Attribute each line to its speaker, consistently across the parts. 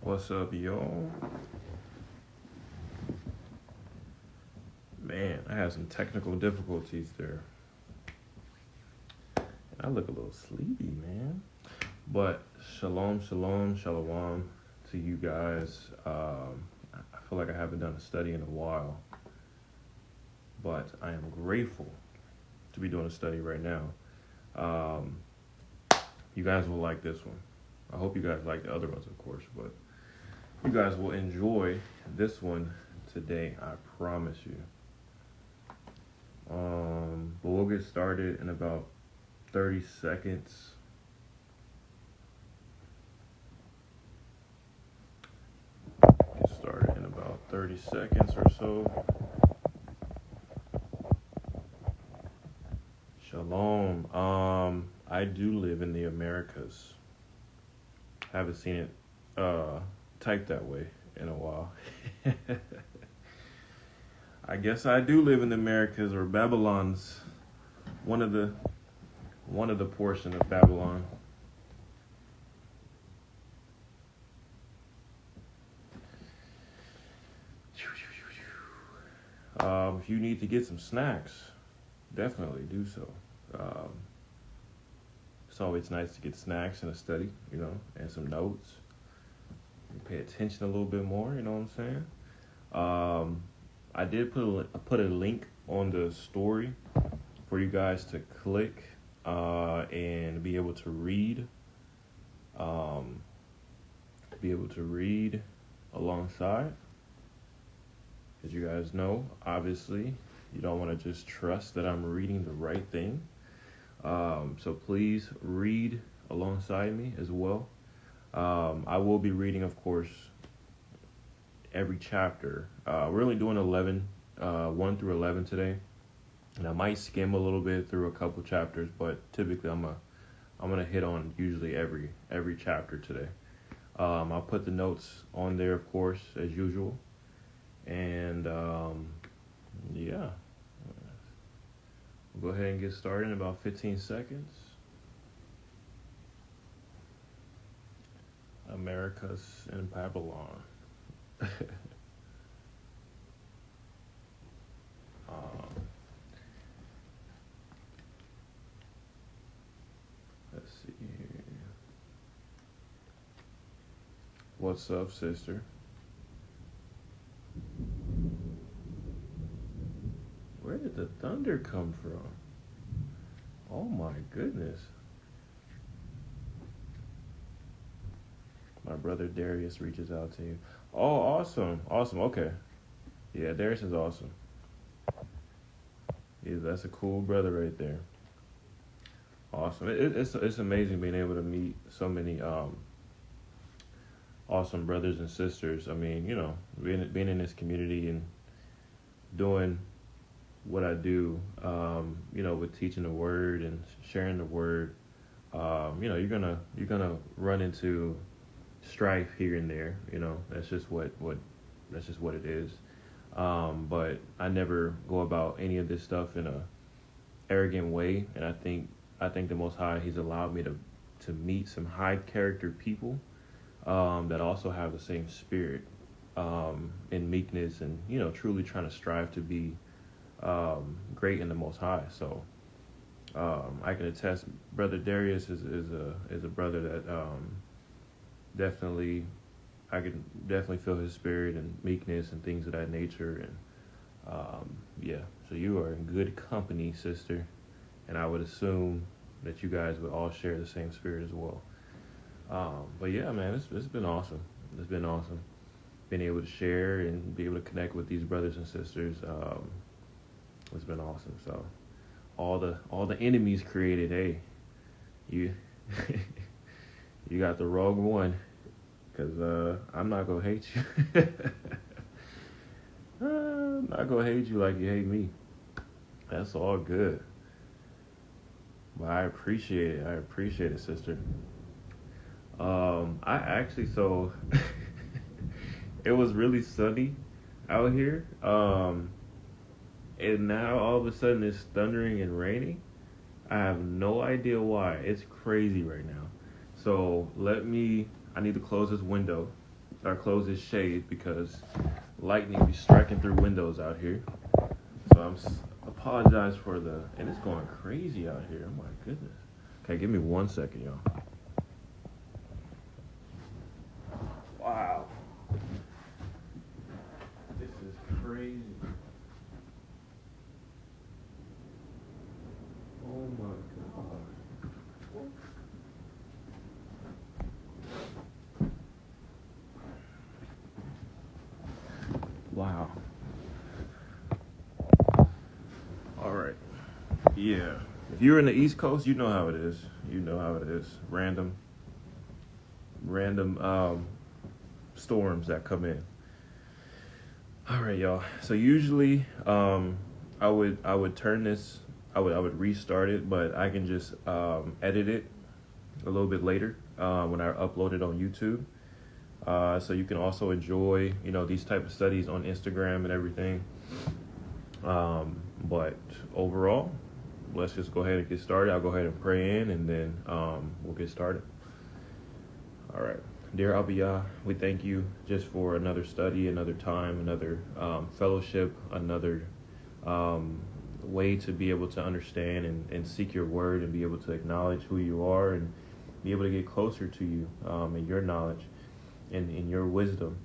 Speaker 1: What's up, y'all? Man, I had some technical difficulties there. I look a little sleepy, man. But shalom to you guys. I feel like I haven't done a study in a while, but I am grateful to be doing a study right now. Um, you guys will like this one. I hope you guys like the other ones, of course, but you guys will enjoy this one today. I promise you. But we'll get started in about 30 seconds. Get started in about 30 seconds or so. Shalom. I do live in the Americas. Haven't seen it typed that way in a while. I guess I do live in the Americas, or Babylon's one of the portion of Babylon. If you need to get some snacks, definitely do so. It's always nice to get snacks and a study, and some notes. You pay attention a little bit more, you know what I'm saying? I did put a link on the story for you guys to click and be able to read. Alongside. As you guys know, obviously, you don't want to just trust that I'm reading the right thing. So please read alongside me as well. I will be reading, of course, every chapter. We're only doing 1 through 11 today. And I might skim a little bit through a couple chapters, but typically I'm gonna hit on usually every chapter today. I'll put the notes on there, of course, as usual. And yeah, we'll go ahead and get started in about 15 seconds. Americas and Babylon. Let's see here. What's up, sister? Where did the thunder come from? Oh my goodness. My brother Darius reaches out to you. Oh, awesome. Okay. Yeah, Darius is awesome. Yeah, that's a cool brother right there. Awesome. It's amazing being able to meet so many awesome brothers and sisters. I mean, being in this community and doing what I do, with teaching the word and sharing the word, you're gonna run into strife here and there. That's just what it is. But I never go about any of this stuff in a arrogant way, and I think the Most High, He's allowed me to meet some high character people that also have the same spirit and meekness, and truly trying to strive to be great in the Most High. So I can attest, Brother Darius is a brother that definitely, I can definitely feel his spirit and meekness and things of that nature. And yeah, so you are in good company, sister, and I would assume that you guys would all share the same spirit as well. But yeah, man, it's been awesome. It's been awesome being able to share and be able to connect with these brothers and sisters. It's been awesome. So all the enemies created, hey, you you got the rogue one, because I'm not gonna hate you. I'm not gonna hate you like you hate me. That's all good. But I appreciate it, sister. I actually, so it was really sunny out here. And now all of a sudden it's thundering and raining. I have no idea why. It's crazy right now. So I need to close this window or close this shade because lightning be striking through windows out here. So apologize for and it's going crazy out here. Oh my goodness. Okay, give me 1 second, y'all. Wow. This is crazy. Oh my God. Wow. All right. Yeah. If you're in the East Coast, you know how it is. You know how it is. Random storms that come in. All right, y'all. So usually, I would turn this. I would restart it, but I can just edit it a little bit later when I upload it on YouTube. So you can also enjoy, these type of studies on Instagram and everything. But overall, let's just go ahead and get started. I'll go ahead and pray in, and then we'll get started. All right. Dear Abiyah, we thank you just for another study, another time, another fellowship, another way to be able to understand and seek your word and be able to acknowledge who you are and be able to get closer to you in your knowledge and in your wisdom,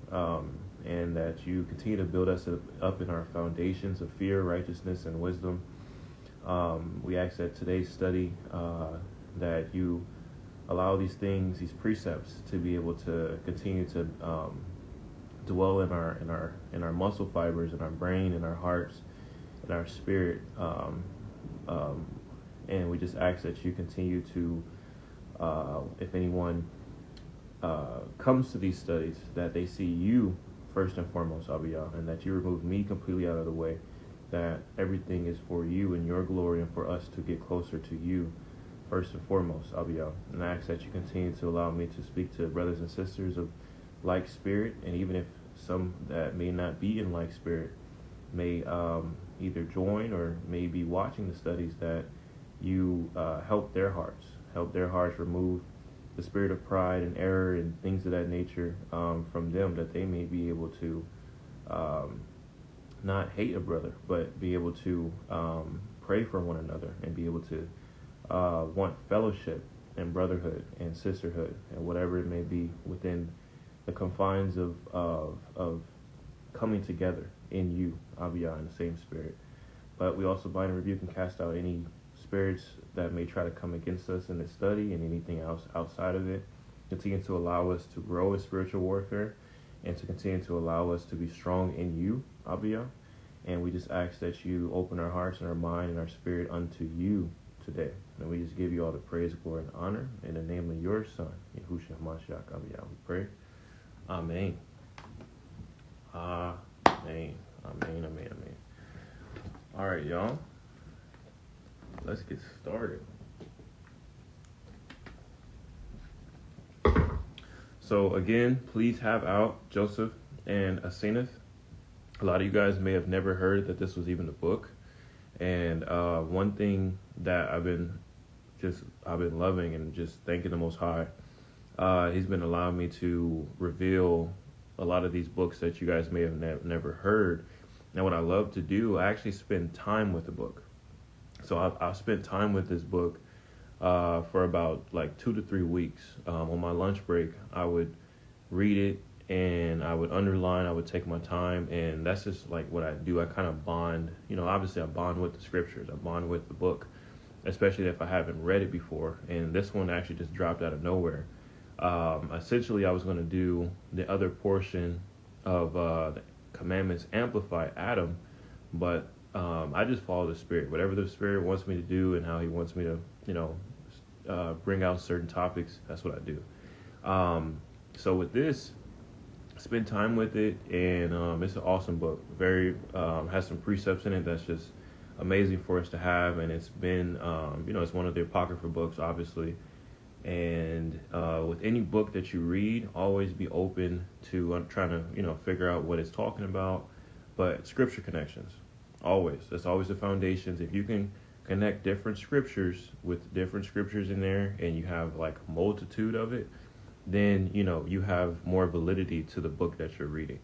Speaker 1: and that you continue to build us up in our foundations of fear, righteousness, and wisdom. We ask that today's study that you allow these things, these precepts, to be able to continue to dwell in our muscle fibers, in our brain, in our hearts, in our spirit, and we just ask that you continue to, if anyone comes to these studies, that they see you first and foremost, Abiyah, and that you remove me completely out of the way, that everything is for you and your glory and for us to get closer to you first and foremost, Abiyah. And I ask that you continue to allow me to speak to brothers and sisters of like spirit, and even if some that may not be in like spirit may either join or may be watching the studies, that you help their hearts remove the spirit of pride and error and things of that nature from them, that they may be able to not hate a brother, but be able to pray for one another and be able to want fellowship and brotherhood and sisterhood and whatever it may be within the confines of coming together in you, Abiyah, in the same spirit. But we also bind and rebuke and cast out any spirits that may try to come against us in this study and anything else outside of it. Continue to allow us to grow in spiritual warfare and to continue to allow us to be strong in you, Abiyah. And we just ask that you open our hearts and our mind and our spirit unto you today. And we just give you all the praise, glory, and honor in the name of your Son, Yahushua HaMashiach, Abiyah. We pray. Amen. Amen. Amen. Amen. Amen. All right, y'all. Let's get started. So again, please have out Joseph and Asenath. A lot of you guys may have never heard that this was even a book. And one thing that I've been loving and just thanking the Most High, he's been allowing me to reveal a lot of these books that you guys may have never heard. Now, what I love to do, I actually spend time with the book. So I've spent time with this book for about like 2 to 3 weeks. On my lunch break, I would read it and I would underline, I would take my time, and that's just like what I do. I kind of bond, obviously I bond with the scriptures, I bond with the book, especially if I haven't read it before. And this one actually just dropped out of nowhere. Essentially, I was going to do the other portion of the Commandments Amplified Adam, but I just follow the Spirit. Whatever the Spirit wants me to do and how he wants me to, bring out certain topics, that's what I do. So with this, spend time with it, and it's an awesome book. Very has some precepts in it that's just amazing for us to have, and it's been, it's one of the apocrypha books, obviously. And with any book that you read, always be open to trying to, figure out what it's talking about. But scripture connections, always. That's always the foundations. If you can connect different scriptures with different scriptures in there, and you have like a multitude of it, then, you have more validity to the book that you're reading.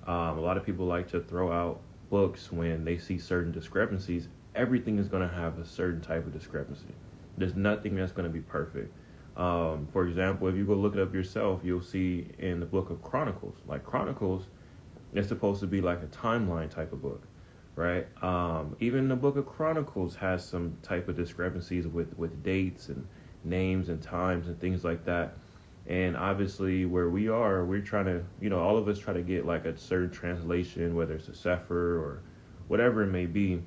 Speaker 1: A lot of people like to throw out books when they see certain discrepancies. Everything is going to have a certain type of discrepancy. There's nothing that's going to be perfect. For example, if you go look it up yourself, you'll see in the book of Chronicles, like Chronicles, it's supposed to be like a timeline type of book, right? Even the book of Chronicles has some type of discrepancies with dates and names and times and things like that. And obviously where we're trying to, all of us try to get like a certain translation, whether it's a Sefer or whatever it may be,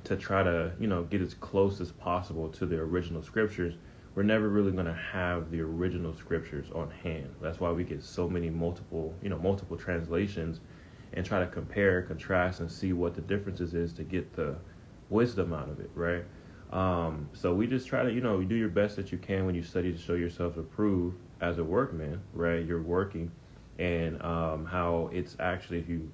Speaker 1: to try to, get as close as possible to the original scriptures. We're never really going to have the original scriptures on hand. That's why we get so many multiple translations and try to compare, contrast, and see what the differences is to get the wisdom out of it, right? So we just try to, you do your best that you can when you study to show yourself approved as a workman, right? You're working, and how it's actually, if you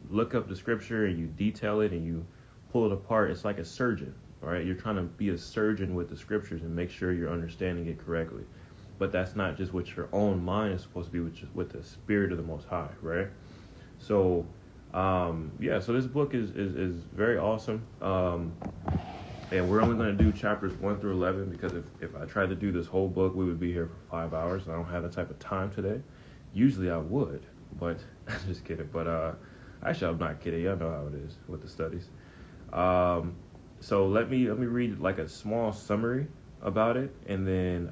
Speaker 1: look up the scripture and you detail it and you pull it apart, it's like a surgeon, right? You're trying to be a surgeon with the scriptures and make sure you're understanding it correctly. But that's not just what your own mind is supposed to be, with the spirit of the Most High, right? So, so this book is very awesome. And we're only going to do chapters 1 through 11 because if I tried to do this whole book, we would be here for 5 hours. And I don't have that type of time today. Usually I would, but I'm just kidding. But actually, I'm not kidding. Y'all know how it is with the studies. So let me read like a small summary about it, and then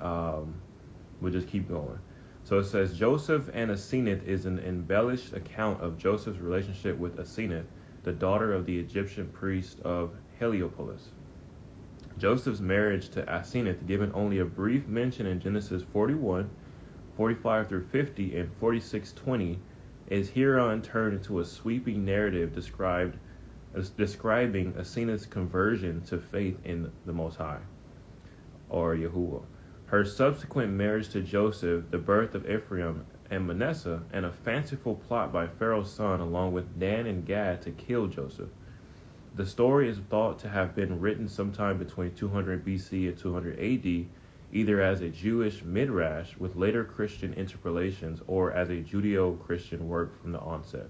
Speaker 1: we'll just keep going. So it says, Joseph and Asenath is an embellished account of Joseph's relationship with Asenath, the daughter of the Egyptian priest of Heliopolis. Joseph's marriage to Asenath, given only a brief mention in Genesis 41, 45 through 50, and 46:20, is hereon turned into a sweeping narrative describing Asenath's conversion to faith in the Most High, or Yahuwah. Her subsequent marriage to Joseph, the birth of Ephraim and Manasseh, and a fanciful plot by Pharaoh's son along with Dan and Gad to kill Joseph. The story is thought to have been written sometime between 200 BC and 200 AD, either as a Jewish midrash with later Christian interpolations or as a Judeo-Christian work from the onset.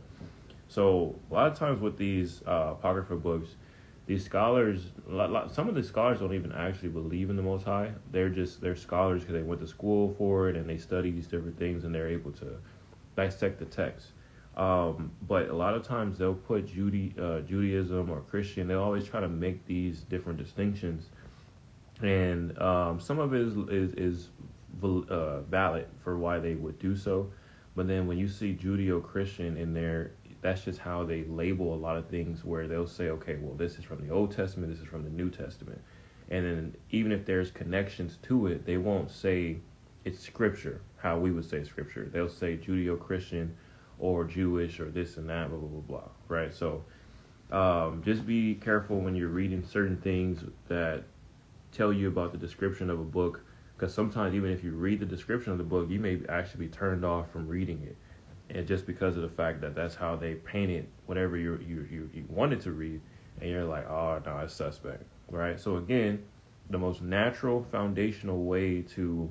Speaker 1: So a lot of times with these apocrypha books, these scholars, some of the scholars don't even actually believe in the Most High. They're scholars because they went to school for it and they study these different things and they're able to dissect the text. But a lot of times they'll put Judaism or Christian. They'll always try to make these different distinctions, and some of it is valid for why they would do so. But then when you see Judeo-Christian in there, that's just how they label a lot of things, where they'll say, okay, well, this is from the Old Testament, this is from the New Testament. And then even if there's connections to it, they won't say it's scripture, how we would say scripture. They'll say Judeo-Christian or Jewish or this and that, blah, blah, blah, blah, right? So just be careful when you're reading certain things that tell you about the description of a book, because sometimes even if you read the description of the book, you may actually be turned off from reading it. And just because of the fact that that's how they painted whatever you wanted to read, and you're like, oh, no, it's suspect, right? So again, the most natural, foundational way to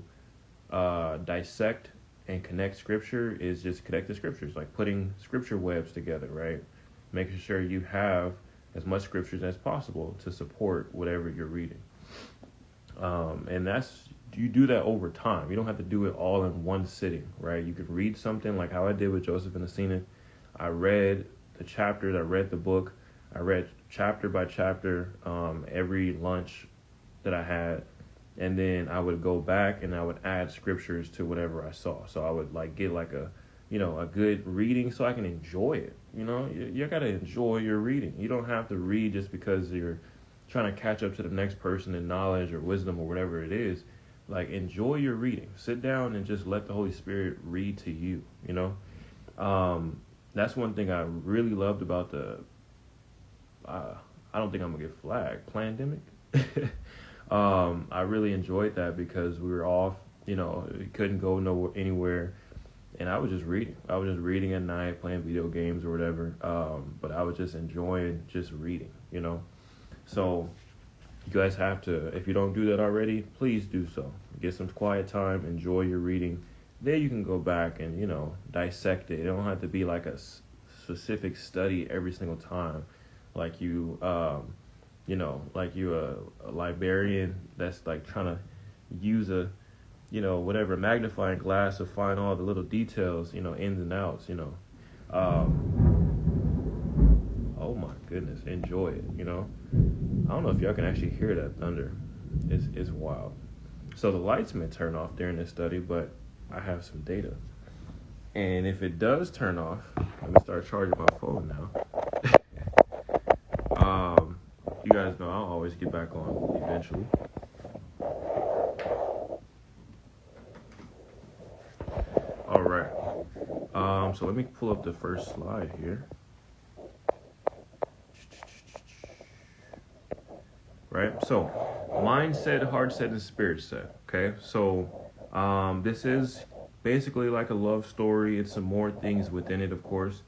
Speaker 1: dissect and connect scripture is just connect the scriptures, like putting scripture webs together, right? Making sure you have as much scriptures as possible to support whatever you're reading. And you do that over time. You don't have to do it all in one sitting, right? You could read something like how I did with Joseph and Asenath. I read the chapters, I read the book, I read chapter by chapter every lunch that I had, and then I would go back and I would add scriptures to whatever I saw. So I would get a good reading so I can enjoy it. You got to enjoy your reading. You don't have to read just because you're trying to catch up to the next person in knowledge or wisdom or whatever it is. Like, enjoy your reading. Sit down and just let the Holy Spirit read to you, That's one thing I really loved about I don't think I'm going to get flagged, pandemic. I really enjoyed that because we were off, we couldn't go anywhere. And I was just reading. I was just reading at night, playing video games or whatever. But I was just enjoying just reading, So you guys have to, if you don't do that already, please do so. Get some quiet time, enjoy your reading, then you can go back and, dissect it. It don't have to be like a specific study every single time. Like like you a librarian that's like trying to use a, whatever magnifying glass to find all the little details, ins and outs, Oh my goodness, enjoy it, I don't know if y'all can actually hear that thunder. It's wild. So the lights may turn off during this study, but I have some data. And if it does turn off, let me start charging my phone now. You guys know I'll always get back on eventually. All right. So let me pull up the first slide here. Right. So mind set, heart set, and spirit set. Okay. So this is basically like a love story. It's some more things within it, of course.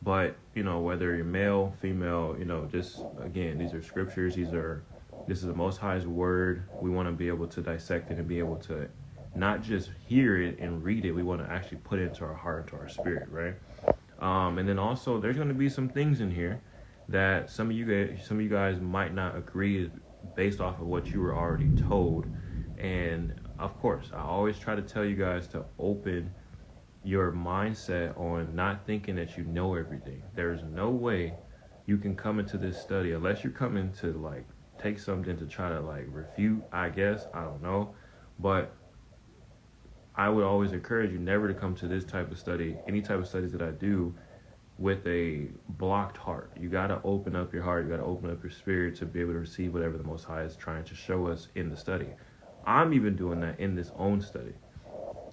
Speaker 1: But whether you're male, female, just again, these are scriptures. This is the Most High's word. We want to be able to dissect it and be able to not just hear it and read it. We want to actually put it into our heart, into our spirit, right? And then also there's going to be some things in here that some of you guys might not agree based off of what you were already told. And of course, I always try to tell you guys to open your mindset on not thinking that you know everything. There's no way you can come into this study unless you're coming to like take something to try to like refute, I guess. I don't know. But I would always encourage you never to come to this type of study, any type of studies that I do, with a blocked heart. You got to open up your heart. You got to open up your spirit to be able to receive whatever the Most High is trying to show us in the study. I'm even doing that in this own study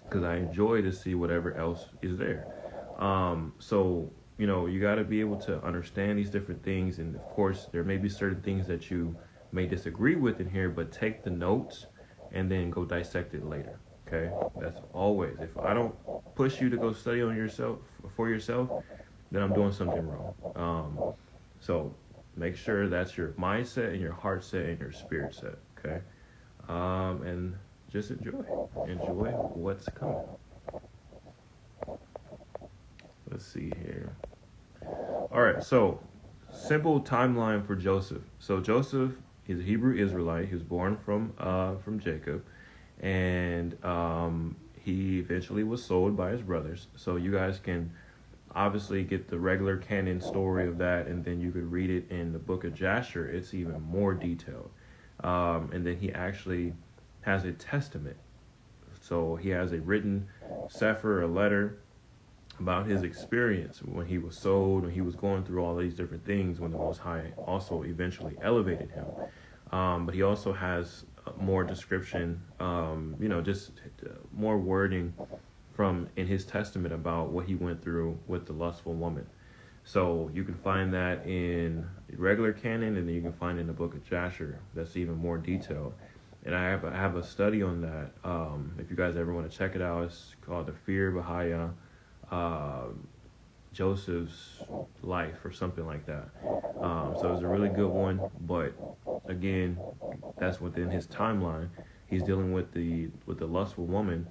Speaker 1: because I enjoy to see whatever else is there. So, you got to be able to understand these different things. And of course, there may be certain things that you may disagree with in here, but take the notes and then go dissect it later. Okay, that's always. If I don't push you to go study for yourself, then I'm doing something wrong. So make sure that's your mindset and your heart set and your spirit set. Okay, and just enjoy what's coming. Let's see here. All right, so simple timeline for Joseph. So Joseph is a Hebrew Israelite. He was born from Jacob. And he eventually was sold by his brothers. So you guys can obviously get the regular canon story of that, and then you could read it in the book of Jasher. It's even more detailed. And then he actually has a testament. So he has a written sefer, a letter about his experience when he was sold, when he was going through all these different things, when the Most High also eventually elevated him. But he also has more description, just more wording from in his testament about what he went through with the lustful woman. So you can find that in regular canon, and then you can find it in the book of Jasher. That's even more detailed. And I have a study on that. If you guys ever want to check it out, it's called The Fear Bahaya, Joseph's Life or something like that. So it's a really good one, but again, that's within his timeline. He's dealing with the lustful woman,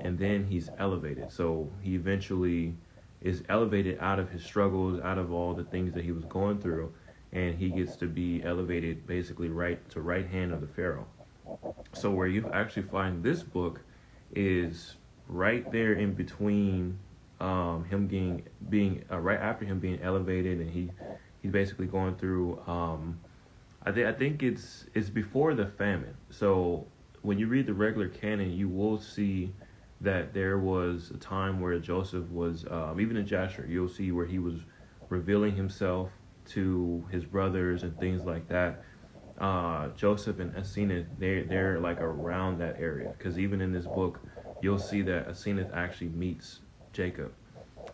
Speaker 1: and then he's elevated. So he eventually is elevated out of his struggles, out of all the things that he was going through, and he gets to be elevated basically right hand of the Pharaoh. So where you actually find this book is right there in between him being right after him being elevated, and he's basically going through. I think it's before the famine. So when you read the regular canon, you will see that there was a time where Joseph was, even in Jasher, you'll see where he was revealing himself to his brothers and things like that. Joseph and Asenath, they're like around that area, because even in this book, you'll see that Asenath actually meets Jacob.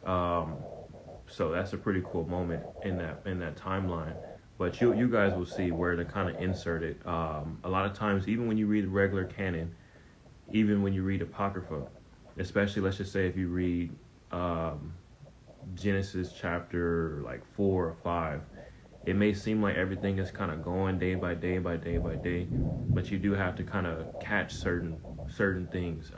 Speaker 1: So that's a pretty cool moment in that timeline. But you guys will see where to kind of insert it. A lot of times, even when you read the regular canon, even when you read Apocrypha, especially let's just say if you read Genesis chapter like 4 or 5, it may seem like everything is kind of going day by day by day by day, but you do have to kind of catch certain things.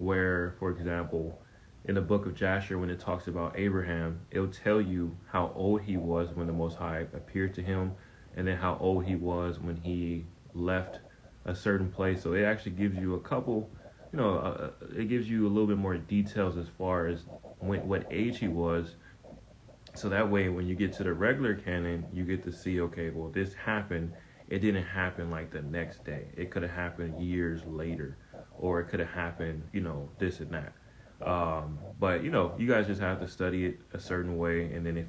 Speaker 1: where, for example, in the book of Jasher, when it talks about Abraham, it'll tell you how old he was when the Most High appeared to him, and then how old he was when he left a certain place. So it actually gives you a couple, it gives you a little bit more details as far as what age he was. So that way, when you get to the regular canon, you get to see, okay, well, this happened. It didn't happen like the next day. It could have happened years later, or it could have happened, this and that. But you guys just have to study it a certain way, and then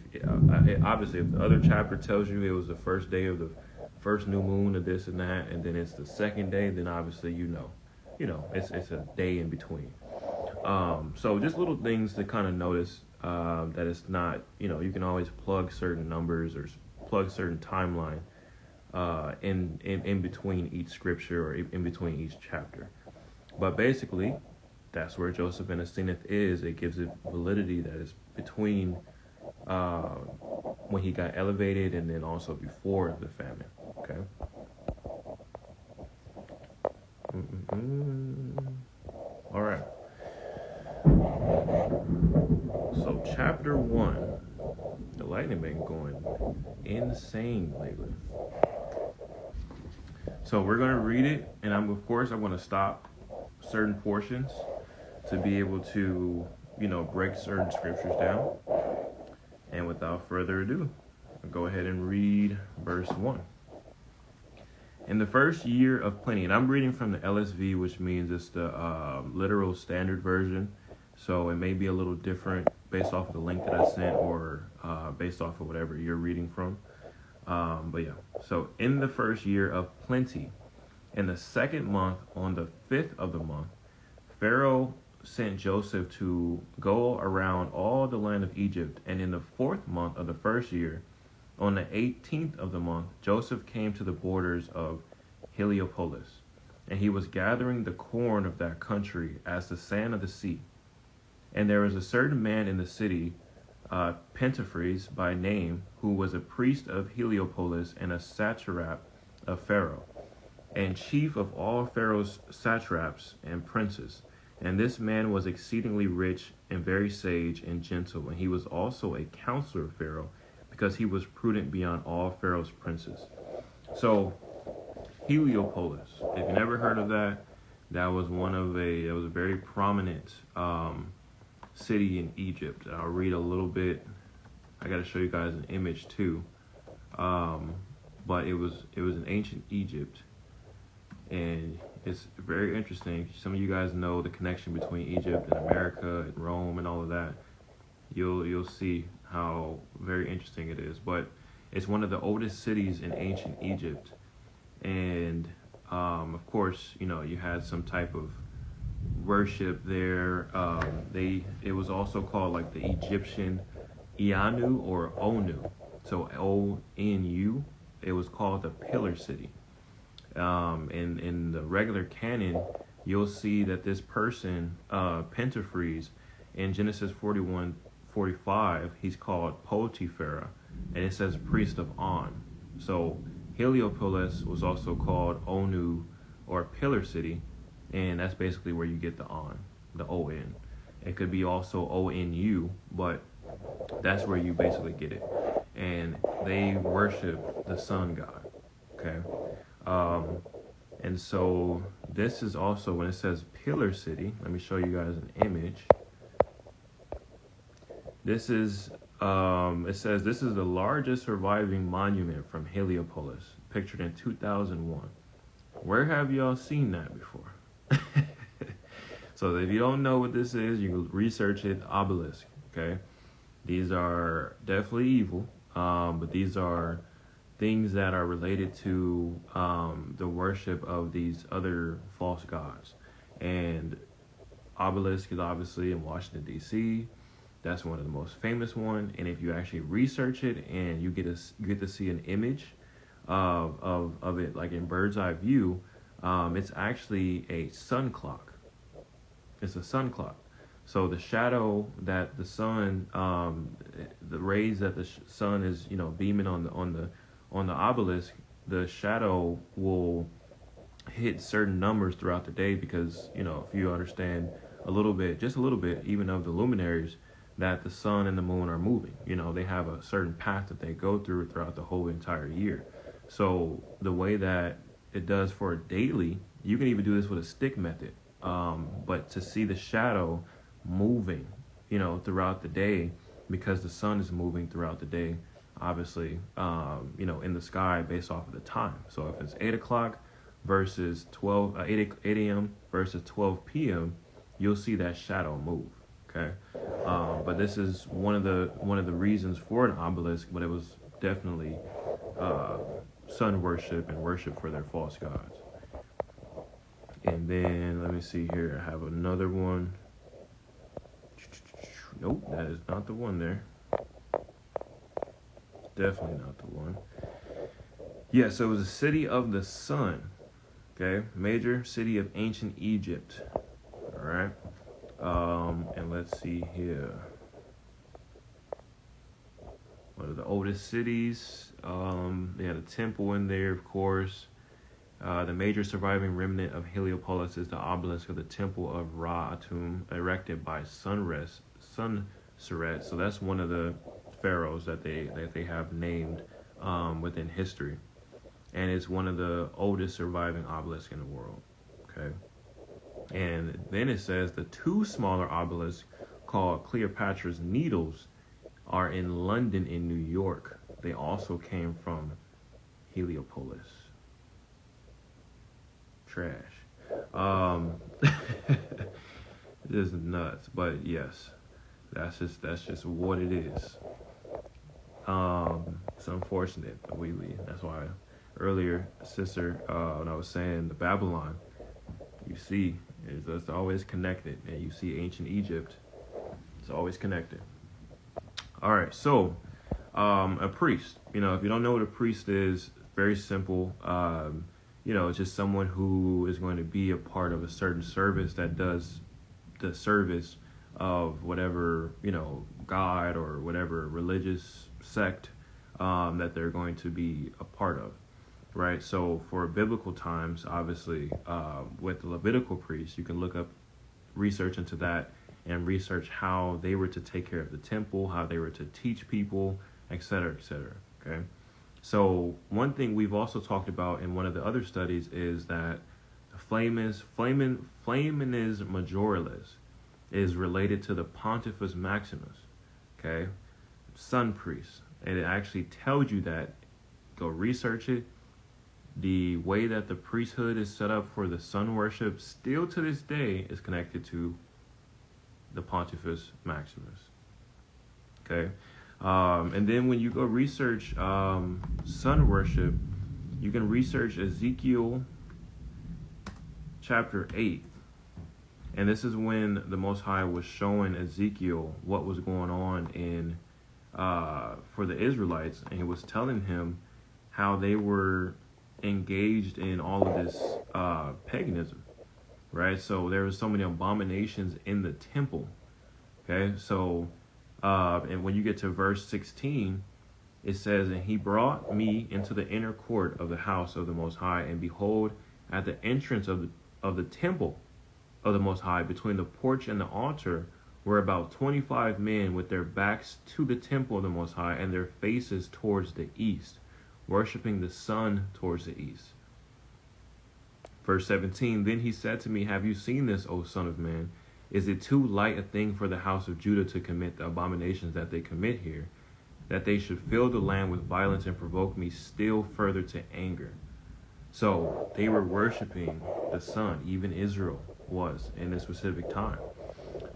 Speaker 1: obviously if the other chapter tells you it was the first day of the first new moon of this and that, and then it's the second day, then obviously it's a day in between. So just little things to kind of notice, that it's not, you can always plug certain numbers or plug certain timeline in between each scripture or in between each chapter. But basically, that's where Joseph and Asenath is. It gives it validity that is between when he got elevated and then also before the famine. Okay. All right. So chapter 1, the lightning been going insane lately. So we're going to read it, and I'm going to stop certain portions to be able to, break certain scriptures down. And without further ado, I'll go ahead and read verse 1. In the first year of plenty, and I'm reading from the LSV, which means it's the literal standard version. So it may be a little different based off of the link that I sent, or based off of whatever you're reading from. But yeah, so in the first year of plenty, in the second month, on the 5th of the month, Pharaoh sent Joseph to go around all the land of Egypt. And in the 4th month of the first year, on the 18th of the month, Joseph came to the borders of Heliopolis, and he was gathering the corn of that country as the sand of the sea. And there was a certain man in the city, Pentephres by name, who was a priest of Heliopolis and a satrap of Pharaoh, and chief of all Pharaoh's satraps and princes. And this man was exceedingly rich and very sage and gentle, and he was also a counselor of Pharaoh, because he was prudent beyond all Pharaoh's princes. So, Heliopolis, if you never heard of that, that was it was a very prominent city in Egypt. I'll read a little bit. I got to show you guys an image too. But it was in ancient Egypt, and it's very interesting. Some of you guys know the connection between Egypt and America and Rome and all of that. You'll see how very interesting it is. But it's one of the oldest cities in ancient Egypt, and of course, you had some type of worship there. It was also called like the Egyptian Ianu or Onu. So O-N-U. It was called the Pillar City. In the regular canon, you'll see that this person, Pentephres, in Genesis 41:45, he's called Potiphera, and it says priest of On. So Heliopolis was also called Onu or Pillar City, and that's basically where you get the On, the O-N. It could be also O-N-U, but that's where you basically get it. And they worship the sun god, okay? And so this is also, when it says Pillar City, let me show you guys an image. This is, it says this is the largest surviving monument from Heliopolis, pictured in 2001. Where have y'all seen that before? So if you don't know what this is, you can research it. Obelisk, okay? These are definitely evil, but these are things that are related to the worship of these other false gods. And obelisk is obviously in Washington, D.C. That's one of the most famous one. And if you actually research it and you get to see an image of it, like in bird's eye view, it's actually a sun clock. It's a sun clock. So the shadow that the sun, the rays that the sun is, beaming on the obelisk, the shadow will hit certain numbers throughout the day, because if you understand just a little bit, even of the luminaries, that the sun and the moon are moving. They have a certain path that they go through throughout the whole entire year. So the way that it does for a daily, you can even do this with a stick method. But to see the shadow moving, throughout the day, because the sun is moving throughout the day, obviously, in the sky based off of the time. So if it's 8 o'clock versus 8 a.m. versus 12 p.m., you'll see that shadow move. Okay. But this is one of the reasons for an obelisk, but it was definitely sun worship and worship for their false gods. And then let me see here. I have another one. Nope, that is not the one there. Definitely not the one. Yeah, so it was a city of the sun. Okay, major city of ancient Egypt. All right. And let's see here. One of the oldest cities. They had a temple in there, of course. The major surviving remnant of Heliopolis is the obelisk of the temple of Ra-Atum, erected by Sunret. So that's one of the pharaohs that they have named within history, and it's one of the oldest surviving obelisks in the world. Okay, and then it says the two smaller obelisks called Cleopatra's Needles are in London and New York. They also came from Heliopolis. Trash. It is nuts, but yes, that's just what it is. It's unfortunate, but that's why earlier, sister, when I was saying the Babylon, you see, it's always connected, and you see ancient Egypt, it's always connected. All right, so a priest. If you don't know what a priest is, very simple. It's just someone who is going to be a part of a certain service that does the service of whatever, God or whatever religious sect that they're going to be a part of, right? So for biblical times, obviously, with the Levitical priests, you can look up research into that and research how they were to take care of the temple, how they were to teach people, et cetera, okay? So one thing we've also talked about in one of the other studies is that Flaminus Majoralis is related to the Pontifex Maximus, okay? Sun priest. And it actually tells you that. Go research it. The way that the priesthood is set up for the sun worship still to this day is connected to the Pontifex Maximus, okay? And then when you go research sun worship, you can research Ezekiel chapter 8. And this is when the Most High was showing Ezekiel what was going on in for the Israelites, and he was telling him how they were engaged in all of this paganism, right? So there were so many abominations in the temple, okay? So, and when you get to verse 16, it says, "And he brought me into the inner court of the house of the Most High, and behold, at the entrance of the temple of the Most High, between the porch and the altar, were about 25 men with their backs to the temple of the Most High, and their faces towards the east, worshiping the sun towards the east." Verse 17, "Then he said to me, Have you seen this, O son of man? Is it too light a thing for the house of Judah to commit the abominations that they commit here, that they should fill the land with violence and provoke me still further to anger?" So they were worshiping the sun, even Israel was in a specific time.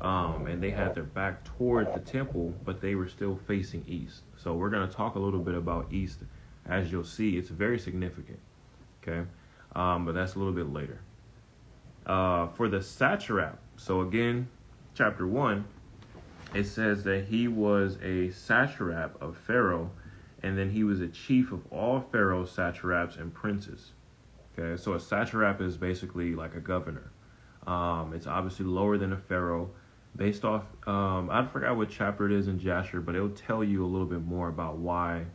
Speaker 1: And they had their back toward the temple, but they were still facing east. So we're going to talk a little bit about east. As you'll see, it's very significant, okay? But that's a little bit later. For the satrap, so again, chapter 1, it says that he was a satrap of Pharaoh, and then he was a chief of all Pharaoh's satraps and princes. Okay, so a satrap is basically like a governor. It's obviously lower than a pharaoh. Based off, I forgot what chapter it is in Jasher, but it'll tell you a little bit more about why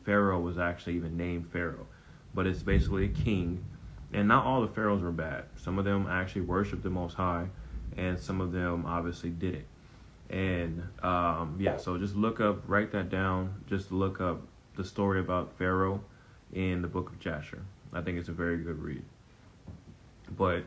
Speaker 1: Pharaoh was actually even named Pharaoh. But it's basically a king, and not all the pharaohs were bad. Some of them actually worshiped the Most High, and some of them obviously didn't. And so just write that down. Just look up the story about Pharaoh in the book of Jasher. I think it's a very good read. But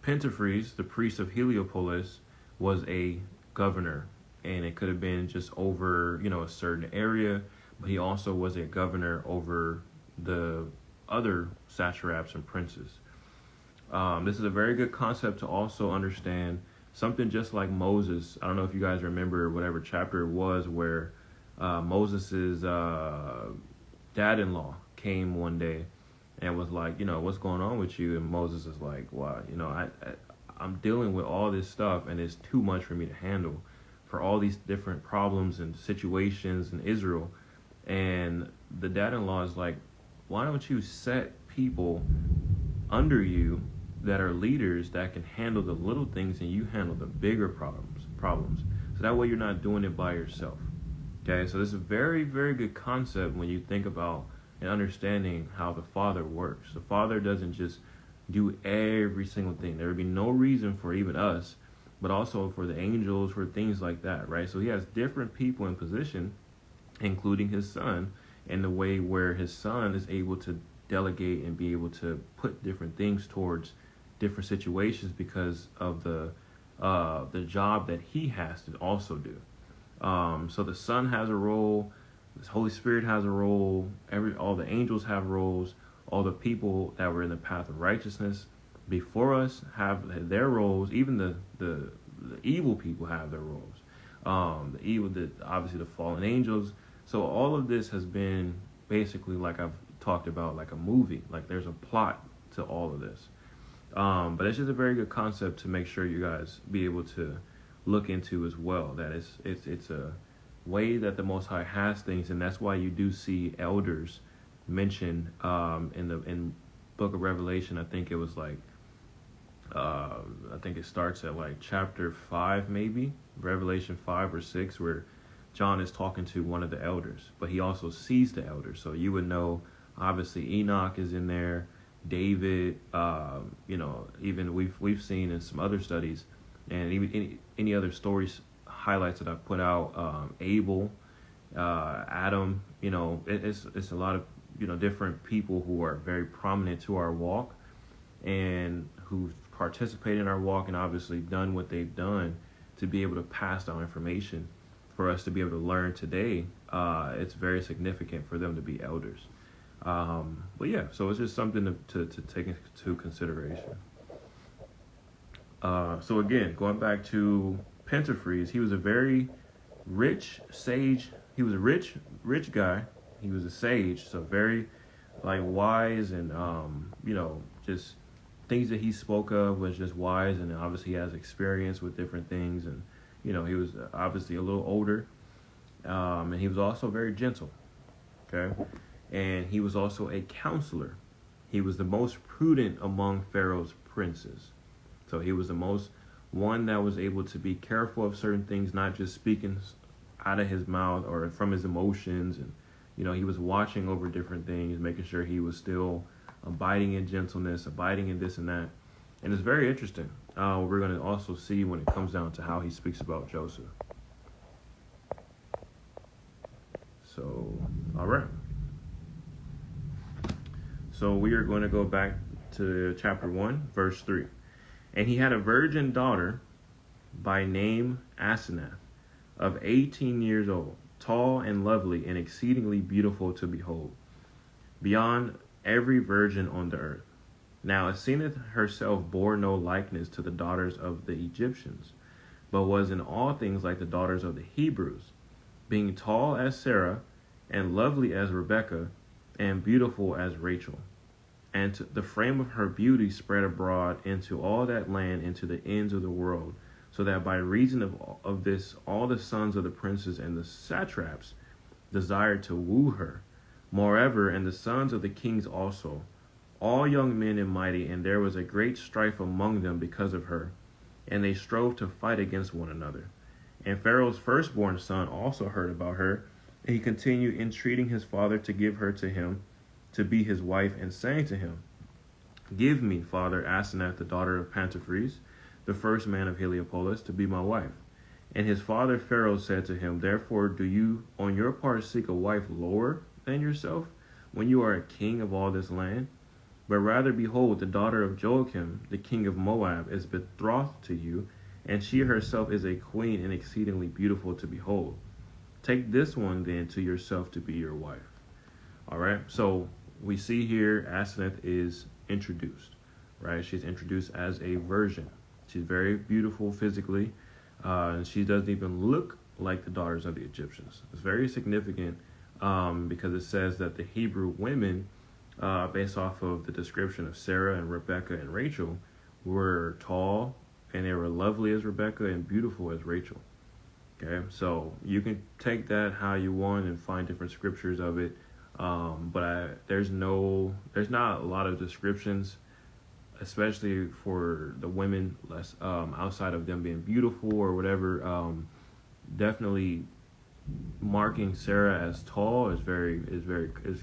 Speaker 1: Pentephres, the priest of Heliopolis, was a governor, and it could have been just over, a certain area, but he also was a governor over the other satraps and princes. This is a very good concept to also understand. Something just like Moses. I don't know if you guys remember whatever chapter it was where Moses's dad-in-law came one day and was like, what's going on with you? And Moses is like, wow, I'm dealing with all this stuff, and it's too much for me to handle for all these different problems and situations in Israel. And the dad-in-law is like, why don't you set people under you that are leaders that can handle the little things and you handle the bigger problems. So that way you're not doing it by yourself. Okay, so this is a very, very good concept when you think about and understanding how the Father works. The Father doesn't just do every single thing. There would be no reason for even us, but also for the angels, for things like that, right? So he has different people in position, including his son, in the way where his son is able to delegate and be able to put different things towards different situations because of the job that he has to also do. So the Son has a role, the Holy Spirit has a role, all the angels have roles, all the people that were in the path of righteousness before us have their roles, even the evil people have their roles. Obviously the fallen angels. So all of this has been basically, like I've talked about, like a movie. Like there's a plot to all of this. But it's just a very good concept to make sure you guys be able to look into as well. That it's a way that the Most High has things, and that's why you do see elders mentioned in Book of Revelation. I think it was like I think it starts at like chapter 5, maybe Revelation 5 or 6, where John is talking to one of the elders, but he also sees the elders. So you would know, obviously Enoch is in there. David, even we've seen in some other studies, and even any other stories highlights that I've put out, Abel, Adam, it's a lot of different people who are very prominent to our walk and who've participated in our walk and obviously done what they've done to be able to pass down information for us to be able to learn today. It's very significant for them to be elders. But yeah, so it's just something to take into consideration. So again, going back to Pentephres, he was a very rich sage. He was a rich guy. He was a sage, so very wise, and just things that he spoke of was just wise, and obviously he has experience with different things, and he was obviously a little older, and he was also very gentle. Okay. And he was also a counselor. He was the most prudent among Pharaoh's princes. So he was the most one that was able to be careful of certain things, not just speaking out of his mouth or from his emotions. And, he was watching over different things, making sure he was still abiding in gentleness, abiding in this and that. And it's very interesting. We're going to also see when it comes down to how he speaks about Joseph. So, all right. So we are going to go back to chapter 1, verse 3. And he had a virgin daughter by name Asenath, of 18 years old, tall and lovely and exceedingly beautiful to behold, beyond every virgin on the earth. Now Asenath herself bore no likeness to the daughters of the Egyptians, but was in all things like the daughters of the Hebrews, being tall as Sarah, and lovely as Rebekah, and beautiful as Rachel. And the frame of her beauty spread abroad into all that land, into the ends of the world, so that by reason of this all the sons of the princes and the satraps desired to woo her. Moreover, and the sons of the kings also, all young men and mighty, and there was a great strife among them because of her, and they strove to fight against one another. And Pharaoh's firstborn son also heard about her, and he continued entreating his father to give her to him, to be his wife, and saying to him, Give me, father, Asenath, the daughter of Pentephres, the first man of Heliopolis, to be my wife. And his father Pharaoh said to him, Therefore do you on your part seek a wife lower than yourself, when you are a king of all this land? But rather, behold, the daughter of Joachim, the king of Moab, is betrothed to you, and she herself is a queen and exceedingly beautiful to behold. Take this one then to yourself to be your wife. All right, so we see here Asenath is introduced, right? She's introduced as a virgin. She's very beautiful physically, and she doesn't even look like the daughters of the Egyptians. It's very significant because it says that the Hebrew women, based off of the description of Sarah and Rebecca and Rachel, were tall, and they were lovely as Rebecca and beautiful as Rachel. Okay, so you can take that how you want and find different scriptures of it, but there's not a lot of descriptions, especially for the women, less outside of them being beautiful or whatever. Definitely marking Sarah as tall is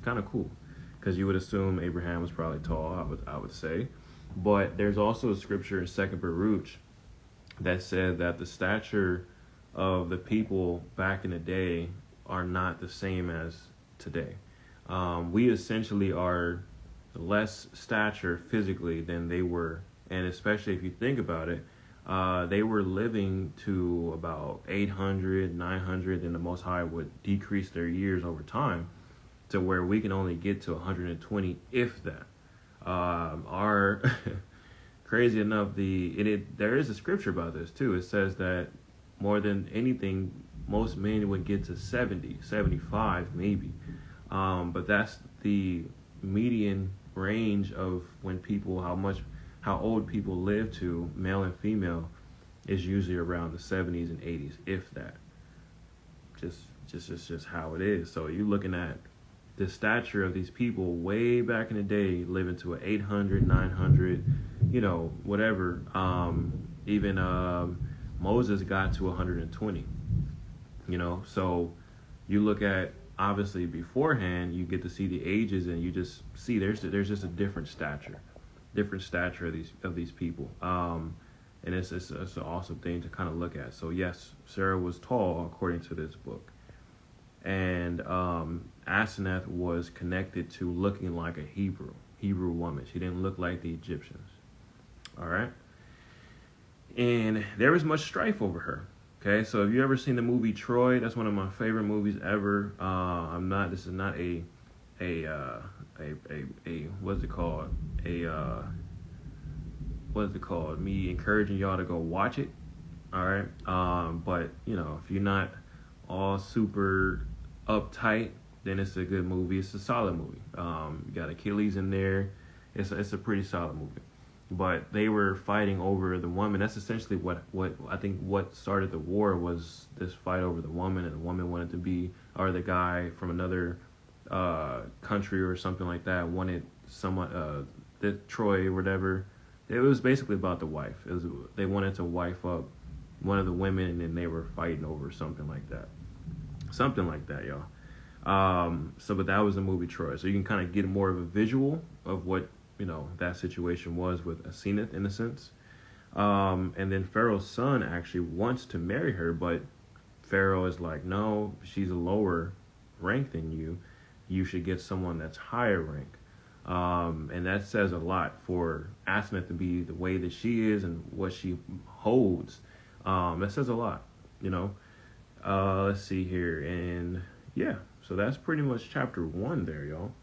Speaker 1: kind of cool, because you would assume Abraham was probably tall. I would say, but there's also a scripture in 2nd Baruch that said that the stature of the people back in the day are not the same as today. We essentially are less stature physically than they were, and especially if you think about it, they were living to about 800, 900, and the Most High would decrease their years over time to where we can only get to 120, if that. Our crazy enough, there is a scripture about this too. It says that more than anything, most men would get to 70, 75 maybe. But that's the median range of how old people live to, male and female, is usually around the 70s and 80s, if that. Just how it is. So you're looking at the stature of these people way back in the day, living to an 800, 900, whatever. Even Moses got to 120, so you look at, obviously beforehand, you get to see the ages, and you just see there's just a different stature of these people. And it's an awesome thing to kind of look at. So yes, Sarah was tall according to this book. And Asenath was connected to looking like a Hebrew woman. She didn't look like the Egyptians. All right. And there was much strife over her. Okay, so if you ever seen the movie Troy, that's one of my favorite movies ever. This is not a what's it called? Me encouraging y'all to go watch it. All right. But if you're not all super uptight, then it's a good movie. It's a solid movie. You got Achilles in there. It's a pretty solid movie. But they were fighting over the woman. That's essentially what I think what started the war, was this fight over the woman, and the woman wanted to be, or the guy from another country or something like that wanted someone, Troy or whatever. It was basically about the wife. They wanted to wife up one of the women, and they were fighting over something like that. Something like that, y'all. But that was the movie Troy. So you can kind of get more of a visual of what that situation was with Asenath, in a sense. And then Pharaoh's son actually wants to marry her, but Pharaoh is like, no, she's a lower rank than you. You should get someone that's higher rank. And that says a lot for Asenath to be the way that she is and what she holds. That says a lot, Let's see here. And yeah, so that's pretty much chapter 1 there, y'all.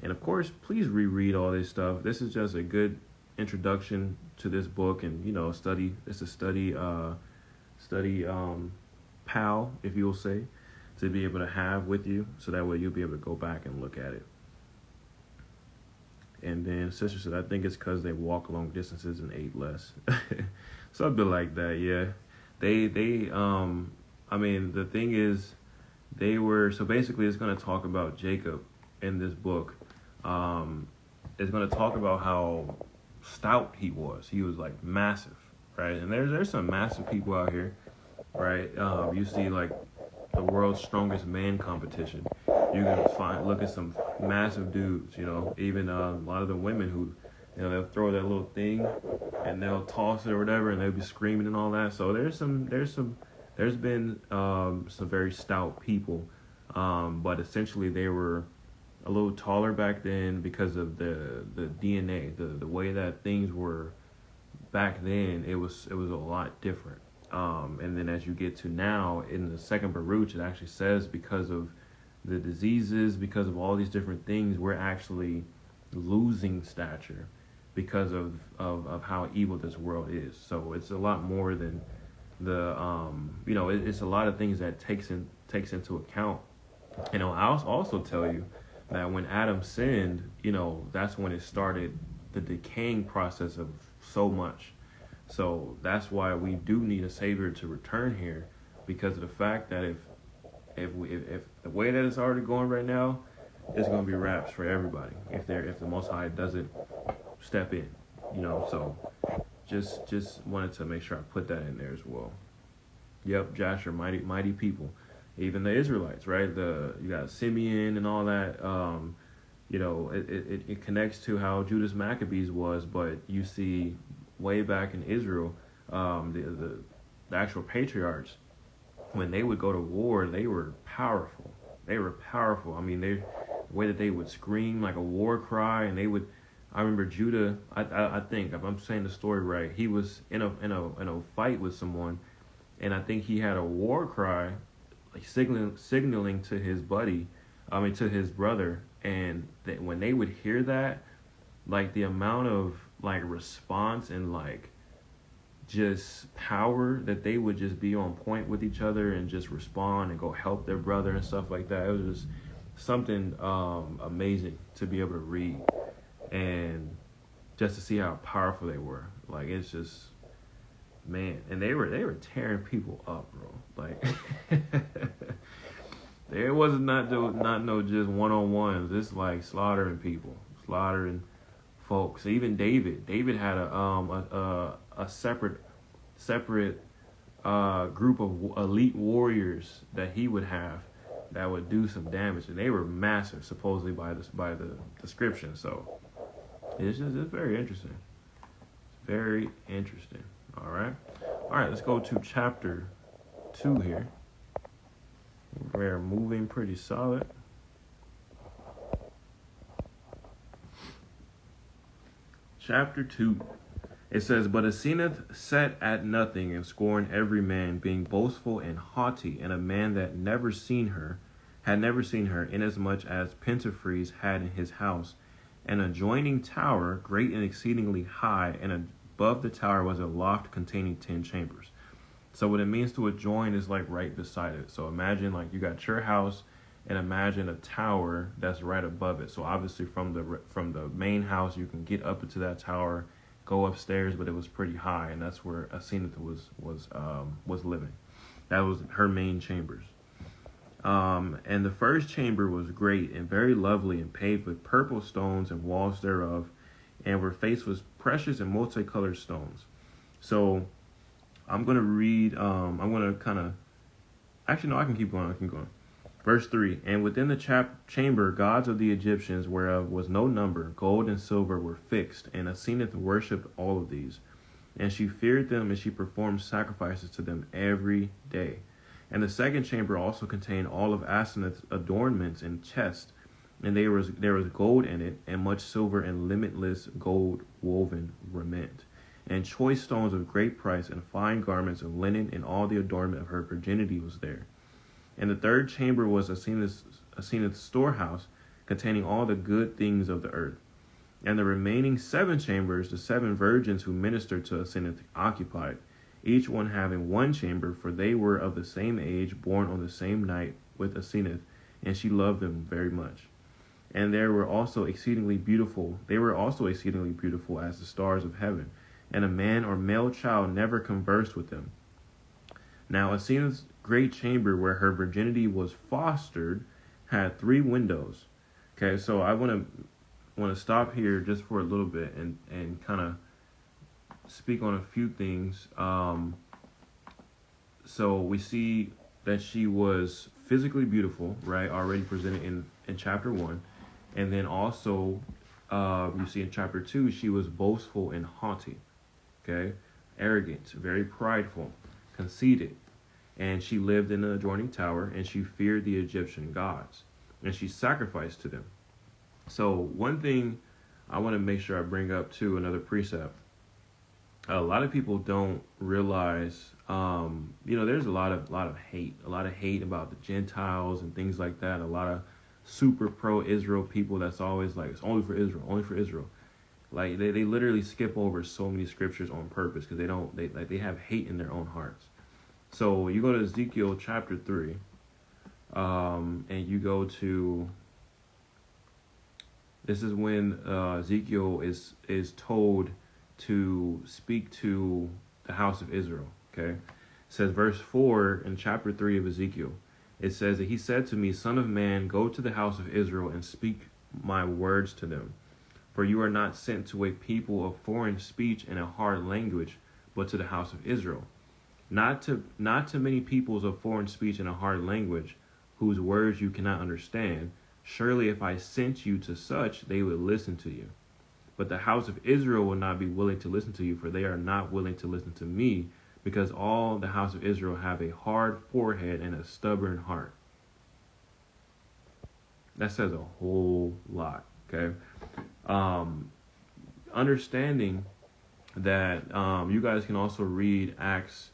Speaker 1: And of course, please reread all this stuff. This is just a good introduction to this book, and study. It's a study pal, if you will say, to be able to have with you, so that way you'll be able to go back and look at it. And then sister said, I think it's because they walk long distances and ate less. Something like that, yeah. The thing is, so basically it's going to talk about Jacob in this book. It's going to talk about how stout he was. He was like massive, right? And there's some massive people out here, right? You see like the world's strongest man competition. You can look at some massive dudes, even a lot of the women who they'll throw that little thing and they'll toss it or whatever, and they'll be screaming and all that. So there's been some very stout people, but essentially they were a little taller back then because of the DNA, the way that things were back then. It was a lot different. And then as you get to now in the second Baruch, it actually says because of the diseases, because of all these different things, we're actually losing stature because of how evil this world is. So it's a lot more than the it's a lot of things that takes into account. I'll also tell you that when Adam sinned, that's when it started the decaying process of so much. So that's why we do need a savior to return here, because of the fact that if the way that it's already going right now, it's going to be wraps for everybody if the Most High doesn't step in, So just wanted to make sure I put that in there as well. Yep, Jasher, mighty people, even the Israelites, right? You got Simeon and all that. It connects to how Judas Maccabees was, but you see way back in Israel, the actual patriarchs, when they would go to war, they were powerful. I mean, the way that they would scream like a war cry, and I remember Judah. I think if I'm saying the story right, he was in a fight with someone, and I think he had a war cry, like signaling to his to his brother, and when they would hear that, like the amount of like response and like just power that they would just be on point with each other and just respond and go help their brother and stuff like that. It was just something amazing to be able to read and just to see how powerful they were. Like, it's just, man, and they were tearing people up, bro. Like there was not no just one-on-ones. It's like slaughtering people, slaughtering folks. Even David had a separate group of elite warriors that he would have that would do some damage, and they were massive supposedly by the description. So it's very interesting. It's very interesting. All right, let's go to chapter 2 here. We're moving pretty solid. Chapter 2. It says, But Asenath sat at nothing and scorned every man, being boastful and haughty, and a man that had never seen her, inasmuch as Pentephres had in his house an adjoining tower, great and exceedingly high, and above the tower was a loft containing 10 chambers. So what it means to adjoin is like right beside it. So imagine like you got your house, and imagine a tower that's right above it. So obviously from the main house you can get up into that tower, go upstairs, but it was pretty high, and that's where Asenath was living. That was her main chambers. And the first chamber was great and very lovely, and paved with purple stones and walls thereof, and her face was precious and multicolored stones. So I'm going to read, I'm going to kind of, actually no, I can keep going. Verse 3, And within the chamber gods of the Egyptians, whereof was no number, gold and silver were fixed, and Asenath worshipped all of these. And she feared them, and she performed sacrifices to them every day. And the second chamber also contained all of Asenath's adornments and chests, and there was gold in it, and much silver and limitless gold woven raiment, and choice stones of great price, and fine garments of linen, and all the adornment of her virginity was there. And the third chamber was Asenath's storehouse, containing all the good things of the earth. And the remaining 7 chambers, the 7 virgins who ministered to Asenath occupied, each one having one chamber, for they were of the same age, born on the same night with Asenath, and she loved them very much. And they were also exceedingly beautiful as the stars of heaven, and a man or male child never conversed with them. Now Asenath's great chamber, where her virginity was fostered, had 3 windows. Okay, so I want to stop here just for a little bit and kind of speak on a few things. So we see that she was physically beautiful, right? Already presented in chapter 1, and then also You see in chapter 2, she was boastful and haughty, okay? Arrogant, very prideful, conceited. And she lived in an adjoining tower, and she feared the Egyptian gods, and she sacrificed to them. So one thing I want to make sure I bring up too, another precept. A lot of people don't realize, there's a lot of hate about the Gentiles and things like that. A lot of super pro Israel people that's always like, it's only for Israel, only for Israel. Like they literally skip over so many scriptures on purpose because they have hate in their own hearts. So you go to Ezekiel chapter 3, and you go to, this is when Ezekiel is told to speak to the house of Israel, okay? It says verse 4 in chapter 3 of Ezekiel. It says that he said to me, Son of man, go to the house of Israel and speak my words to them. For you are not sent to a people of foreign speech and a hard language, but to the house of Israel. Not to many peoples of foreign speech and a hard language, whose words you cannot understand. Surely if I sent you to such, they would listen to you. But the house of Israel will not be willing to listen to you, for they are not willing to listen to me, because all the house of Israel have a hard forehead and a stubborn heart. That says a whole lot, okay? Understanding that you guys can also read Acts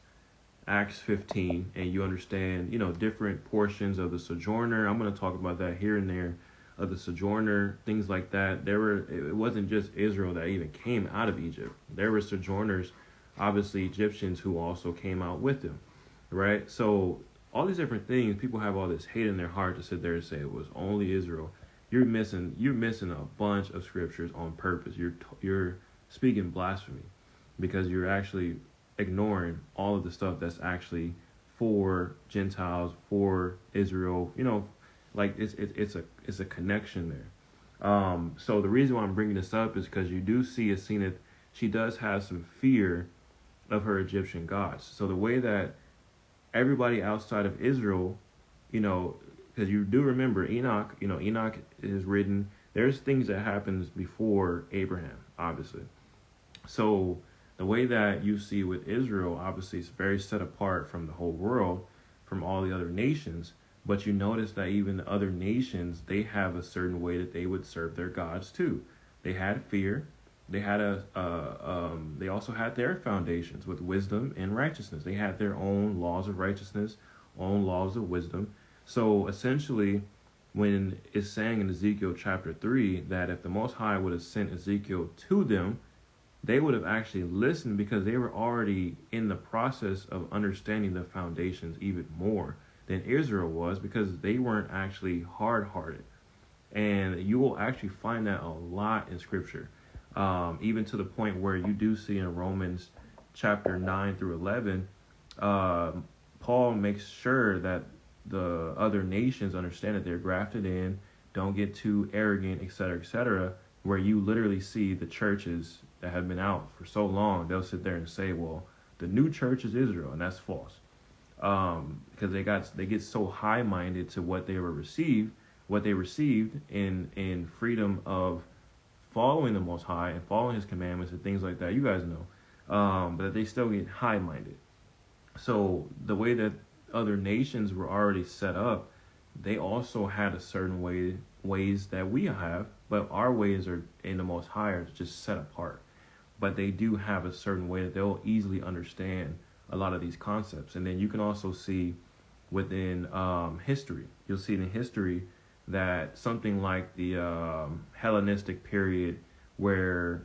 Speaker 1: 15, and you understand, different portions of the sojourner. I'm going to talk about that here and there, of the sojourner, things like that. It wasn't just Israel that even came out of Egypt. There were sojourners, obviously Egyptians, who also came out with them, right? So all these different things, people have all this hate in their heart to sit there and say it was only Israel. You're missing a bunch of scriptures on purpose. You're speaking blasphemy, because you're actually ignoring all of the stuff that's actually for Gentiles, for Israel. Like it's a connection there. So the reason why I'm bringing this up is because you do see Asenath, she does have some fear of her Egyptian gods. So the way that everybody outside of Israel, because you do remember Enoch, Enoch is written, there's things that happens before Abraham, obviously. So the way that you see with Israel, obviously, is very set apart from the whole world, from all the other nations. But you notice that even the other nations, they have a certain way that they would serve their gods too. They had fear. They had they also had their foundations with wisdom and righteousness. They had their own laws of righteousness, own laws of wisdom. So essentially, when it's saying in Ezekiel chapter 3 that if the Most High would have sent Ezekiel to them, they would have actually listened, because they were already in the process of understanding the foundations even more than Israel was, because they weren't actually hard-hearted. And you will actually find that a lot in Scripture, even to the point where you do see in Romans chapter 9 through 11, Paul makes sure that the other nations understand that they're grafted in, don't get too arrogant, etc., where you literally see the churches that have been out for so long, they'll sit there and say, well, the new church is Israel, and that's false. Because they get so high-minded to what they received in freedom of following the Most High and following His commandments and things like that. You guys know, but they still get high-minded. So the way that other nations were already set up, they also had a certain ways that we have, but our ways are in the Most High are just set apart. But they do have a certain way that they'll easily understand a lot of these concepts. And then you can also see within history, you'll see in history that something like the Hellenistic period, or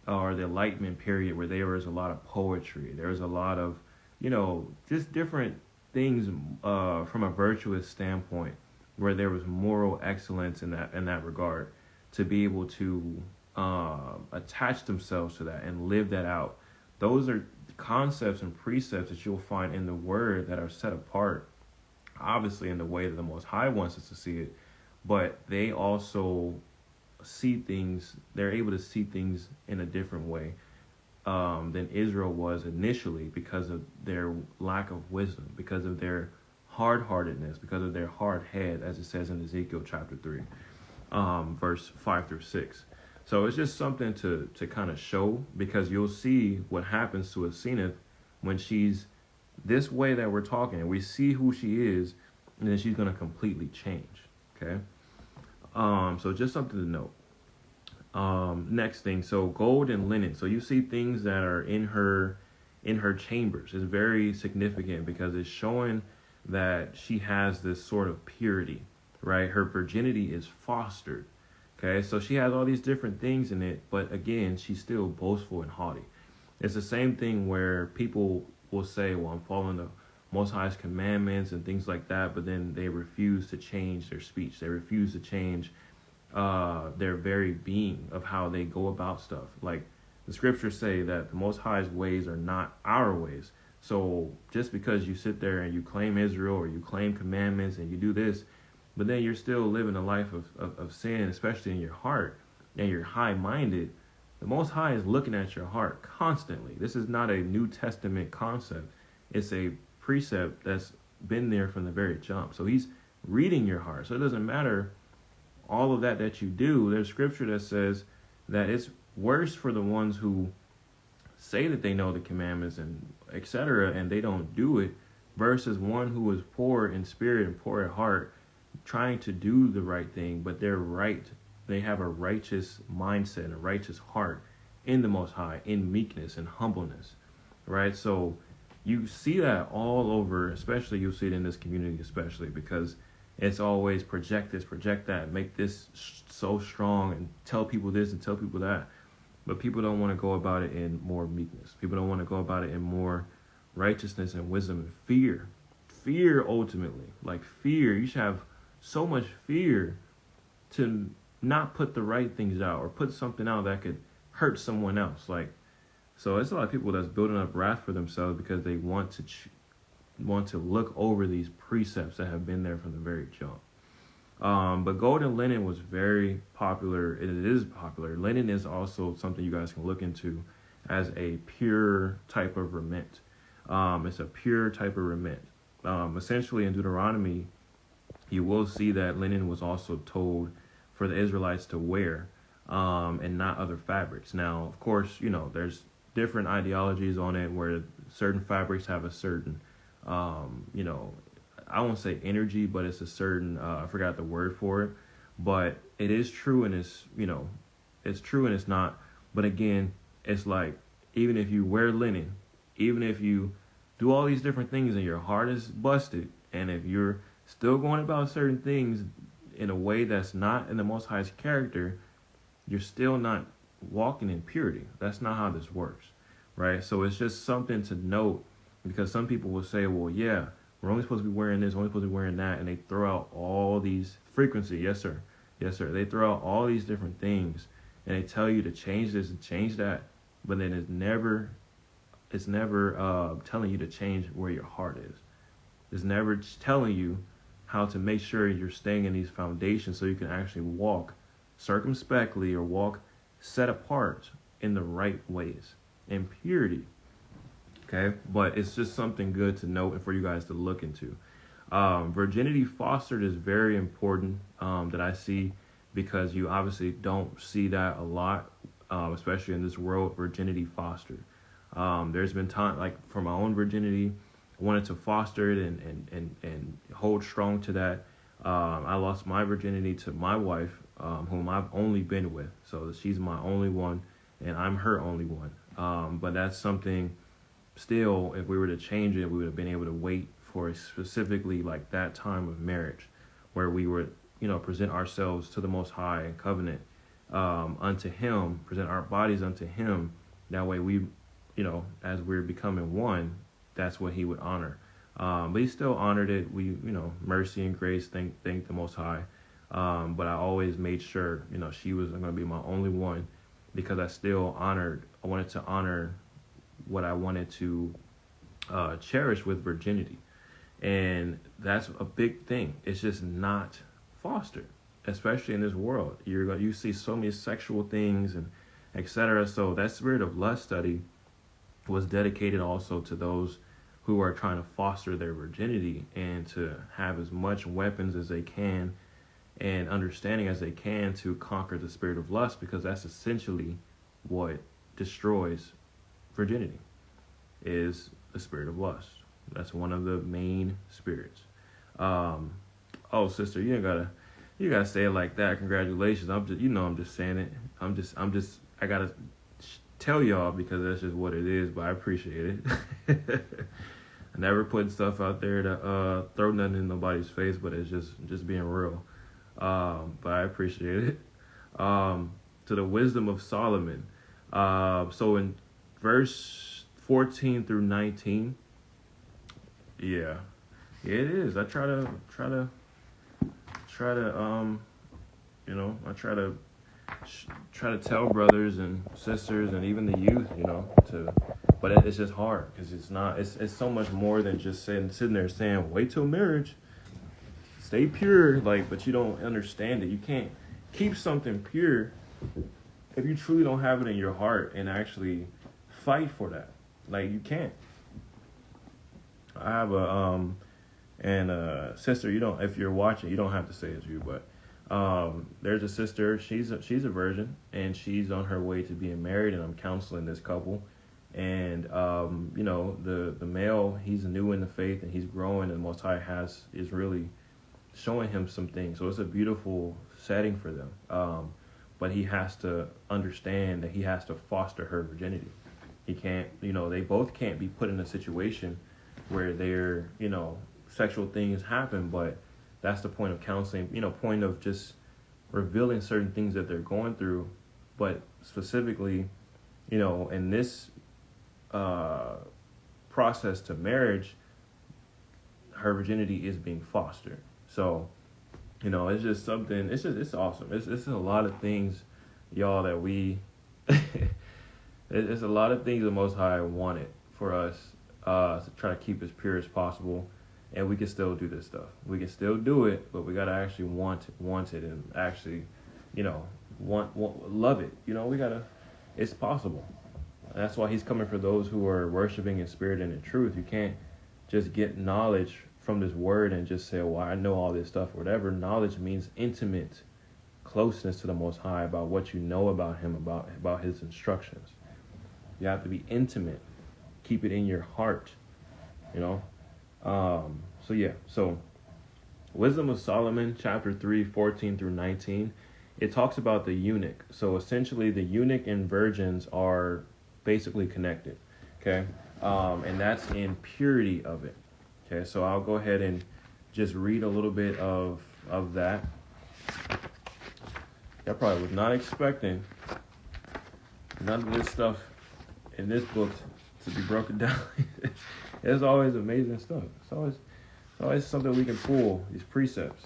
Speaker 1: the Enlightenment period, where there was a lot of poetry, there was a lot of, just different things from a virtuous standpoint, where there was moral excellence in that regard, to be able to attach themselves to that and live that out. Those are concepts and precepts that you'll find in the Word that are set apart, obviously in the way that the Most High wants us to see it, but they also see things, they're able to see things in a different way than Israel was initially, because of their lack of wisdom, because of their hard-heartedness, because of their hard head, as it says in Ezekiel chapter 3, verse 5 through 6. So it's just something to kind of show, because you'll see what happens to Asenath when she's this way that we're talking, and we see who she is, and then she's going to completely change. Okay. So just something to note. Next thing, so gold and linen. So you see things that are in her chambers is very significant, because it's showing that she has this sort of purity, right? Her virginity is fostered. Okay, so she has all these different things in it, but again, she's still boastful and haughty. It's the same thing where people will say, well, I'm following the Most High's commandments and things like that, but then they refuse to change their speech. They refuse to change their very being of how they go about stuff. Like the scriptures say that the Most High's ways are not our ways. So just because you sit there and you claim Israel, or you claim commandments and you do this, but then you're still living a life of sin, especially in your heart, and you're high-minded, the Most High is looking at your heart constantly. This is not a New Testament concept. It's a precept that's been there from the very jump. So he's reading your heart. So it doesn't matter all of that you do. There's scripture that says that it's worse for the ones who say that they know the commandments and etc., and they don't do it, versus one who is poor in spirit and poor at heart, trying to do the right thing, but they're right. They have a righteous mindset and a righteous heart in the Most High, in meekness and humbleness, right? So you see that all over, especially you'll see it in this community, especially because it's always project this, project that, make this so strong, and tell people this and tell people that. But people don't want to go about it in more meekness. People don't want to go about it in more righteousness and wisdom and fear. Fear, ultimately. Like fear, you should have so much fear to not put the right things out, or put something out that could hurt someone else. Like, so it's a lot of people that's building up wrath for themselves because they want to look over these precepts that have been there from the very jump. But gold and linen was very popular. It is popular. Linen is also something you guys can look into as a pure type of raiment. It's a pure type of raiment. Essentially in Deuteronomy, you will see that linen was also told for the Israelites to wear, and not other fabrics. Now, of course, there's different ideologies on it where certain fabrics have a certain, I won't say energy, but it's a certain, I forgot the word for it, but it is true, and it's true and it's not. But again, it's like, even if you wear linen, even if you do all these different things and your heart is busted, and if you're still going about certain things in a way that's not in the Most High's character, you're still not walking in purity. That's not how this works, right? So it's just something to note, because some people will say, well, yeah, we're only supposed to be wearing this, only supposed to be wearing that, and they throw out all these frequency. Yes, sir. Yes, sir. They throw out all these different things, and they tell you to change this and change that, but then it's never telling you to change where your heart is. It's never telling you how to make sure you're staying in these foundations so you can actually walk circumspectly, or walk set apart in the right ways, in purity. Okay, but it's just something good to note and for you guys to look into. Virginity fostered is very important, that I see, because you obviously don't see that a lot, especially in this world, virginity fostered. There's been time, like for my own virginity, I wanted to foster it and hold strong to that. I lost my virginity to my wife, whom I've only been with. So she's my only one, and I'm her only one. But that's something, still, if we were to change it, we would have been able to wait for specifically like that time of marriage, where we would, present ourselves to the Most High in covenant, unto Him, present our bodies unto Him. That way we, as we're becoming one, that's what He would honor. But He still honored it. We, mercy and grace, thank the Most High. But I always made sure, she was going to be my only one, because I wanted to honor what I wanted to cherish with virginity. And that's a big thing. It's just not fostered, especially in this world. You see so many sexual things and etc. So that spirit of lust study was dedicated also to those who are trying to foster their virginity and to have as much weapons as they can and understanding as they can to conquer the spirit of lust, because that's essentially what destroys virginity, is the spirit of lust. That's one of the main spirits. Oh, sister, you gotta say it like that. Congratulations. I'm just saying it. I gotta tell y'all because that's just what it is. But I appreciate it. I never put stuff out there to throw nothing in nobody's face, but it's just being real. But I appreciate it. To the wisdom of Solomon. So in verse 14 through 19, yeah, it is. I try to try to tell brothers and sisters and even the youth, but it's just hard because it's so much more than just sitting there saying, wait till marriage, stay pure, but you don't understand it. You can't keep something pure if you truly don't have it in your heart and actually fight for that. You can't. I have a sister. If you're watching, you don't have to say it's you, but there's a sister. She's a virgin, and she's on her way to being married, and I'm counseling this couple. And the male, he's new in the faith, and he's growing, and Most High is really showing him some things. So it's a beautiful setting for them. But he has to understand that he has to foster her virginity. He can't, they both can't be put in a situation where sexual things happen, but that's the point of counseling, point of just revealing certain things that they're going through. But specifically, in this process to marriage, her virginity is being fostered. So, it's just something, it's awesome. It's a lot of things, y'all, that it's a lot of things the Most High wanted for us to try to keep as pure as possible. And we can still do this stuff. We can still do it, but we gotta actually want it, and actually, love it. It's possible. That's why He's coming for those who are worshiping in spirit and in truth. You can't just get knowledge from this word and just say, well, I know all this stuff, or whatever. Knowledge means intimate closeness to the Most High about what you know about Him, about His instructions. You have to be intimate. Keep it in your heart, So Wisdom of Solomon, chapter 3, 14 through 19, it talks about the eunuch. So essentially the eunuch and virgins are basically connected, okay? And that's in purity of it, okay? So I'll go ahead and just read a little bit of that. I probably was not expecting none of this stuff in this book to be broken down. It's always amazing stuff. It's always something we can pull, these precepts.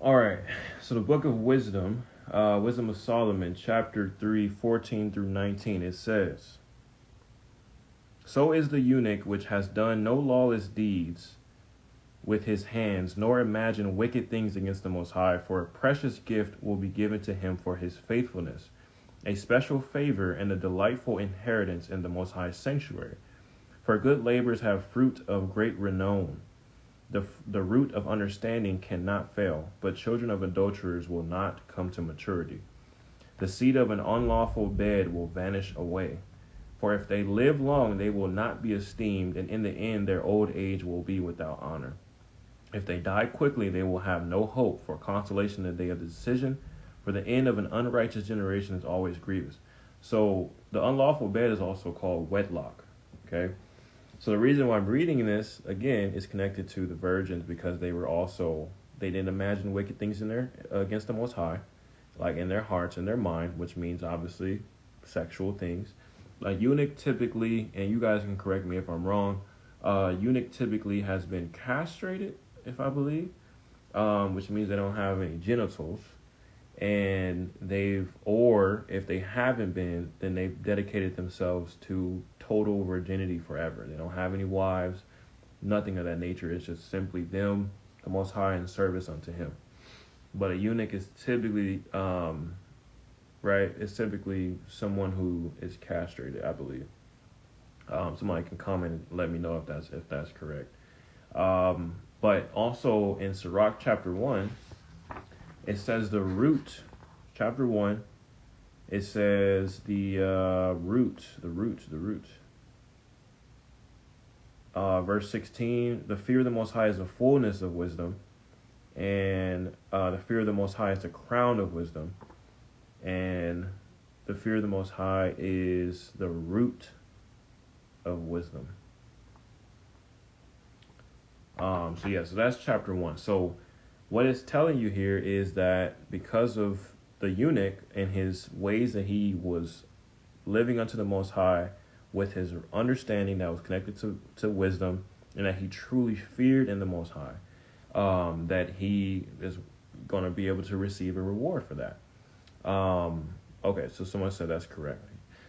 Speaker 1: All right, so the book of Wisdom, Wisdom of Solomon, chapter 3, 14 through 19, it says, so is the eunuch which has done no lawless deeds with his hands, nor imagined wicked things against the Most High, for a precious gift will be given to him for his faithfulness, a special favor and a delightful inheritance in the Most High sanctuary. For good labors have fruit of great renown. The root of understanding cannot fail, but children of adulterers will not come to maturity. The seed of an unlawful bed will vanish away. For if they live long, they will not be esteemed, and in the end their old age will be without honor. If they die quickly, they will have no hope for consolation in the day of the decision, for the end of an unrighteous generation is always grievous. So the unlawful bed is also called wedlock, okay? So the reason why I'm reading this, again, is connected to the virgins, because they didn't imagine wicked things in there against the Most High, like in their hearts and their mind, which means obviously sexual things. Like eunuch typically, and you guys can correct me if I'm wrong, eunuch typically has been castrated, if I believe, which means they don't have any genitals. And or if they haven't been, then they've dedicated themselves to total virginity forever. They don't have any wives, nothing of that nature. It's just simply them, the Most High, in service unto Him. But a eunuch is typically, it's typically someone who is castrated, I believe. Somebody can comment and let me know if that's correct. But also in Sirach chapter 1, it says the root, chapter 1, it says the root. Verse 16, the fear of the Most High is the fullness of wisdom, and the fear of the Most High is the crown of wisdom, and the fear of the Most High is the root of wisdom. So that's chapter 1. So what it's telling you here is that because of the eunuch and his ways that he was living unto the Most High with his understanding that was connected to wisdom, and that he truly feared in the Most High, that he is going to be able to receive a reward for that. Okay, so someone said that's correct.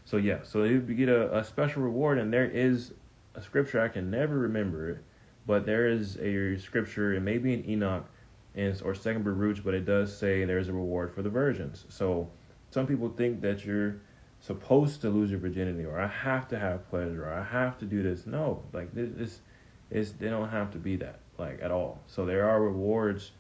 Speaker 1: So so you get a special reward, and there is a scripture, I can never remember it, but there is a scripture, it may be in Enoch or Second Baruch, but it does say there's a reward for the virgins. So some people think that you're supposed to lose your virginity, or I have to have pleasure, or I have to do this. No, like this is, they don't have to be that, like, at all. So there are rewards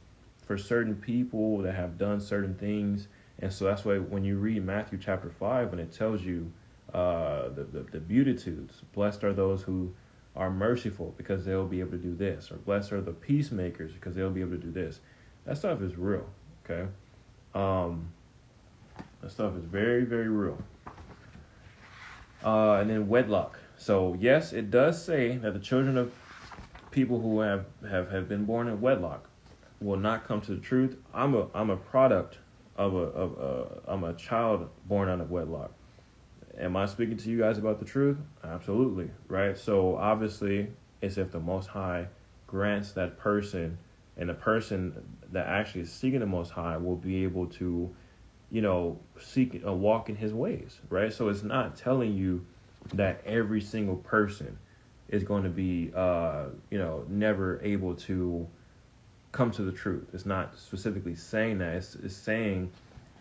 Speaker 1: for certain people that have done certain things. And so that's why when you read Matthew chapter 5, when it tells you the Beatitudes, blessed are those who are merciful because they'll be able to do this, or blessed are the peacemakers because they'll be able to do this. That stuff is real, okay? That stuff is very, very real. And then wedlock. So yes, it does say that the children of people who have been born in wedlock will not come to the truth. I'm a product I'm a child born out of wedlock. Am I speaking to you guys about the truth? Absolutely, right? So obviously, it's if the Most High grants that person, and the person that actually is seeking the Most High will be able to, seek a walk in His ways, right? So it's not telling you that every single person is going to be, never able to come to the truth. It's not specifically saying that. It's saying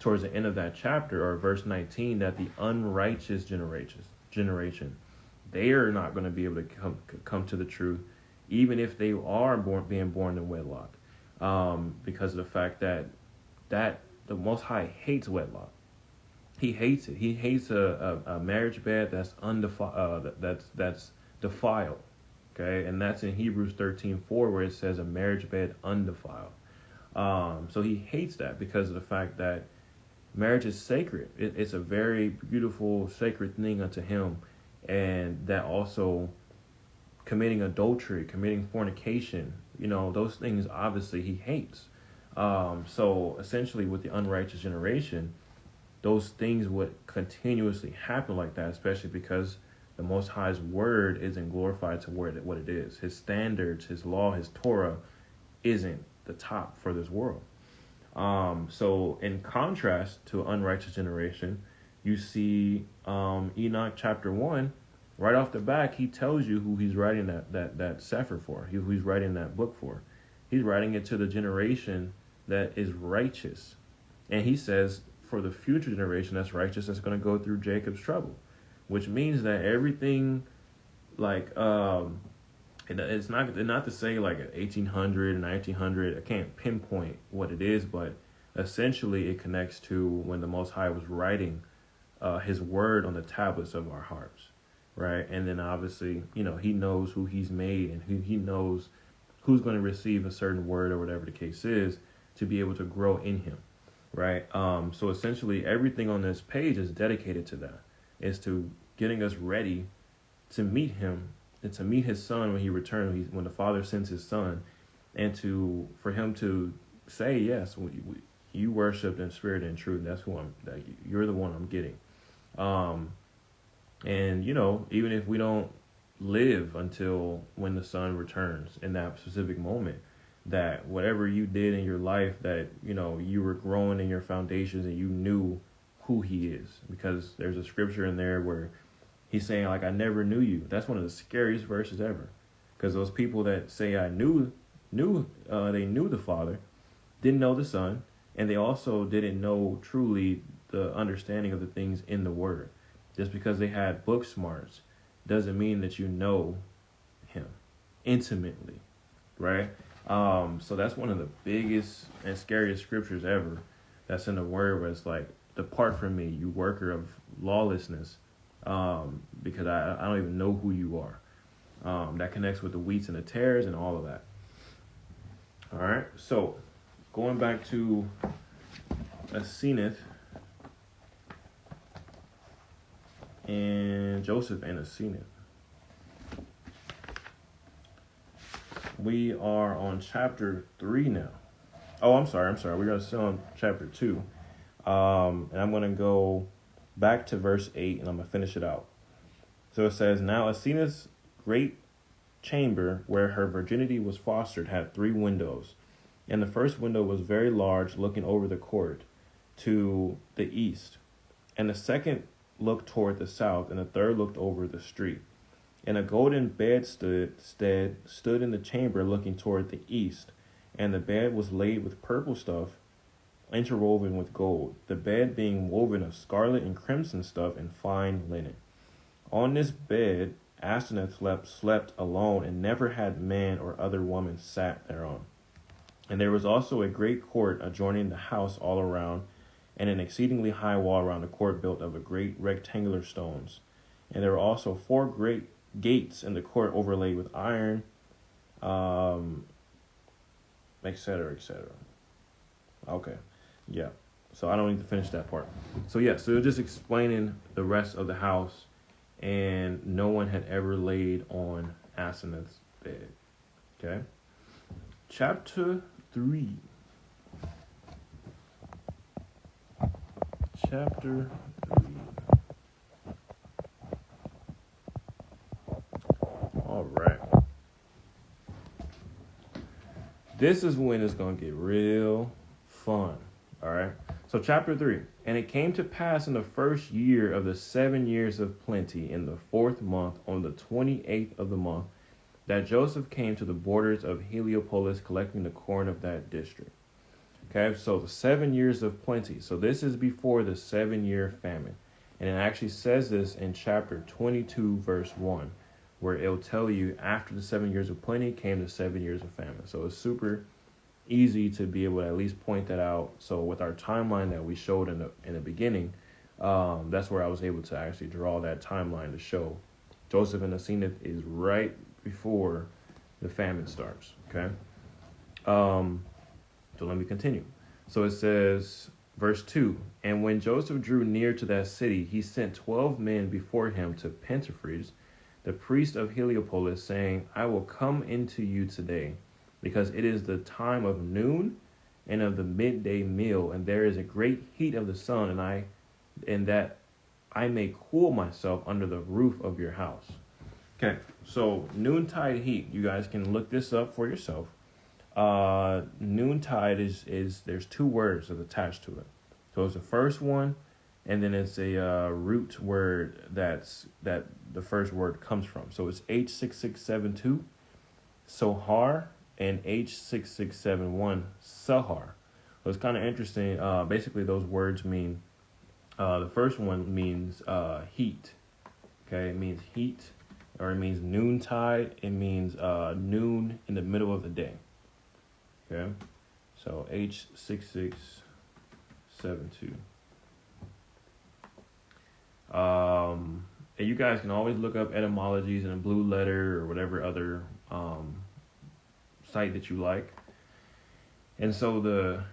Speaker 1: towards the end of that chapter, or verse 19, that the unrighteous generation, they are not going to be able to come to the truth, even if they are being born in wedlock, because of the fact that the Most High hates wedlock. He hates it. He hates a marriage bed that's that's defiled. Okay, and that's in Hebrews 13:4, where it says a marriage bed undefiled. So he hates that because of the fact that marriage is sacred. It's a very beautiful, sacred thing unto him, and that also committing adultery, committing fornication, those things obviously he hates. So essentially, with the unrighteous generation, those things would continuously happen like that, especially because the Most High's word isn't glorified to what it is. His standards, His law, His Torah isn't the top for this world. So in contrast to unrighteous generation, you see Enoch chapter 1, right off the back, he tells you who he's writing that sefer for, who he's writing that book for. He's writing it to the generation that is righteous. And he says, for the future generation that's righteous, that's going to go through Jacob's trouble. Which means that everything, like, it's not to say like 1800 and 1900. I can't pinpoint what it is, but essentially it connects to when the Most High was writing His word on the tablets of our hearts, right? And then obviously, He knows who He's made, and He knows who's going to receive a certain word or whatever the case is to be able to grow in Him, right? So essentially, everything on this page is dedicated to that. Is to getting us ready to meet Him and to meet His Son when He returns, when the Father sends His Son, and for Him to say, yes, you worshiped in spirit and truth. That's you're the one I'm getting. And even if we don't live until when the Son returns in that specific moment, that whatever you did in your life, that you were growing in your foundations and you knew who He is, because there's a scripture in there where He's saying, like, I never knew you. That's one of the scariest verses ever, because those people that say I knew they knew the Father didn't know the Son, and they also didn't know truly the understanding of the things in the Word. Just because they had book smarts doesn't mean that you know Him intimately, right? So that's one of the biggest and scariest scriptures ever. That's in the word where it's like, depart from me, you worker of lawlessness, because I don't even know who you are. That connects with the wheats and the tares and all of that. All right, so going back to Asenath and Joseph and Asenath. We are on chapter 3 now. Oh, I'm sorry. We're going to stay on chapter 2. And I'm going to go back to verse 8, and I'm going to finish it out. So it says, now Asenath's great chamber where her virginity was fostered had 3 windows. And the first window was very large, looking over the court to the east. And the second looked toward the south, and the third looked over the street. And a golden bed stood in the chamber looking toward the east, and the bed was laid with purple stuff interwoven with gold, the bed being woven of scarlet and crimson stuff and fine linen. On this bed Asenath slept alone, and never had man or other woman sat thereon. And there was also a great court adjoining the house all around, and an exceedingly high wall around the court built of a great rectangular stones. And there were also 4 great gates in the court overlaid with iron, etc., etc. Okay, yeah. So I don't need to finish that part. So yeah, so just explaining the rest of the house, and no one had ever laid on Asenath's bed. Okay. Chapter 3. Chapter 3. All right. This is when it's going to get real fun. All right. So chapter 3. And it came to pass in the first year of the 7 years of plenty, in the 4th month, on the 28th of the month, that Joseph came to the borders of Heliopolis, collecting the corn of that district. Okay, so the 7 years of plenty. So this is before the 7-year famine. And it actually says this in chapter 22, verse 1, where it'll tell you after the 7 years of plenty came the 7 years of famine. So it's super easy to be able to at least point that out. So with our timeline that we showed in the beginning, that's where I was able to actually draw that timeline to show Joseph and Asenath is right before the famine starts. Okay. So let me continue. So it says, verse 2, and when Joseph drew near to that city, he sent 12 men before him to Pentephres, the priest of Heliopolis, saying, I will come into you today, because it is the time of noon and of the midday meal, and there is a great heat of the sun, and that I may cool myself under the roof of your house. Okay, so noontide heat. You guys can look this up for yourself. Noontide is there's 2 words that's attached to it. So it's the first one, and then it's a root word that the first word comes from. So it's H6672, Sohar, and H6671, Sahar. So it's kind of interesting. Basically, those words mean, the first one means heat. Okay, it means heat, or it means noontide. It means noon in the middle of the day. Okay, so H6672. And you guys can always look up etymologies in a Blue Letter or whatever other site that you like. And so the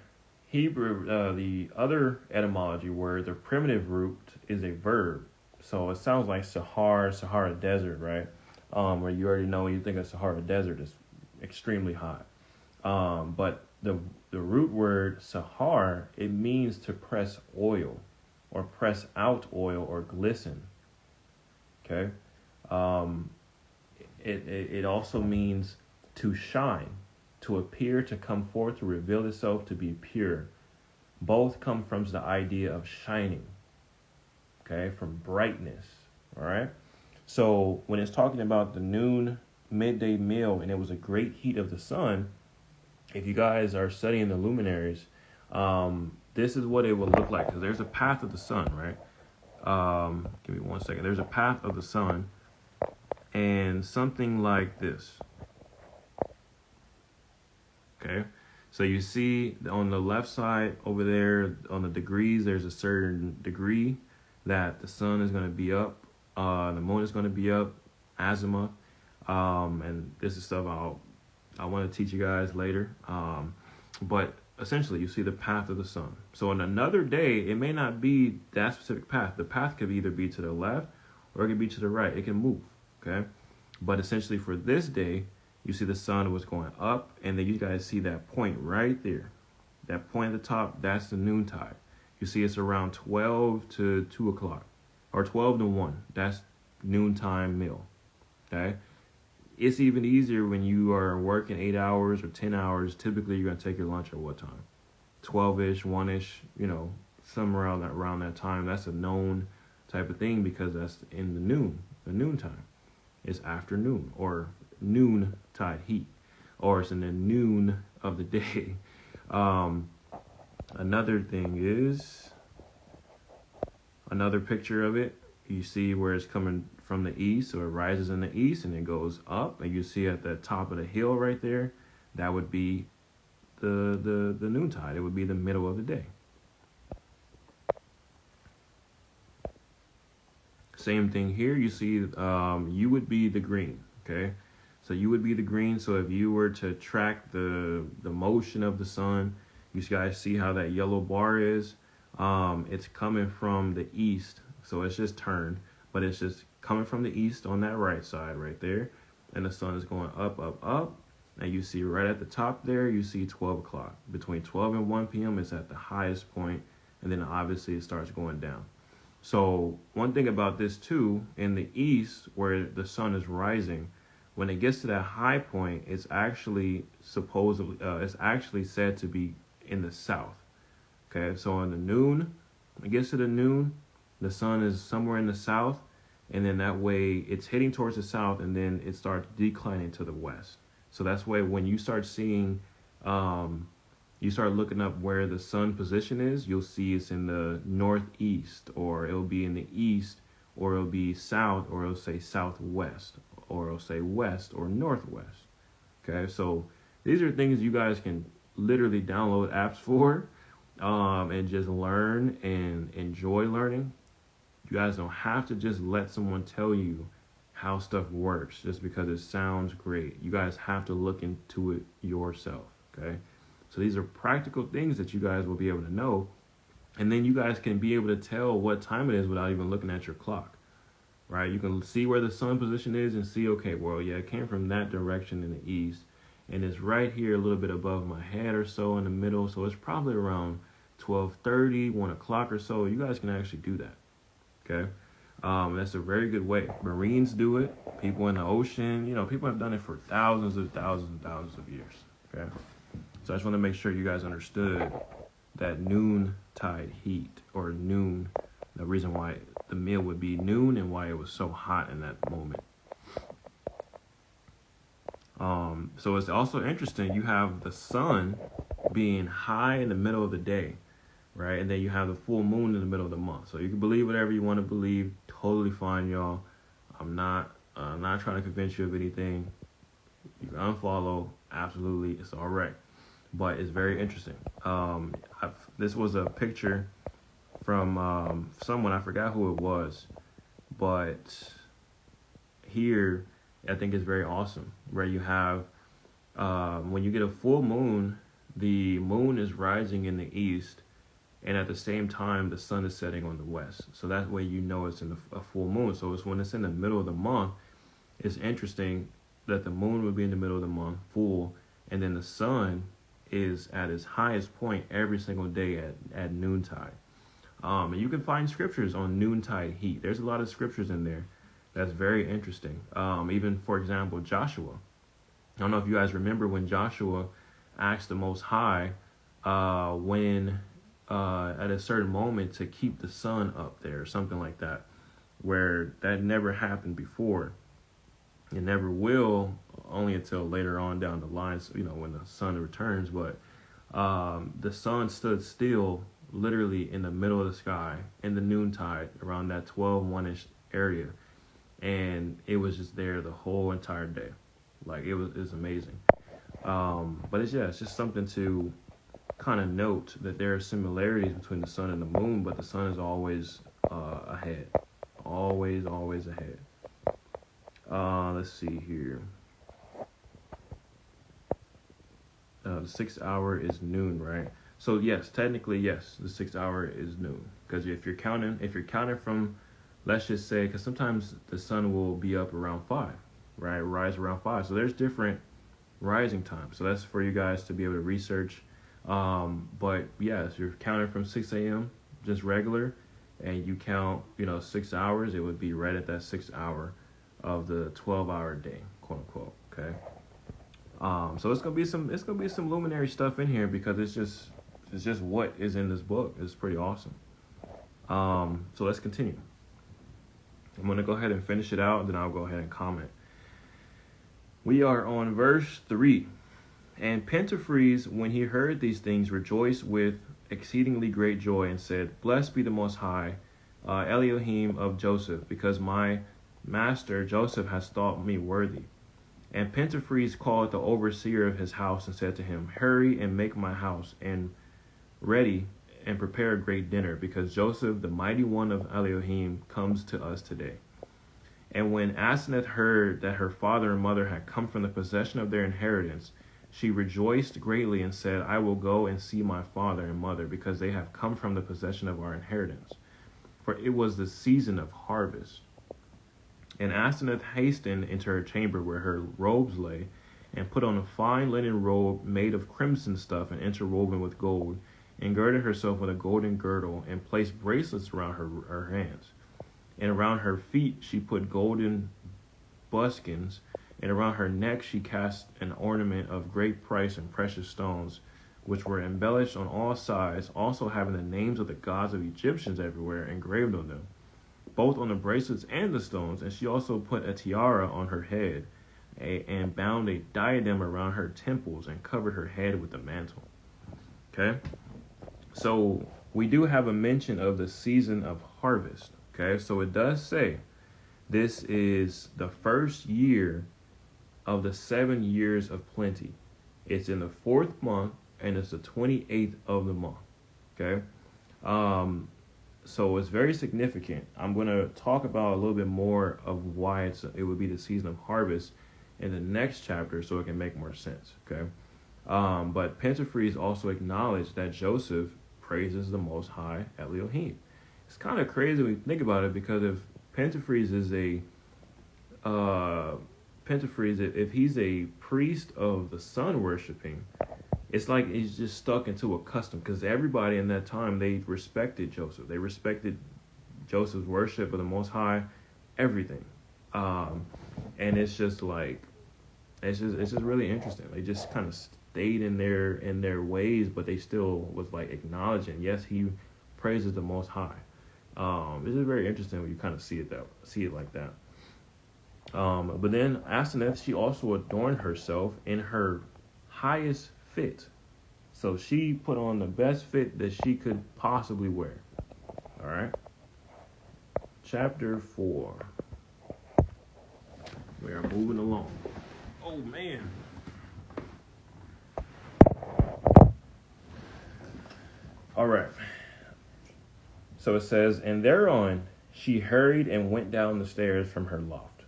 Speaker 1: Hebrew, the other etymology word, the primitive root is a verb. So it sounds like Sahara Desert, right? Where you already know when you think of Sahara Desert, it's extremely hot. But the root word Sahar, it means to press oil or press out oil or glisten. Okay. It also means to shine, to appear, to come forth, to reveal itself, to be pure. Both come from the idea of shining. Okay, from brightness. All right. So when it's talking about the noon midday meal, and it was a great heat of the sun, if you guys are studying the luminaries, this is what it will look like. Because there's a path of the sun, right? Give me 1 second. There's a path of the sun, and something like this. Okay. So you see on the left side over there on the degrees, there's a certain degree that the sun is going to be up, the moon is going to be up, azimuth, and this is stuff I want to teach you guys later. But essentially, you see the path of the sun. So on another day, it may not be that specific path. The path could either be to the left or it could be to the right. It can move. Okay. But essentially, for this day, you see the sun was going up, and then you guys see that point right there. That point at the top, that's the noontide. You see it's around 12 to 2 o'clock, or 12 to 1. That's noontime meal, okay? It's even easier when you are working 8 hours or 10 hours. Typically, you're going to take your lunch at what time? 12-ish, 1-ish, somewhere around that time. That's a known type of thing because that's in the noontime. It's afternoon, or noontide heat, or it's in the noon of the day. Another thing is another picture of it. You see where it's coming from the east, so it rises in the east and it goes up, and you see at the top of the hill right there, that would be the noontide. It would be the middle of the day. Same thing here. You see, you would be the green. Okay. So you would be the green. So if you were to track the motion of the sun, you guys see how that yellow bar is. It's coming from the east. So it's just turned, but it's just coming from the east on that right side right there. And the sun is going up, up, up. And you see right at the top there, you see 12 o'clock. Between 12 and 1 p.m. it's at the highest point, and then obviously it starts going down. So one thing about this too, in the east where the sun is rising, when it gets to that high point, it's actually said to be in the south. Okay, so in the noon, when it gets to the noon, the sun is somewhere in the south, and then that way it's heading towards the south, and then it starts declining to the west. So that's why when you start seeing, you start looking up where the sun position is, you'll see it's in the northeast, or it'll be in the east, or it'll be south, or it'll say southwest, or it'll say west or northwest. Okay, so these are things you guys can literally download apps for, and just learn and enjoy learning. You guys don't have to just let someone tell you how stuff works just because it sounds great. You guys have to look into it yourself. Okay. So these are practical things that you guys will be able to know. And then you guys can be able to tell what time it is without even looking at your clock, right? You can see where the sun position is and see, okay, well, yeah, it came from that direction in the east, and it's right here a little bit above my head or so in the middle. So it's probably around 12:30, 1 o'clock or so. You guys can actually do that, okay? That's a very good way. Marines do it. People in the ocean, people have done it for thousands of years, okay? So I just want to make sure you guys understood that noontide heat, or noon, the reason why the meal would be noon and why it was so hot in that moment. So it's also interesting, you have the sun being high in the middle of the day, right? And then you have the full moon in the middle of the month. So you can believe whatever you want to believe. Totally fine, y'all. I'm not trying to convince you of anything. You can unfollow. Absolutely. It's all right. But it's very interesting. This was a picture from someone, I forgot who it was, but here I think it's very awesome, where you have, when you get a full moon, the moon is rising in the east, and at the same time the sun is setting on the west. So that way you know it's in a full moon. So it's when it's in the middle of the month, it's interesting that the moon would be in the middle of the month, full, and then the sun is at its highest point every single day at noontide. And you can find scriptures on noontide heat. There's a lot of scriptures in there that's very interesting. Even, for example, Joshua. I don't know if you guys remember when Joshua asked the Most High when at a certain moment to keep the sun up there, or something like that, where that never happened before. It never will, only until later on down the line, so, when the sun returns. But the sun stood still literally in the middle of the sky in the noontide around that 12-1-ish area. And it was just there the whole entire day. Like, it was amazing. But it's just something to kind of note that there are similarities between the sun and the moon, but the sun is always ahead, always ahead. Let's see here. The 6 hour is noon, right? So yes, technically yes, the 6 hour is noon. Because if you're counting from, let's just say, because sometimes the sun will be up around 5, right? Rise around 5. So there's different rising times. So that's for you guys to be able to research. But yes, you're counting from 6 a.m. just regular, and you count, 6 hours. It would be right at that 6 hour of the 12-hour day, quote unquote. Okay. So it's gonna be some luminary stuff in here because it's just what is in this book. It's pretty awesome. So let's continue. I'm gonna go ahead and finish it out, and then I'll go ahead and comment. We are on verse 3. And Pentephres, when he heard these things, rejoiced with exceedingly great joy and said, Blessed be the Most High, Elohim of Joseph, because my master Joseph has thought me worthy. And Pentephres called the overseer of his house and said to him, Hurry and make my house and ready and prepare a great dinner, because Joseph, the mighty one of Elohim, comes to us today. And when Asenath heard that her father and mother had come from the possession of their inheritance, she rejoiced greatly and said, I will go and see my father and mother, because they have come from the possession of our inheritance. For it was the season of harvest. And Asenath hastened into her chamber where her robes lay, and put on a fine linen robe made of crimson stuff and interwoven with gold, and girded herself with a golden girdle, and placed bracelets around her hands. And around her feet she put golden buskins, and around her neck she cast an ornament of great price and precious stones, which were embellished on all sides, also having the names of the gods of Egyptians everywhere engraved on them, both on the bracelets and the stones. And she also put a tiara on her head, and bound a diadem around her temples, and covered her head with a mantle. Okay? So we do have a mention of the season of harvest. Okay? So it does say this is the first year of the 7 years of plenty. It's in the 4th month, and it's the 28th of the month. Okay? So it's very significant. I'm going to talk about a little bit more of why it would be the season of harvest in the next chapter, so it can make more sense. Okay? But Pentephres also acknowledged that Joseph praises the Most High Elohim. It's kind of crazy when you think about it, because if Pentephres is if he's a priest of the sun worshiping, it's like he's just stuck into a custom, because everybody in that time, they respected Joseph. They respected Joseph's worship of the Most High, everything. And it's just like, it's just really interesting. They just kind of stayed in their ways, but they still was like acknowledging, yes, he praises the Most High. This is very interesting when you kind of see it like that. But then Asenath, she also adorned herself in her highest fit. So she put on the best fit that she could possibly wear. All right. Chapter 4. We are moving along. Oh, man. All right. So it says, and thereon she hurried and went down the stairs from her loft,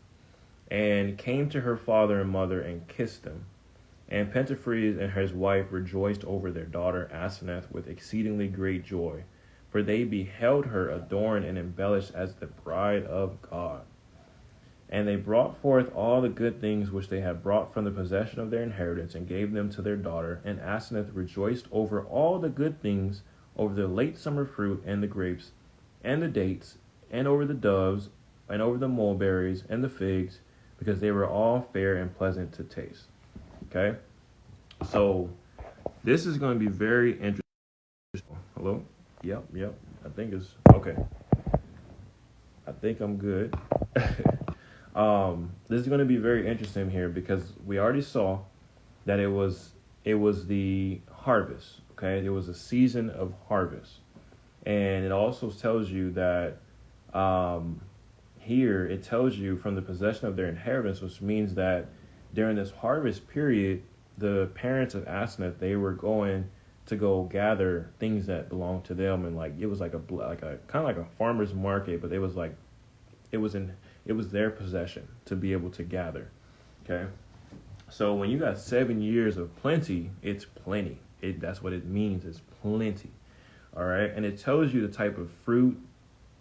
Speaker 1: and came to her father and mother and kissed them. And Pentephres and his wife rejoiced over their daughter Asenath with exceedingly great joy, for they beheld her adorned and embellished as the bride of God. And they brought forth all the good things which they had brought from the possession of their inheritance, and gave them to their daughter. And Asenath rejoiced over all the good things, over the late summer fruit, and the grapes, and the dates, and over the doves, and over the mulberries, and the figs, because they were all fair and pleasant to taste. Okay? So, this is going to be very interesting. Hello? Yep. I think it's okay. I think I'm good. This is going to be very interesting here, because we already saw that it was the harvest. Okay, it was a season of harvest, and it also tells you that here it tells you from the possession of their inheritance, which means that during this harvest period, the parents of Asenath, they were going to go gather things that belonged to them, and like it was like a kind of like a farmer's market, but it was their possession to be able to gather. Okay, so when you got 7 years of plenty, it's plenty. That's what it means. It's plenty. All right, and it tells you the type of fruit,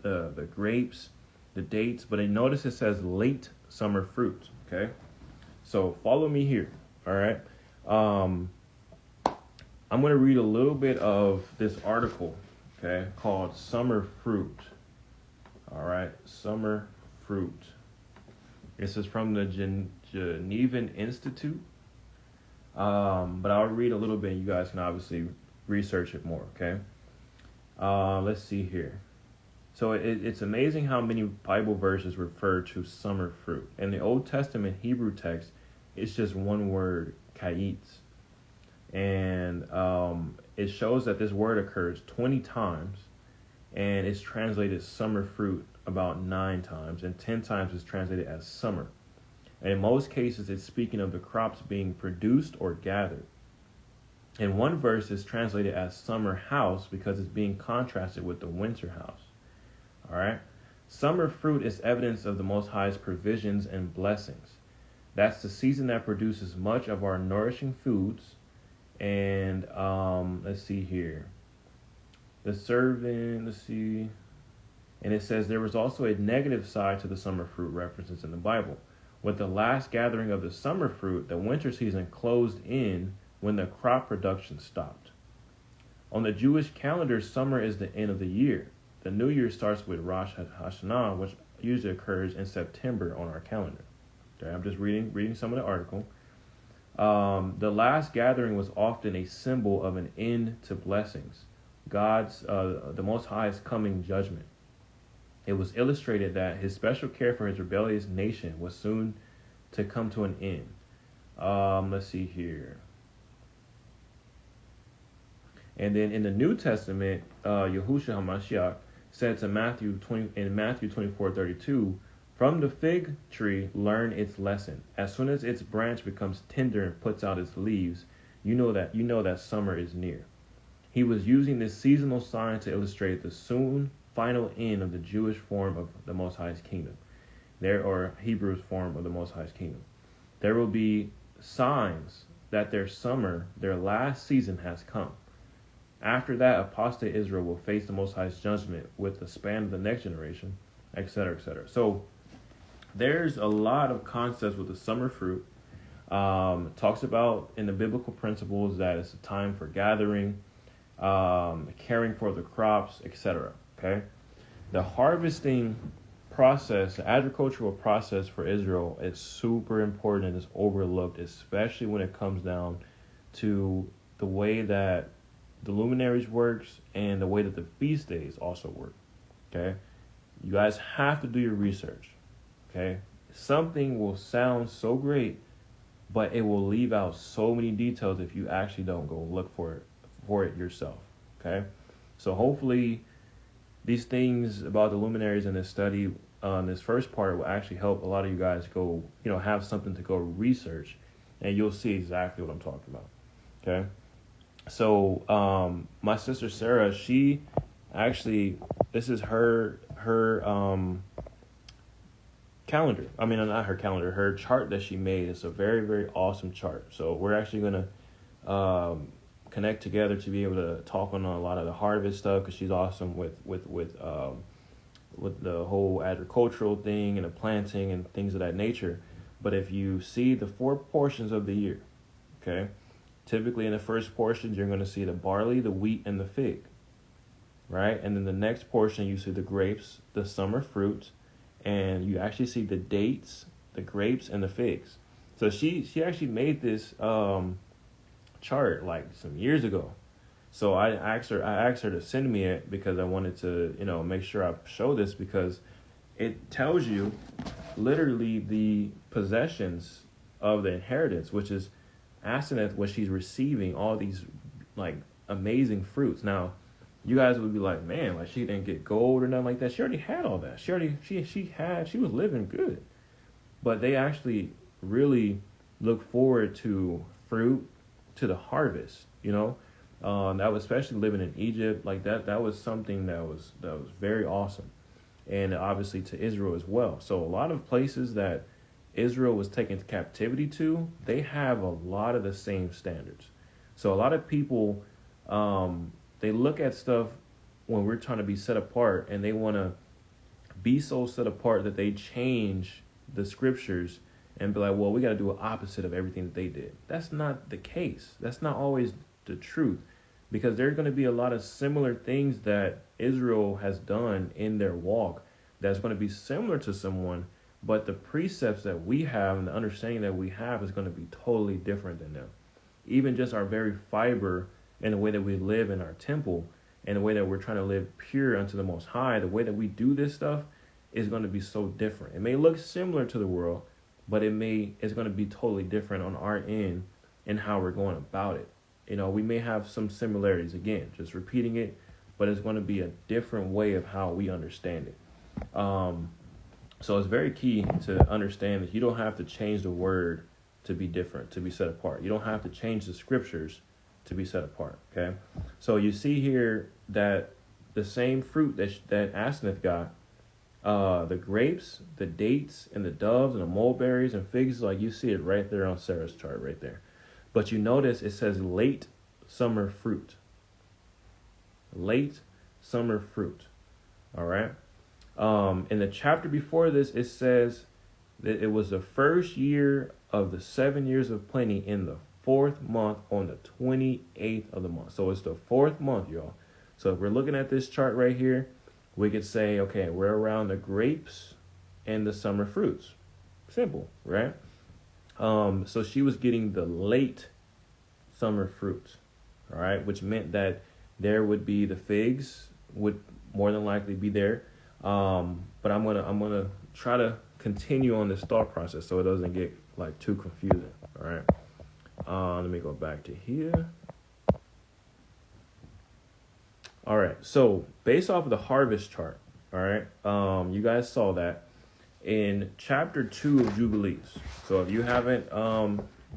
Speaker 1: the grapes, the dates, but notice it says late summer fruit. Okay, so follow me here. All right. I'm going to read a little bit of this article, okay, called Summer Fruit. All right, Summer Fruit. This is from the Genevan Institute, but I'll read a little bit. You guys can obviously research it more, okay? Let's see here. So it's amazing how many Bible verses refer to summer fruit. In the Old Testament Hebrew text, it's just one word, ka'itz. And it shows that this word occurs 20 times, and it's translated summer fruit about 9 times, and 10 times it's translated as summer. And in most cases, it's speaking of the crops being produced or gathered. In one verse, it's translated as summer house because it's being contrasted with the winter house. All right? Summer fruit is evidence of the Most High's provisions and blessings. That's the season that produces much of our nourishing foods. And let's see here. And it says there was also a negative side to the summer fruit references in the Bible. With the last gathering of the summer fruit, the winter season closed in when the crop production stopped. On the Jewish calendar, summer is the end of the year. The new year starts with Rosh Hashanah, which usually occurs in September on our calendar. Okay, I'm just reading some of the article. The last gathering was often a symbol of an end to blessings, the Most High's coming judgment. It was illustrated that his special care for his rebellious nation was soon to come to an end. Let's see here. And then in the New Testament, Yahushua HaMashiach said to Matthew 24:32, "From the fig tree learn its lesson. As soon as its branch becomes tender and puts out its leaves, you know that summer is near." He was using this seasonal sign to illustrate the soon final end of the Jewish form of the Most High's kingdom, or Hebrew's form of the Most High's kingdom. There will be signs that their last season has come. After that, apostate Israel will face the Most High's judgment with the span of the next generation, etc., etc. So there's a lot of concepts with the summer fruit. Talks about in the biblical principles that it's a time for gathering, caring for the crops, etc. Okay, the harvesting process, the agricultural process for Israel is super important and is overlooked, especially when it comes down to the way that the luminaries works and the way that the feast days also work. Okay, you guys have to do your research. Okay, something will sound so great, but it will leave out so many details if you actually don't go look for it yourself. Okay, so hopefully these things about the luminaries in this study, this first part, will actually help a lot of you guys go, have something to go research, and you'll see exactly what I'm talking about. Okay, so my sister Sarah, she actually, this is her calendar. I mean, not her calendar, her chart that she made. It's a very, very awesome chart. So we're actually going to connect together to be able to talk on a lot of the harvest stuff, because she's awesome with the whole agricultural thing and the planting and things of that nature. But if you see the 4 portions of the year, okay, typically in the first portion, you're going to see the barley, the wheat, and the fig, right? And then the next portion, you see the grapes, the summer fruit, and you actually see the dates, the grapes, and the figs. So she actually made this chart like some years ago. So I asked her to send me it because I wanted to, make sure I show this, because it tells you literally the possessions of the inheritance, which is Asenath, when she's receiving all these like amazing fruits. Now, you guys would be like, man, like she didn't get gold or nothing like that. She already had all that. She was living good. But they actually really look forward to fruit to the harvest. That was especially living in Egypt, like that was something that was very awesome, and obviously to Israel as well. So a lot of places that Israel was taken to captivity to, they have a lot of the same standards. So a lot of people, they look at stuff when we're trying to be set apart, and they want to be so set apart that they change the scriptures and be like, well, we got to do an opposite of everything that they did. That's not the case. That's not always the truth, because there's going to be a lot of similar things that Israel has done in their walk that's going to be similar to someone, but the precepts that we have and the understanding that we have is going to be totally different than them. Even just our very fiber and the way that we live in our temple and the way that we're trying to live pure unto the Most High, the way that we do this stuff is going to be so different. It may look similar to the world, but it's going to be totally different on our end and how we're going about it. We may have some similarities, again, just repeating it, but it's going to be a different way of how we understand it. So it's very key to understand that you don't have to change the word to be different, to be set apart. You don't have to change the scriptures to be set apart, okay? So you see here that the same fruit that Asenath got, the grapes, the dates, and the doves, and the mulberries, and figs, like you see it right there on Sarah's chart right there. But you notice it says late summer fruit. Late summer fruit, all right? In the chapter before this, it says that it was the first year of the 7 years of plenty in the 4th month on the 28th of the month. So it's the 4th month, y'all. So if we're looking at this chart right here, we could say, okay, we're around the grapes and the summer fruits. Simple, right? So she was getting the late summer fruits, all right, which meant that there would be the figs would more than likely be there. But I'm gonna try to continue on this thought process so it doesn't get like too confusing. All right. Let me go back to here. All right. So based off of the harvest chart, all right. You guys saw that in chapter 2 of Jubilees. So if you haven't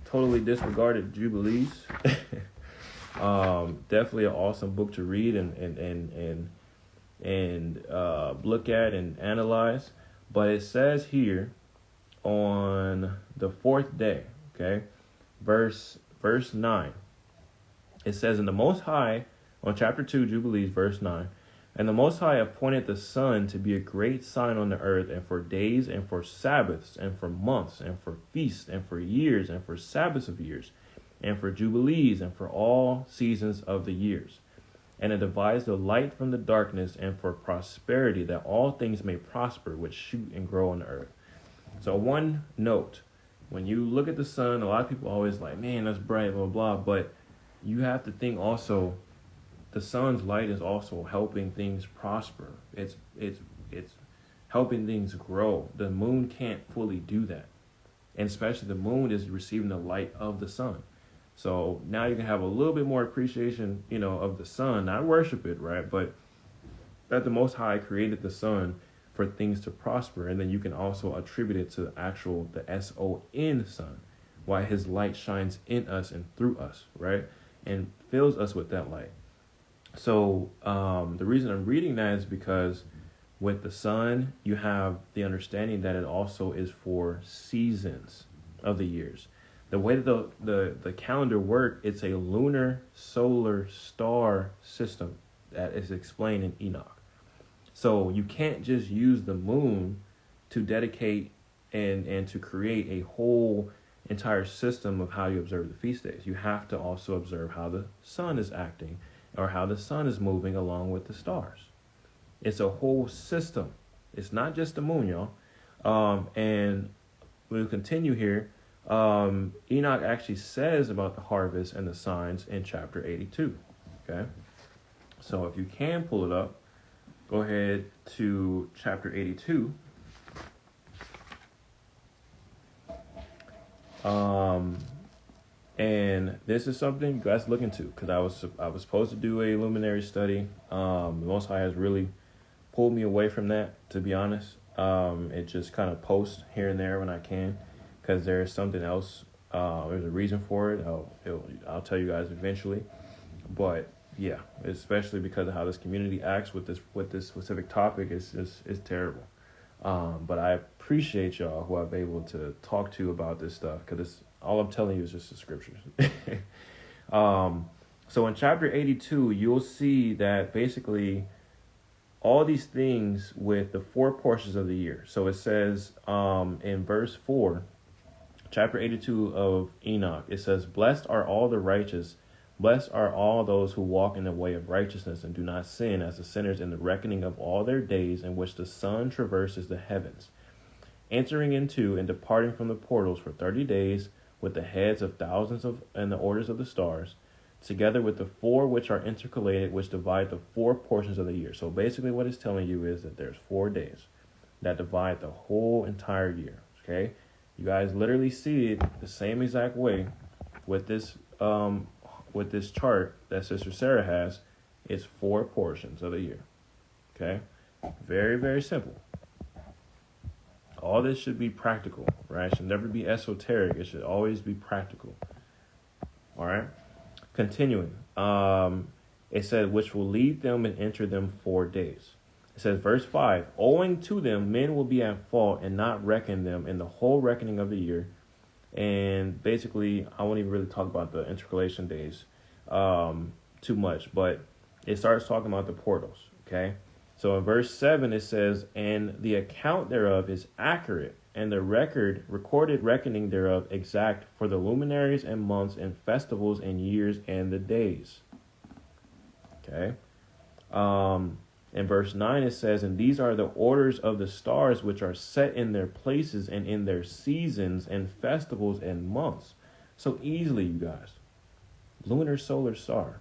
Speaker 1: totally disregarded Jubilees, definitely an awesome book to read and look at and analyze. But it says here on the 4th day, okay, verse 9, it says, in the Most High, on chapter 2, Jubilees, verse 9, and the Most High appointed the sun to be a great sign on the earth, and for days, and for Sabbaths, and for months, and for feasts, and for years, and for Sabbaths of years, and for Jubilees, and for all seasons of the years. And it divides the light from the darkness, and for prosperity, that all things may prosper, which shoot and grow on the earth. So one note, when you look at the sun, a lot of people always like, man, that's bright, blah, blah, but you have to think also, the sun's light is also helping things prosper. It's helping things grow. The moon can't fully do that. And especially the moon is receiving the light of the sun. So now you can have a little bit more appreciation, of the sun. Not worship it, right? But that the Most High created the sun for things to prosper. And then you can also attribute it to the S-O-N sun. Why his light shines in us and through us, right? And fills us with that light. So the reason I'm reading that is because with the sun, you have the understanding that it also is for seasons of the years. The way that the calendar works, it's a lunar solar star system that is explained in Enoch. So you can't just use the moon to dedicate and to create a whole entire system of how you observe the feast days. You have to also observe how the sun is acting or how the sun is moving along with the stars. It's a whole system. It's not just the moon, y'all. And we'll continue here. Enoch actually says about the harvest and the signs in chapter 82. Okay. So if you can pull it up, go ahead to chapter 82. And this is something you guys look into, because I was supposed to do a luminary study. The Most High has really pulled me away from that, to be honest. It just kind of posts here and there when I can, because there's something else There's a reason for it. I'll tell you guys eventually. But yeah, especially because of how this community acts with this specific topic, it's terrible. But I appreciate y'all who I've been able to talk to about this stuff, because all I'm telling you is just the scriptures. So in chapter 82, you'll see that basically all these things with the 4 portions of the year. So it says in verse 4, chapter 82 of Enoch, it says, "Blessed are all the righteous, blessed are all those who walk in the way of righteousness and do not sin as the sinners in the reckoning of all their days in which the sun traverses the heavens, entering into and departing from the portals for 30 days with the heads of thousands of and the orders of the stars, together with the 4 which are intercalated, which divide the 4 portions of the year." So basically what it's telling you is that there's 4 days that divide the whole entire year. Okay? You guys literally see it the same exact way with this chart that Sister Sarah has. It's 4 portions of the year. Okay? Very, very simple. All this should be practical, right? It should never be esoteric. It should always be practical. All right? Continuing. It said, "which will lead them and enter them 4 days." It says, verse 5, "Owing to them, men will be at fault and not reckon them in the whole reckoning of the year." And basically, I won't even really talk about the intercalation days too much, but it starts talking about the portals, okay? So in verse 7, it says, "And the account thereof is accurate, and the recorded reckoning thereof exact for the luminaries and months and festivals and years and the days." Okay? In verse 9, it says, "And these are the orders of the stars which are set in their places and in their seasons and festivals and months." So easily, you guys. Lunar, solar, star.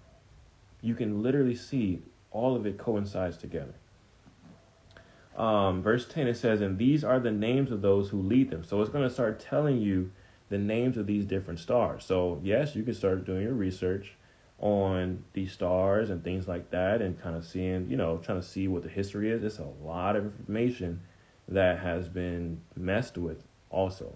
Speaker 1: You can literally see all of it coincides together. Verse 10, it says, "And these are the names of those who lead them." So it's going to start telling you the names of these different stars. So yes, you can start doing your research on these stars and things like that, and kind of seeing, trying to see what the history is. It's a lot of information that has been messed with also.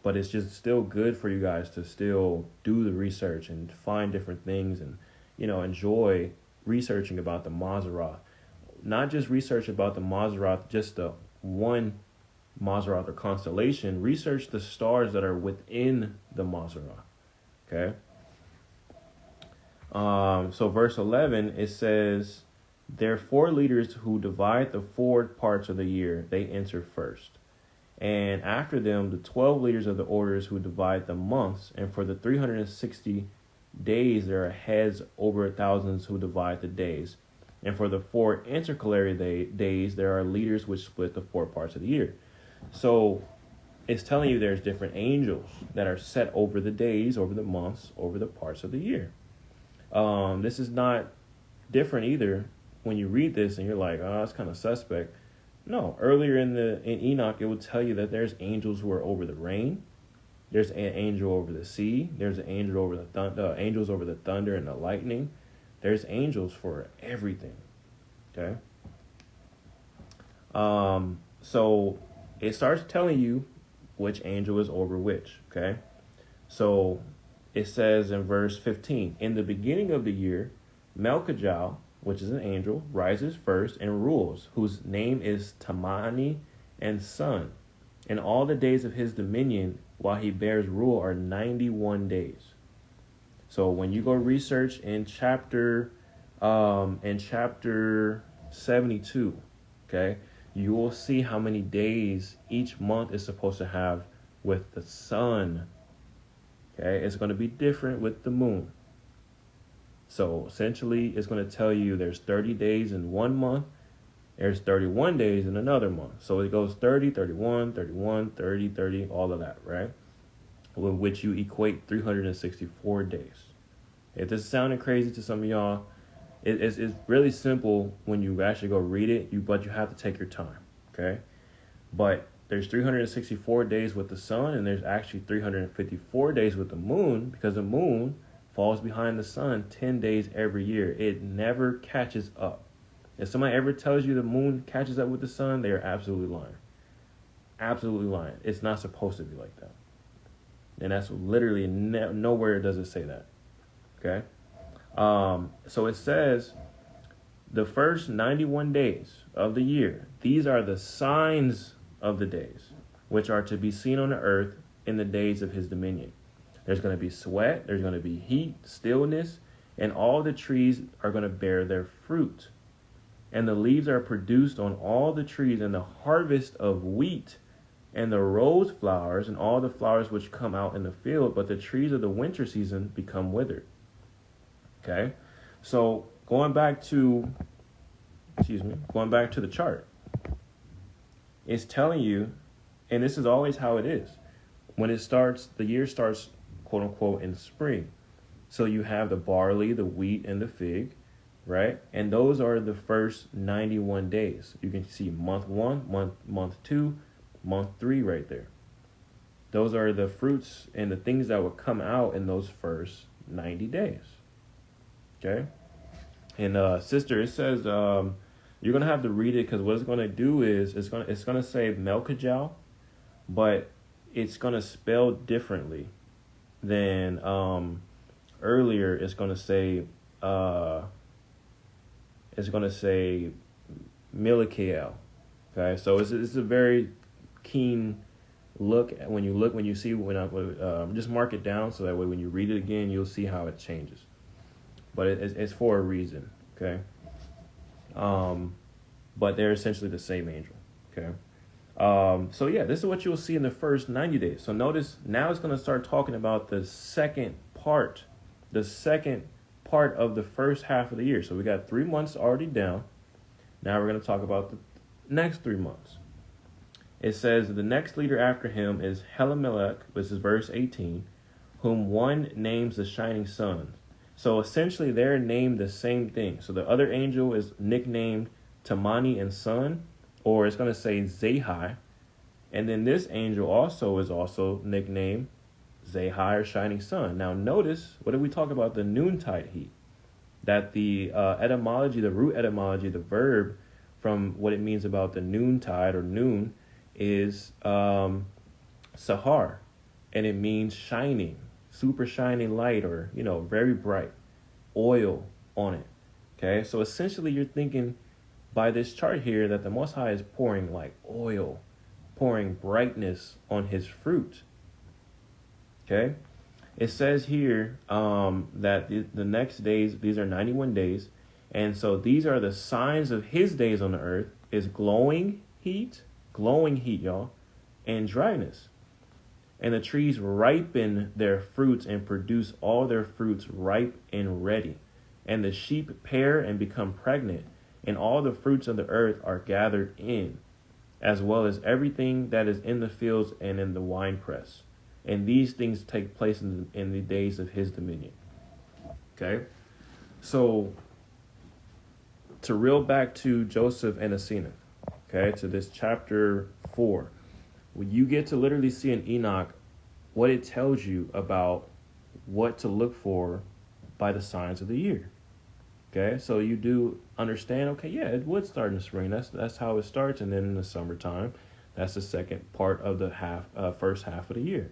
Speaker 1: But it's just still good for you guys to still do the research and find different things and, enjoy researching about the Mazzaroth. Not just research about the Mazzaroth, just the one Mazzaroth or constellation. Research the stars that are within the Mazzaroth. Okay? So verse 11, it says, "There are 4 leaders who divide the 4 parts of the year. They enter first. And after them, the 12 leaders of the orders who divide the months. And for the 360 days, there are heads over thousands who divide the days. And for the 4 intercalary days, there are leaders which split the 4 parts of the year." So it's telling you there's different angels that are set over the days, over the months, over the parts of the year. This is not different either when you read this and you're like, "Oh, it's kind of suspect." No, earlier in Enoch, it would tell you that there's angels who are over the rain. There's an angel over the sea. There's an angel over the angels over the thunder and the lightning. There's angels for everything. Okay. So it starts telling you which angel is over which. Okay. So it says in verse 15, "In the beginning of the year, Melchijah, which is an angel, rises first and rules, whose name is Tamani and Son. And all the days of his dominion while he bears rule are 91 days." So when you go research in chapter 72, okay, you will see how many days each month is supposed to have with the sun. Okay, it's going to be different with the moon. So essentially, it's going to tell you there's 30 days in one month, there's 31 days in another month. So it goes 30, 31, 31, 30, 30, all of that, right? With which you equate 364 days. If this is sounding crazy to some of y'all, it's really simple when you actually go read it, but you have to take your time, okay? But there's 364 days with the sun, and there's actually 354 days with the moon, because the moon falls behind the sun 10 days every year. It never catches up. If somebody ever tells you the moon catches up with the sun, they are absolutely lying. Absolutely lying. It's not supposed to be like that. And that's literally nowhere does it say that. Okay? So it says the first 91 days of the year, these are the signs of the days, which are to be seen on the earth in the days of his dominion. There's going to be sweat, there's going to be heat, stillness, and all the trees are going to bear their fruit. And the leaves are produced on all the trees, and the harvest of wheat, and the rose flowers, and all the flowers which come out in the field, but the trees of the winter season become withered. Okay? So going back to the chart, it's telling you, and this is always how it is. When it starts, the year starts, quote unquote, in spring. So you have the barley, the wheat, and the fig, right? And those are the first 91 days. You can see month 1, month 2, month 3 right there. Those are the fruits and the things that will come out in those first 90 days. Okay? And sister, it says you're gonna have to read it, because what it's gonna do is it's gonna say Melchijal, but it's gonna spell differently than earlier. It's gonna say Milikiel. Okay, so it's a very keen look when you see just mark it down, so that way when you read it again, you'll see how it changes. But it's for a reason. Okay. But they're essentially the same angel. Okay. So yeah, this is what you'll see in the first 90 days. So notice now it's going to start talking about the second part of the first half of the year. So we got 3 months already down. Now we're going to talk about the next 3 months. It says the next leader after him is Helamelech, this is verse 18, whom one names the shining sun. So essentially they're named the same thing. So the other angel is nicknamed Tamani and Sun, or it's going to say Zahai. And then this angel also is nicknamed Zahai or shining sun. Now notice, what did we talk about? The noontide heat. That the etymology, the root etymology, the verb from what it means about the noontide or noon is Sahar. And it means shining, super shining light, or, very bright, oil on it. Okay, so essentially you're thinking by this chart here that the Most High is pouring like oil, pouring brightness on his fruit. Okay, it says here that the next days, these are 91 days, and so these are the signs of his days on the earth is glowing heat, y'all, and dryness. And the trees ripen their fruits and produce all their fruits ripe and ready. And the sheep pair and become pregnant, and all the fruits of the earth are gathered in, as well as everything that is in the fields and in the winepress. And these things take place in the days of his dominion. Okay? So, to reel back to Joseph and Asenath, okay, to this chapter 4, when you get to literally see in Enoch what it tells you about what to look for by the signs of the year. Okay, so you do understand, okay, yeah, it would start in the spring. That's how it starts. And then in the summertime, that's the second part of the first half of the year.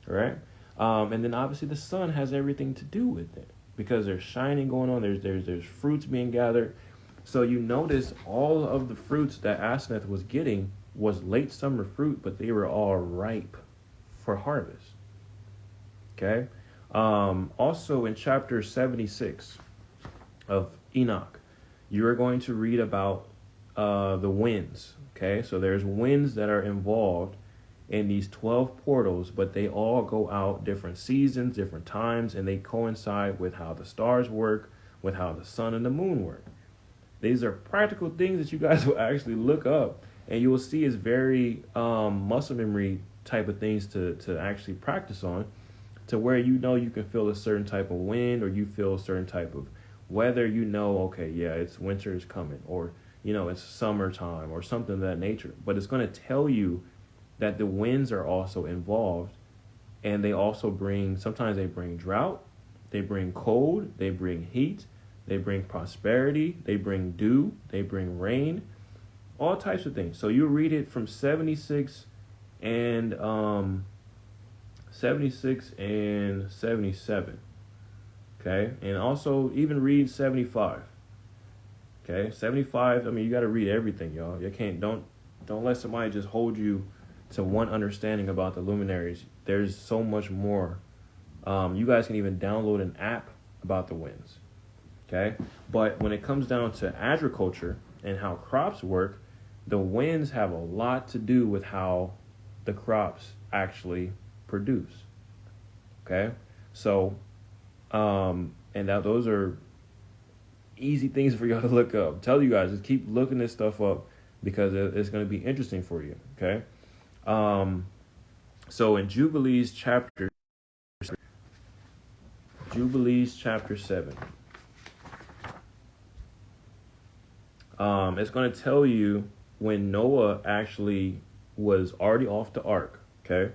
Speaker 1: All right. And then obviously the sun has everything to do with it, because there's shining going on. There's fruits being gathered. So you notice all of the fruits that Asenath was getting was late summer fruit, but they were all ripe for harvest. Okay. Also in chapter 76 of Enoch, you are going to read about the winds. Okay, so there's winds that are involved in these 12 portals, but they all go out different seasons, different times, and they coincide with how the stars work, with how the sun and the moon work. These are practical things that you guys will actually look up, and you will see is very muscle memory type of things to actually practice on, to where you can feel a certain type of wind, or you feel a certain type of weather. Okay, yeah, it's winter is coming, or it's summertime, or something of that nature. But it's going to tell you that the winds are also involved, and they also sometimes they bring drought, they bring cold, they bring heat, they bring prosperity, they bring dew, they bring rain, all types of things. So you read it from 76 and 76 and 77. Okay, and also even read 75. Okay, 75. I mean, you got to read everything, y'all. You can't don't let somebody just hold you to one understanding about the luminaries. There's so much more. You guys can even download an app about the winds. Okay, but when it comes down to agriculture and how crops work, the winds have a lot to do with how the crops actually produce. Okay, so and now those are easy things for y'all to look up. Tell you guys, just keep looking this stuff up because it's going to be interesting for you. Okay, so in Jubilees chapter 7. It's going to tell you when Noah actually was already off the ark. Okay,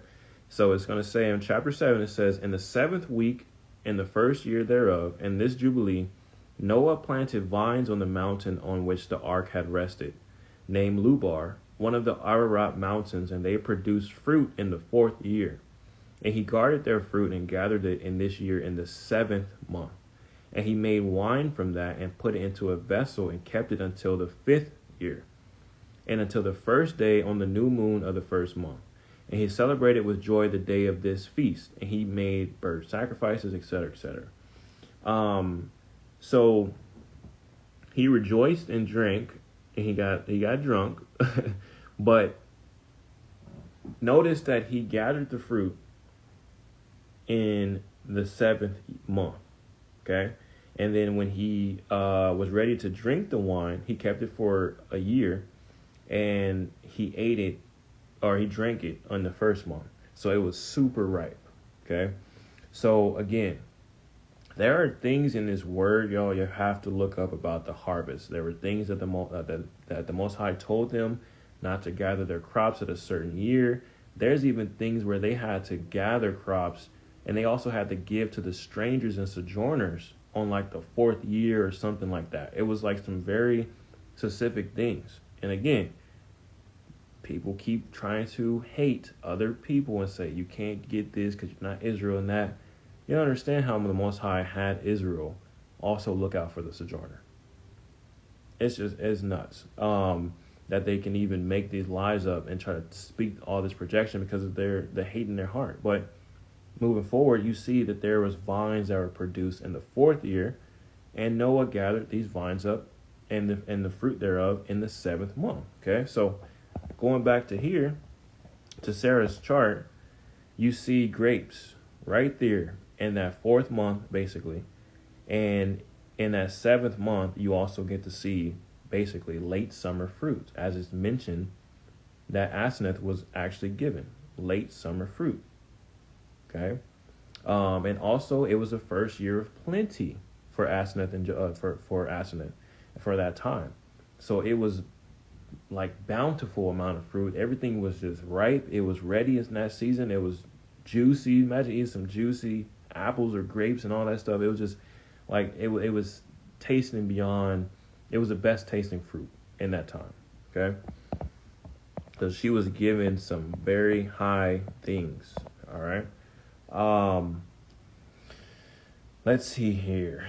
Speaker 1: so it's going to say in chapter 7, it says, in the 7th week, in the 1st year thereof, in this Jubilee, Noah planted vines on the mountain on which the ark had rested, named Lubar, one of the Ararat mountains, and they produced fruit in the 4th year. And he guarded their fruit and gathered it in this year in the 7th month. And he made wine from that and put it into a vessel and kept it until the 5th year, and until the 1st day on the new moon of the 1st month. And he celebrated with joy the day of this feast, and he made bird sacrifices, etc., etc. So he rejoiced and drank, and he got drunk, but notice that he gathered the fruit in the 7th month. Okay, and then when he was ready to drink the wine, he kept it for a year, and he ate it, or he drank it on the 1st month. So it was super ripe. Okay, so again, there are things in this word, y'all, you have to look up about the harvest. There were things that the Most High told them not to gather their crops at a certain year. There's even things where they had to gather crops, and they also had to give to the strangers and sojourners on like the 4th year or something like that. It was like some very specific things. And again, people keep trying to hate other people and say, you can't get this because you're not Israel and that. You don't understand how the Most High had Israel also look out for the sojourner. It's nuts that they can even make these lies up and try to speak all this projection because of the hate in their heart. But moving forward, you see that there was vines that were produced in the 4th year, and Noah gathered these vines up and the fruit thereof in the 7th month. Okay, so going back to here, to Sarah's chart, you see grapes right there in that 4th month, basically. And in that 7th month, you also get to see basically late summer fruits, as it's mentioned that Asenath was actually given late summer fruit. Okay, and also it was the 1st year of plenty for Asenath and for Asenath for that time. So it was like bountiful amount of fruit. Everything was just ripe. It was ready in that season. It was juicy. Imagine eating some juicy apples or grapes and all that stuff. It was just like it was tasting beyond. It was the best tasting fruit in that time. Okay, so she was given some very high things. All right. Let's see here.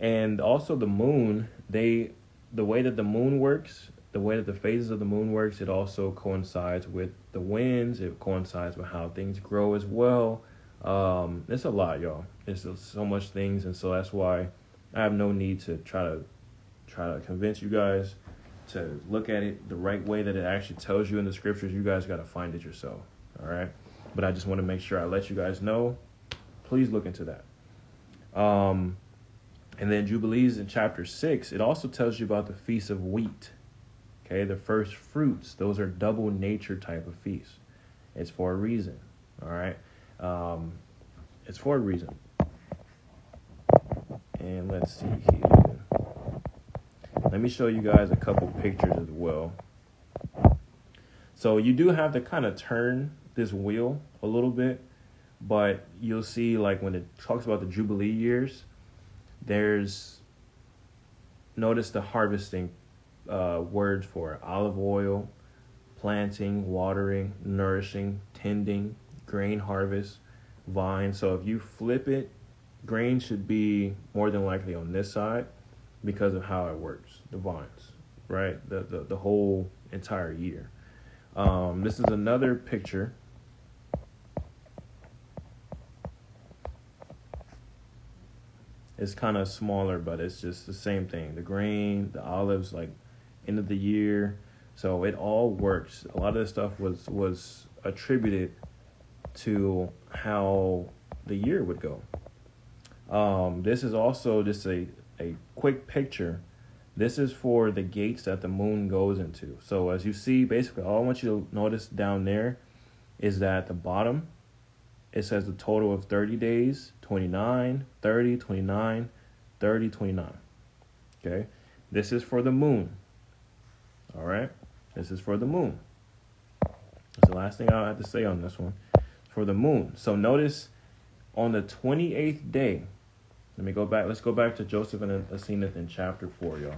Speaker 1: And also the moon, the way that the moon works, the way that the phases of the moon works, it also coincides with the winds. It coincides with how things grow as well. It's a lot, y'all. It's so much things. And so that's why I have no need to try to convince you guys to look at it the right way that it actually tells you in the scriptures. You guys got to find it yourself. All right. But I just want to make sure I let you guys know. Please look into that. And then Jubilees in chapter 6, it also tells you about the Feast of Wheat. Okay, the first fruits. Those are double nature type of feasts. It's for a reason. All right. It's for a reason. And let's see here. Let me show you guys a couple pictures as well. So you do have to kind of turn this wheel a little bit, but you'll see like when it talks about the Jubilee years, notice the harvesting words for olive oil, planting, watering, nourishing, tending, grain harvest, vine. So if you flip it, grain should be more than likely on this side because of how it works, the vines, right? The whole entire year. This is another picture. It's kind of smaller, but it's just the same thing. The grain, the olives, like end of the year. So it all works. A lot of this stuff was attributed to how the year would go. This is also just a quick picture. This is for the gates that the moon goes into. So as you see, basically all I want you to notice down there is that at the bottom, it says a total of 30 days, 29, 30, 29, 30, 29. Okay? This is for the moon. All right? This is for the moon. That's the last thing I'll have to say on this one. For the moon. So notice on the 28th day, let me go back. Let's go back to Joseph and Asenath in chapter 4, y'all.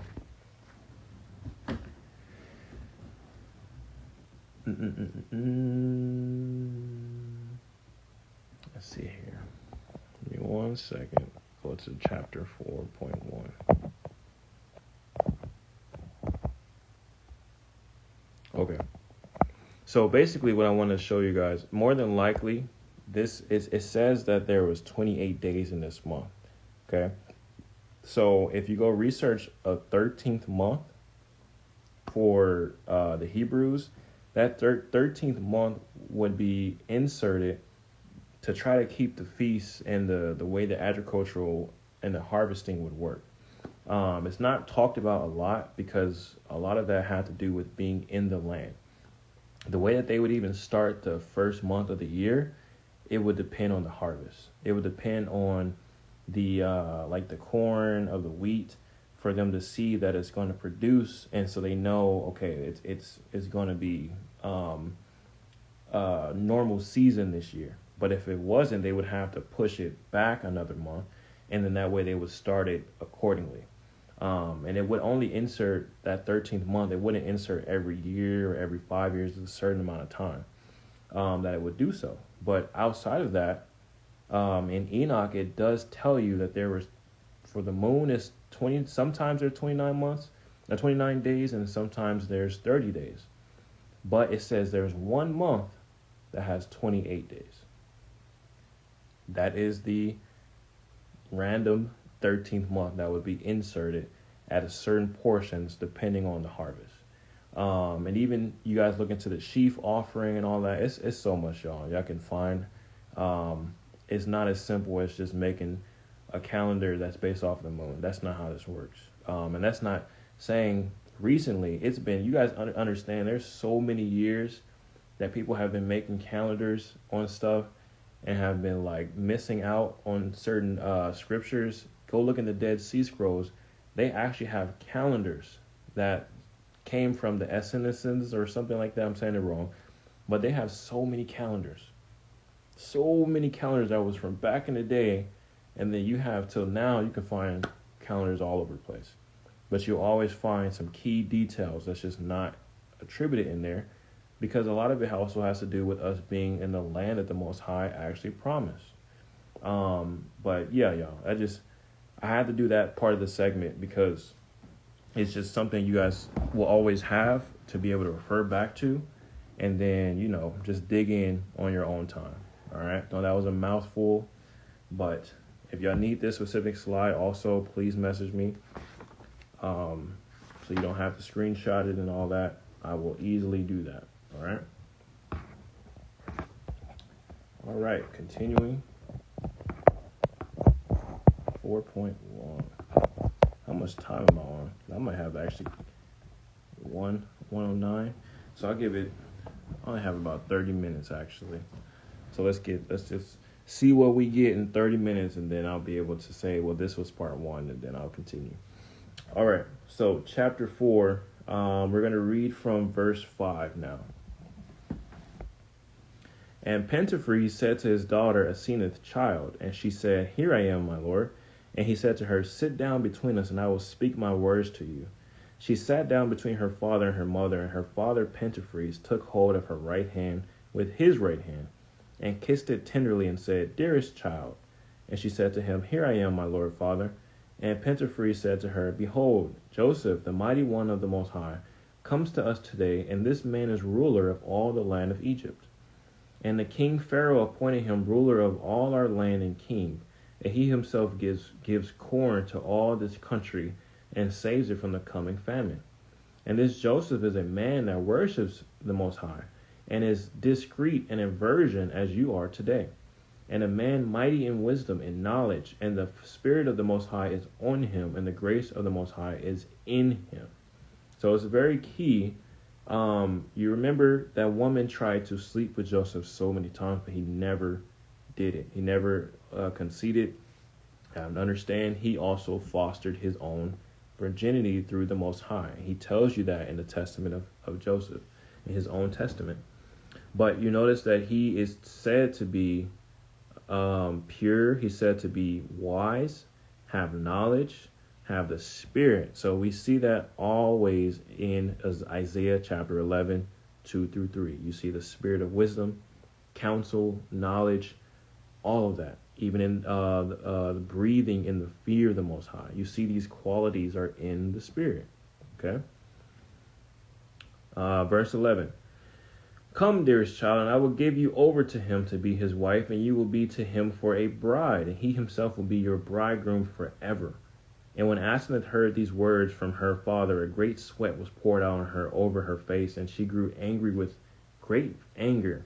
Speaker 1: Let's see here. Give me 1 second. Go to chapter 4.1. Okay. So basically what I want to show you guys, more than likely, it says that there was 28 days in this month. Okay. So if you go research a 13th month for the Hebrews, that 13th month would be inserted to try to keep the feasts and the way the agricultural and the harvesting would work. It's not talked about a lot because a lot of that had to do with being in the land. The way that they would even start the first month of the year, it would depend on the harvest. It would depend on the like the corn of the wheat for them to see that it's going to produce, and so they know, okay, it's going to be normal season this year. But if it wasn't, they would have to push it back another month, and then that way they would start it accordingly. And it would only insert that 13th month. It wouldn't insert every year or every 5 years, a certain amount of time that it would do so. But outside of that, in Enoch, it does tell you that there was, for the moon, is 20. Sometimes there's 29 months, 29 days, and sometimes there's 30 days. But it says there's 1 month that has 28 days. That is the random 13th month that would be inserted at a certain portions depending on the harvest. And even you guys look into the sheaf offering and all that, it's so much, y'all can find. It's not as simple as just making a calendar that's based off the moon. That's not how this works. And that's not saying recently. It's been, you guys understand, there's so many years that people have been making calendars on stuff and have been like missing out on certain scriptures. Go look in the Dead Sea Scrolls. They actually have calendars that came from the Asenath or something like that. I'm saying it wrong. But they have so many calendars. So many calendars that was from back in the day. And then you have till now, you can find calendars all over the place. But you'll always find some key details that's just not attributed in there, because a lot of it also has to do with us being in the land that the Most High actually promised. But yeah, y'all, I had to do that part of the segment because it's just something you guys will always have to be able to refer back to, and then, just dig in on your own time. All right. No, that was a mouthful, but if y'all need this specific slide, also please message me. So you don't have to screenshot it and all that. I will easily do that. All right. Continuing. 4.1. How much time am I on? I might have actually 109. So I only have about 30 minutes actually. So let's just see what we get in 30 minutes, and then I'll be able to say, well, this was part 1, and then I'll continue. All right. So chapter 4, we're going to read from verse 5 now. And Pentephres said to his daughter Asenath, child, and she said, here I am, my lord. And he said to her, sit down between us, and I will speak my words to you. She sat down between her father and her mother, and her father Pentephres took hold of her right hand with his right hand. and kissed it tenderly and said, "Dearest child." And she said to him, "Here I am, my lord father." And Pentephres said to her, "Behold, Joseph, the mighty one of the Most High, comes to us today, and this man is ruler of all the land of Egypt. And the king Pharaoh appointed him ruler of all our land and king, and he himself gives corn to all this country and saves it from the coming famine. And this Joseph is a man that worships the Most High, and is discreet and a virgin as you are today, and a man mighty in wisdom and knowledge, and the Spirit of the Most High is on him, and the grace of the Most High is in him." So it's very key. You remember that woman tried to sleep with Joseph so many times, but he never did it. He never conceded. And understand, he also fostered his own virginity through the Most High. He tells you that in the testament of Joseph, in his own testament. But you notice that he is said to be pure. He's said to be wise, have knowledge, have the Spirit. So we see that always in Isaiah chapter 11, 2 through 3. You see the spirit of wisdom, counsel, knowledge, all of that. Even in the breathing in the fear of the Most High. You see these qualities are in the Spirit. Okay? Verse 11. "Come, dearest child, and I will give you over to him to be his wife, and you will be to him for a bride, and he himself will be your bridegroom forever." And when Asenath heard these words from her father, a great sweat was poured out on her over her face, and she grew angry with great anger.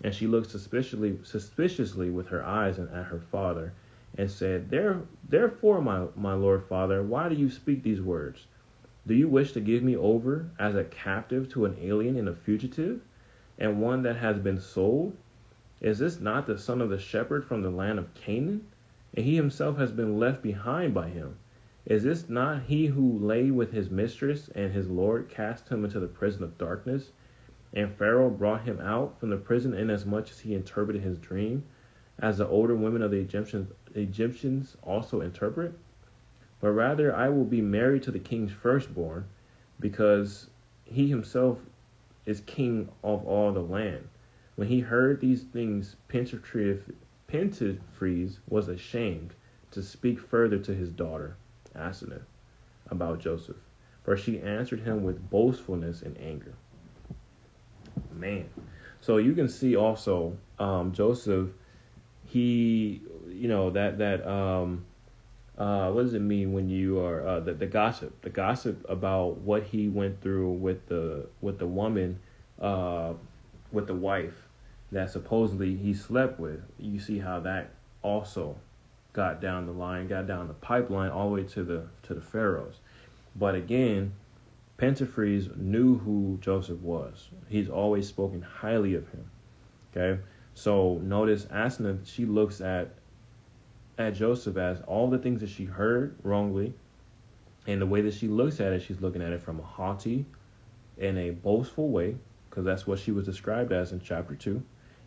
Speaker 1: And she looked suspiciously with her eyes at her father, and said, Therefore, my lord father, why do you speak these words? Do you wish to give me over as a captive to an alien and a fugitive, and one that has been sold? Is this not the son of the shepherd from the land of Canaan? And he himself has been left behind by him. Is this not he who lay with his mistress, and his lord cast him into the prison of darkness? And Pharaoh brought him out from the prison inasmuch as he interpreted his dream, as the older women of the Egyptians also interpret? But rather I will be married to the king's firstborn, because he himself is king of all the land. When he heard these things, Pentephres was ashamed to speak further to his daughter Asenath about Joseph, for she answered him with boastfulness and anger. Man, so you can see also Joseph. He, what does it mean when you are the gossip about what he went through with the woman, with the wife that supposedly he slept with. You see how that also got down the pipeline all the way to the pharaohs. But again, Pentephres knew who Joseph was. He's always spoken highly of him. Okay, so notice Asenath, she looks at Joseph as all the things that she heard wrongly, and the way that she looks at it, she's looking at it from a haughty and a boastful way, because that's what she was described as in chapter 2,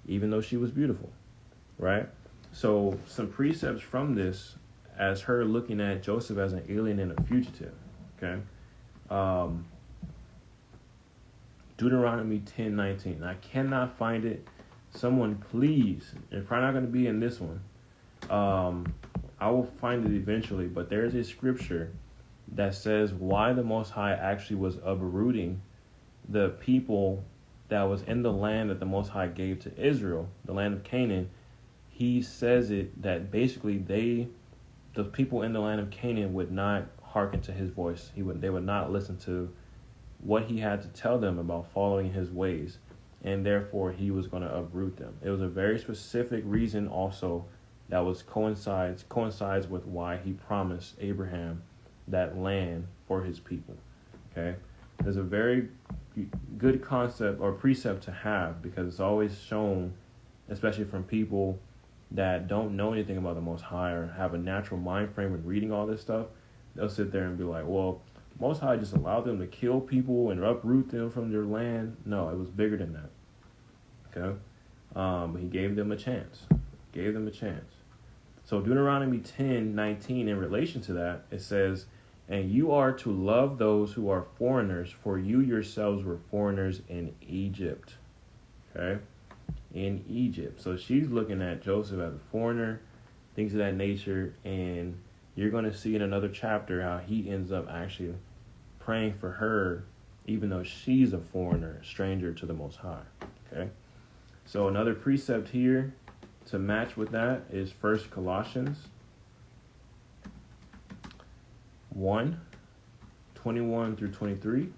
Speaker 1: even though she was beautiful, right? So some precepts from this, as her looking at Joseph as an alien and a fugitive, okay? Deuteronomy 10:19. I cannot find it. Someone please, it's probably not going to be in this one. I will find it eventually, but there's a scripture that says why the Most High actually was uprooting the people that was in the land that the Most High gave to Israel, the land of Canaan. He says it that basically the people in the land of Canaan would not hearken to his voice. They would not listen to what he had to tell them about following his ways, and therefore he was going to uproot them. It was a very specific reason also that was coincides with why he promised Abraham that land for his people. Okay, there's a very good concept or precept to have, because it's always shown, especially from people that don't know anything about the Most High or have a natural mind frame when reading all this stuff. They'll sit there and be like, well, Most High just allowed them to kill people and uproot them from their land. No, it was bigger than that. Okay? But he gave them a chance. So Deuteronomy 10:19, in relation to that, it says, and you are to love those who are foreigners, for you yourselves were foreigners in Egypt. Okay? in Egypt. So she's looking at Joseph as a foreigner, things of that nature, and you're going to see in another chapter how he ends up actually praying for her, even though she's a foreigner, stranger to the Most High. Okay. So another precept here to match with that is 1 Colossians 1:21 through 23.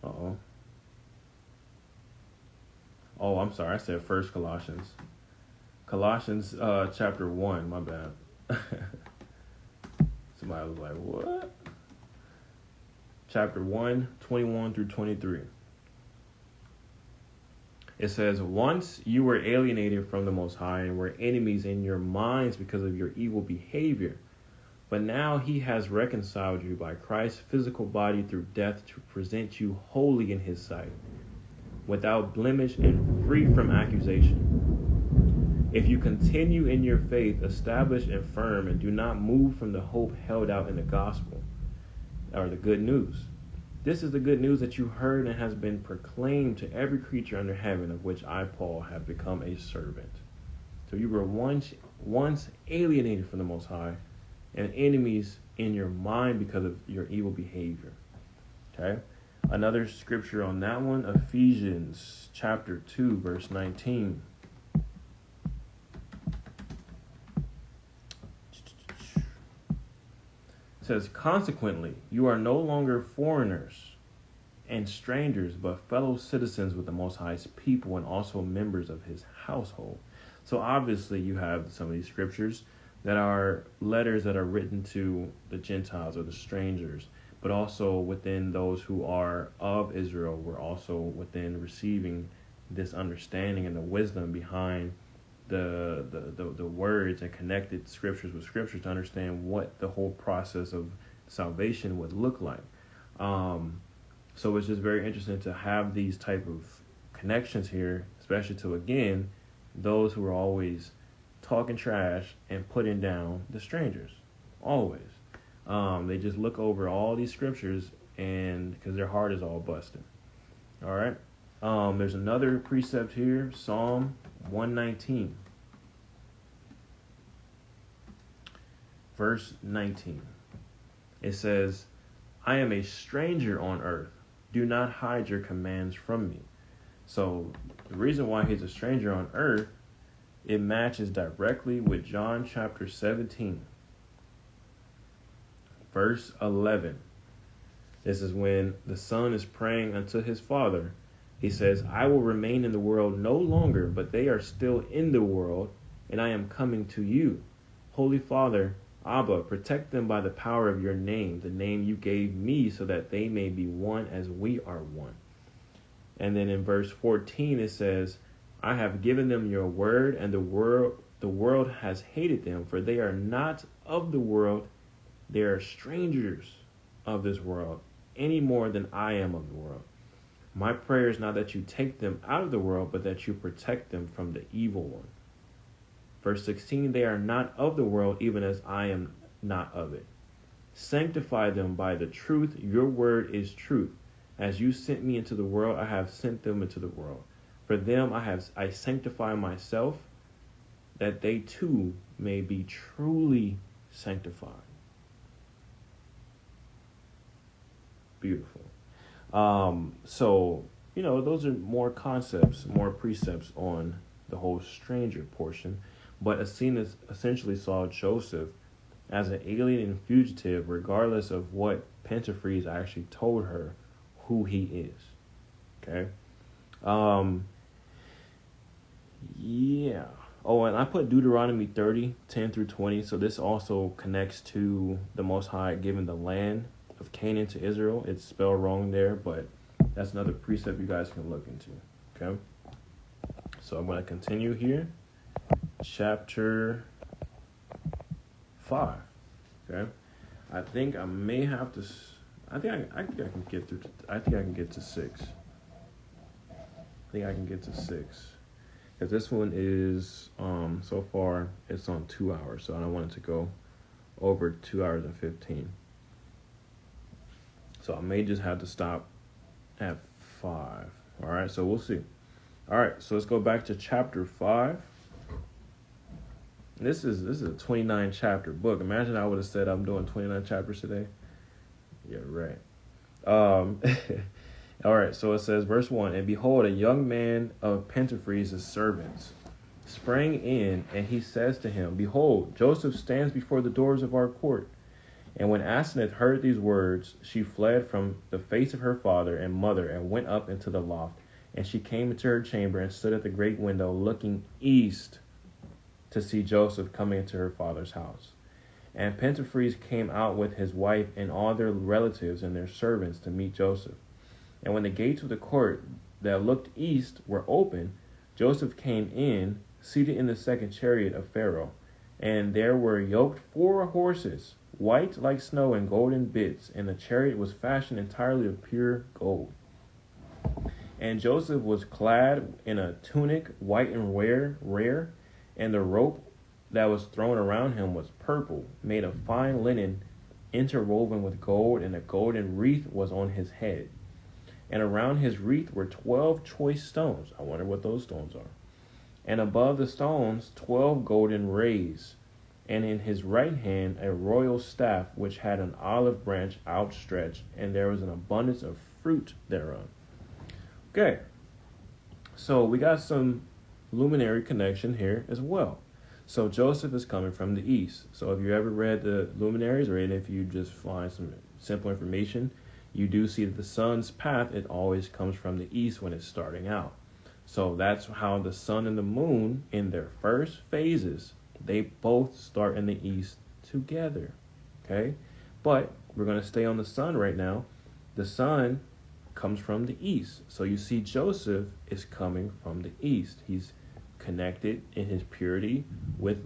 Speaker 1: Uh-oh. Oh, I'm sorry. I said 1 Colossians. Colossians chapter 1, my bad. Somebody was like, what? Chapter 1:21 through 23. It says, once you were alienated from the Most High and were enemies in your minds because of your evil behavior. But now he has reconciled you by Christ's physical body through death to present you holy in his sight, without blemish and free from accusation. If you continue in your faith, established and firm, and do not move from the hope held out in the gospel, or the good news. This is the good news that you heard and has been proclaimed to every creature under heaven, of which I, Paul, have become a servant. So you were once alienated from the Most High and enemies in your mind because of your evil behavior. Okay? Another scripture on that one, Ephesians chapter 2, verse 19. It says, consequently, you are no longer foreigners and strangers, but fellow citizens with the Most High's people and also members of his household. So obviously you have some of these scriptures that are letters that are written to the Gentiles or the strangers, but also within those who are of Israel, we're also within receiving this understanding and the wisdom behind the words and connected scriptures with scriptures to understand what the whole process of salvation would look like. So it's just very interesting to have these type of connections here, especially to, again, those who are always talking trash and putting down the strangers. Always. They just look over all these scriptures and because their heart is all busted. All right. There's another precept here, Psalm 119, verse 19. It says, I am a stranger on earth. Do not hide your commands from me. So the reason why he's a stranger on earth, it matches directly with John chapter 17, verse 11. This is when the Son is praying unto his Father. He says, I will remain in the world no longer, but they are still in the world, and I am coming to you. Holy Father, Abba, protect them by the power of your name, the name you gave me, so that they may be one as we are one. And then in verse 14 it says, I have given them your word, and the world has hated them, for they are not of the world, they are strangers of this world, any more than I am of the world. My prayer is not that you take them out of the world, but that you protect them from the evil one. Verse 16, they are not of the world, even as I am not of it. Sanctify them by the truth. Your word is truth. As you sent me into the world, I have sent them into the world. For them I sanctify myself, that they too may be truly sanctified. Beautiful. So, those are more concepts, more precepts on the whole stranger portion. But Asenath essentially saw Joseph as an alien and fugitive, regardless of what Pentaphrase actually told her who he is. Okay? Yeah. Oh, and I put Deuteronomy 30, 10 through 20. So this also connects to the Most High giving the land of Canaan to Israel. It's spelled wrong there, but that's another precept you guys can look into. Okay? So I'm going to continue here. Chapter 5. Okay? I think I may have to... I think I can get through... I think I can get to 6. I think I can get to 6. Because this one is... so far, it's on 2 hours. So I don't want it to go over 2 hours and 15. So I may just have to stop at 5. All right, so we'll see. All right, so let's go back to chapter 5. This is a 29 chapter book. Imagine I would have said I'm doing 29 chapters today. Yeah, right. All right, so it says, verse 1, and behold, a young man of Pentaphrys' servants sprang in, and he says to him, behold, Joseph stands before the doors of our court. And when Asenath heard these words, she fled from the face of her father and mother and went up into the loft. And she came into her chamber and stood at the great window, looking east to see Joseph coming into her father's house. And Pentaphrys came out with his wife and all their relatives and their servants to meet Joseph. And when the gates of the court that looked east were open, Joseph came in, seated in the second chariot of Pharaoh. And there were yoked 4 horses, white like snow and golden bits, and the chariot was fashioned entirely of pure gold. And Joseph was clad in a tunic white and rare, and the rope that was thrown around him was purple, made of fine linen, interwoven with gold, and a golden wreath was on his head. And around his wreath were 12 choice stones. I wonder what those stones are. And above the stones 12 golden rays. And in his right hand a royal staff, which had an olive branch outstretched, and there was an abundance of fruit thereon. Okay, so we got some luminary connection here as well. So Joseph is coming from the east. So if you ever read the luminaries, or even if you just find some simple information, you do see that the sun's path, it always comes from the east when it's starting out. So that's how the sun and the moon, in their first phases, they both start in the east together. Okay? But we're going to stay on the sun right now. The sun comes from the east. So you see Joseph is coming from the east. He's connected in his purity with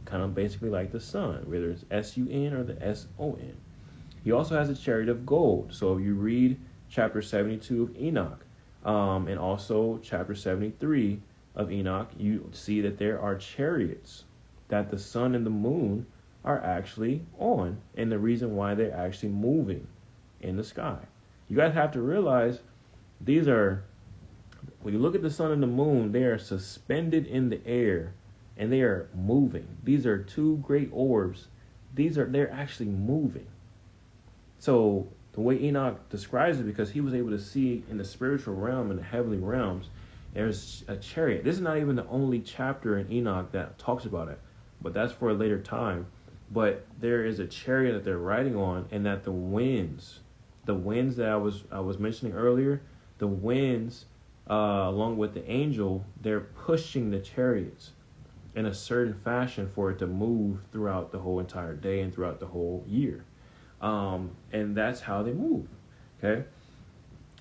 Speaker 1: kind of basically like the sun, whether it's S-U-N or the S-O-N. He also has a chariot of gold. So if you read chapter 72 of Enoch, and also chapter 73 of Enoch, you see that there are chariots that the sun and the moon are actually on, and the reason why they're actually moving in the sky. You guys have to realize these are, when you look at the sun and the moon, they are suspended in the air and they are moving. These are 2 great orbs. They're actually moving. So the way Enoch describes it, because he was able to see in the spiritual realm, in the heavenly realms, there's a chariot. This is not even the only chapter in Enoch that talks about it, but that's for a later time. But there is a chariot that they're riding on, and that the winds that I was mentioning earlier, the winds, along with the angel, they're pushing the chariots in a certain fashion for it to move throughout the whole entire day and throughout the whole year. And that's how they move. Okay.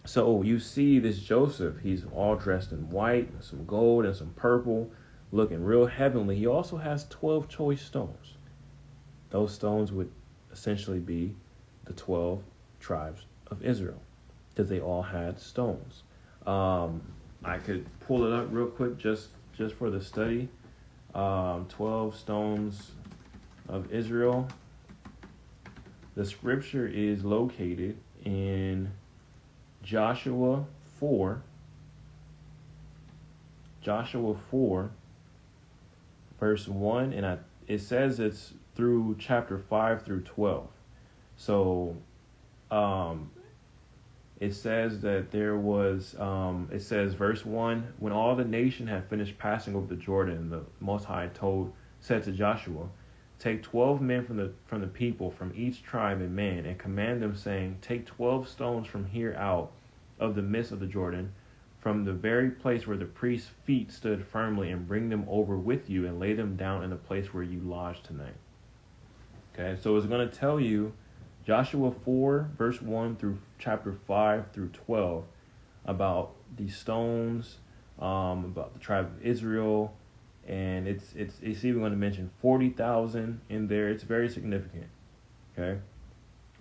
Speaker 1: So you see this Joseph, he's all dressed in white, and some gold and some purple, looking real heavenly. He also has 12 choice stones. Those stones would essentially be the 12 tribes of Israel, because they all had stones. I could pull it up real quick just for the study. 12 stones of Israel. The scripture is located in Joshua 4. Joshua 4, verse 1, and it says it's through chapter 5 through 12. So it says that there was, it says verse 1, when all the nation had finished passing over the Jordan, the Most High said to Joshua, take 12 men from the people, from each tribe and man, and command them, saying, take 12 stones from here out of the midst of the Jordan, from the very place where the priest's feet stood firmly, and bring them over with you, and lay them down in the place where you lodge tonight. Okay, so it's going to tell you Joshua 4, verse 1 through chapter 5 through 12 about these stones, about the tribe of Israel, and it's even going to mention 40,000 in there. It's very significant. Okay,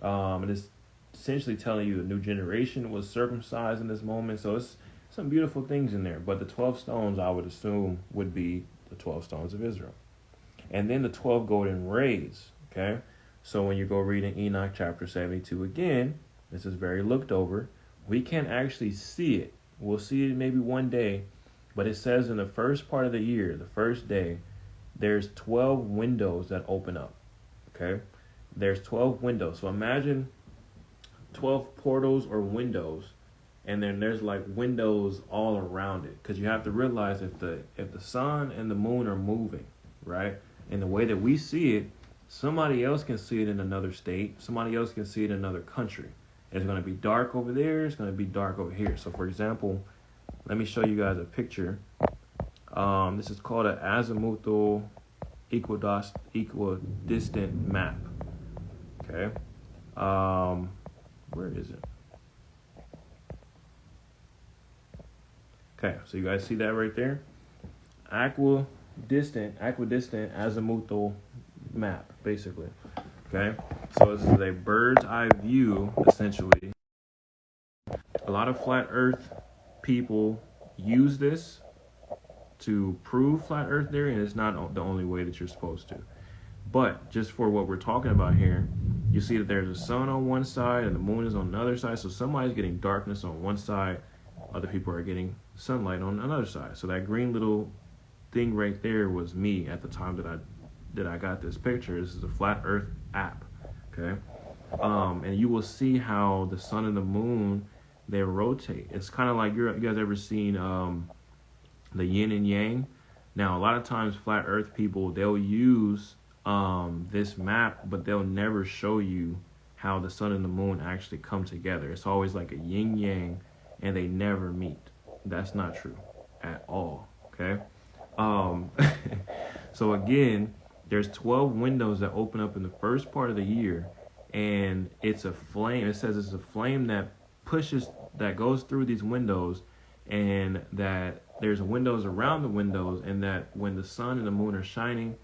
Speaker 1: and it's essentially telling you the new generation was circumcised in this moment. So it's some beautiful things in there. But the 12 stones, I would assume, would be the 12 stones of Israel, and then the 12 golden rays. Okay, so when you go reading Enoch chapter 72 again, This is very looked over. We can't actually see it. We'll see it maybe one day, but it says in the first part of the year, the first day, there's 12 windows that open up. Okay? There's 12 windows. So imagine 12 portals or windows, and then there's like windows all around it, because you have to realize if the sun and the moon are moving, right, in the way that we see it, somebody else can see it in another state, somebody else can see it in another country. It's going to be dark over there, it's going to be dark over here. So for example, let me show you guys a picture. This is called an azimuthal equidistant map. Okay. Where is it? Okay, so you guys see that right there? Equidistant azimuthal map, basically. Okay, so this is a bird's eye view, essentially. A lot of flat earth people use this to prove flat earth theory, and it's not the only way that you're supposed to. But just for what we're talking about here, you see that there's a sun on one side and the moon is on the other side. So somebody's getting darkness on one side, other people are getting sunlight on another side. So that green little thing right there was me at the time that I got this picture. This is a flat earth app. Okay. And you will see how the sun and the moon, they rotate. It's kind of like, you guys ever seen the yin and yang? Now, a lot of times flat earth people, they'll use this map, but they'll never show you how the sun and the moon actually come together. It's always like a yin yang, and they never meet. That's not true at all. Okay. So again, there's 12 windows that open up in the first part of the year, and it's a flame. It says it's a flame that goes through these windows, and that there's windows around the windows, and that when the sun and the moon are shining,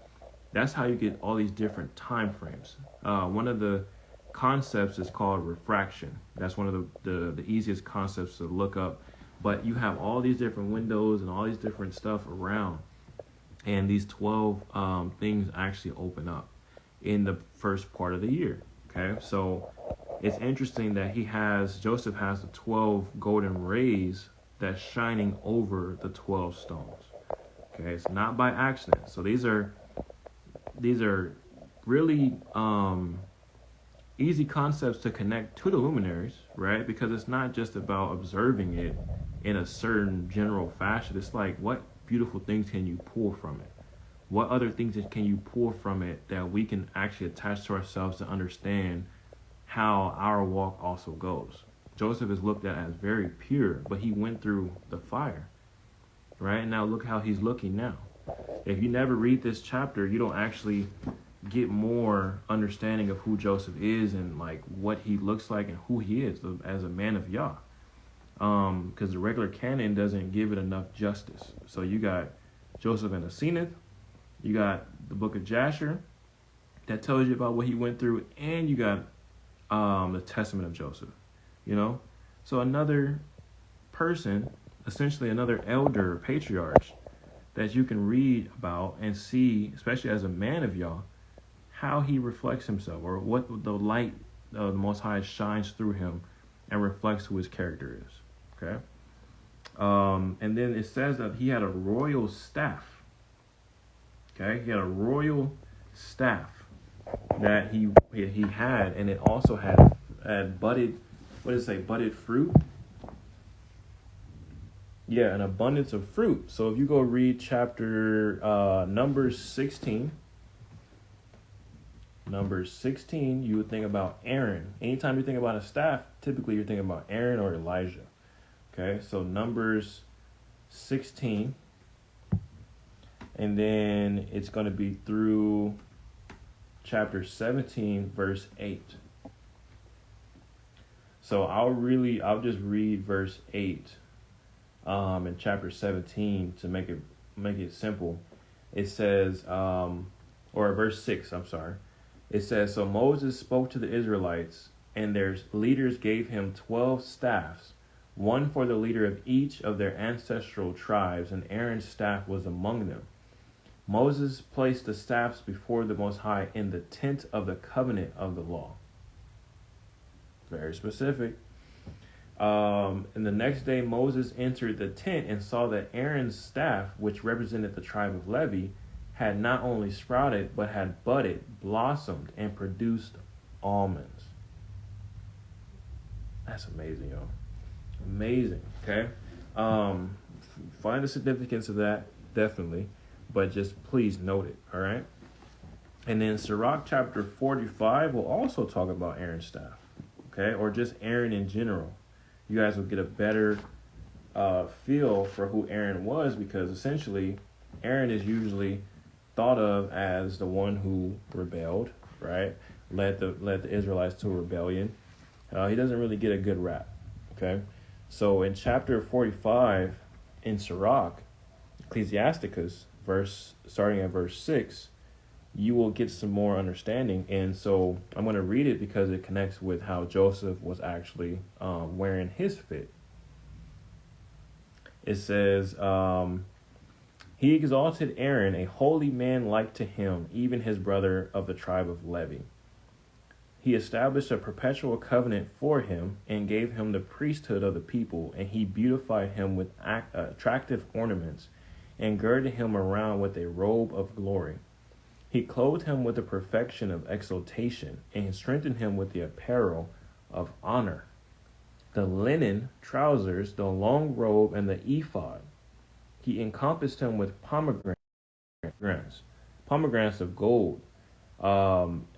Speaker 1: that's how you get all these different time frames. One of the concepts is called refraction. That's one of the easiest concepts to look up. But you have all these different windows and all these different stuff around, and these 12 things actually open up in the first part of the year. Okay, so it's interesting that Joseph has the 12 golden rays that's shining over the 12 stones. Okay, it's not by accident. So these are really easy concepts to connect to the luminaries, right? Because it's not just about observing it in a certain general fashion. It's like, what beautiful things can you pull from it? What other things can you pull from it that we can actually attach to ourselves to understand how our walk also goes? Joseph is looked at as very pure, but he went through the fire, right? And now look how he's looking now. If you never read this chapter, you don't actually get more understanding of who Joseph is and like what he looks like and who he is as a man of Yah. Because the regular canon doesn't give it enough justice. So you got Joseph and Asenath, you got the book of Jasher that tells you about what he went through, and you got the Testament of Joseph, you know? So another person, essentially another elder or patriarch that you can read about and see, especially as a man of Yah, how he reflects himself, or what the light of the Most High shines through him and reflects who his character is. Okay. And then it says that he had a royal staff. Okay, he had a royal staff that he had, and it also had budded. What does it say? Budded fruit. Yeah, an abundance of fruit. So if you go read chapter Numbers 16. Numbers 16, you would think about Aaron. Anytime you think about a staff, typically you're thinking about Aaron or Elijah. Okay, so Numbers 16. And then it's going to be through chapter 17, verse 8. So I'll just read verse 8 in chapter 17 to make it simple. It says, or verse 6, I'm sorry. It says, so Moses spoke to the Israelites, and their leaders gave him 12 staffs, one for the leader of each of their ancestral tribes, and Aaron's staff was among them. Moses placed the staffs before the Most High in the tent of the covenant of the law. very specific. And the next day Moses entered the tent and saw that Aaron's staff, which represented the tribe of Levi, had not only sprouted, but had budded, blossomed, and produced almonds. That's amazing, y'all. Amazing, okay? Find the significance of that, definitely. But just please note it, all right? And then Sirach chapter 45 will also talk about Aaron's staff, okay? Or just Aaron in general. You guys will get a better feel for who Aaron was, because essentially Aaron is usually thought of as the one who rebelled, right? Led the Israelites to a rebellion. He doesn't really get a good rap, okay? So in chapter 45 in Sirach, Ecclesiasticus, starting at verse 6, you will get some more understanding. And so I'm going to read it because it connects with how Joseph was actually wearing his fit. It says, he exalted Aaron, a holy man like to him, even his brother of the tribe of Levi. He established a perpetual covenant for him and gave him the priesthood of the people, and he beautified him with attractive ornaments and girded him around with a robe of glory. He clothed him with the perfection of exaltation and strengthened him with the apparel of honor, the linen trousers, the long robe, and the ephod. He encompassed him with pomegranates of gold,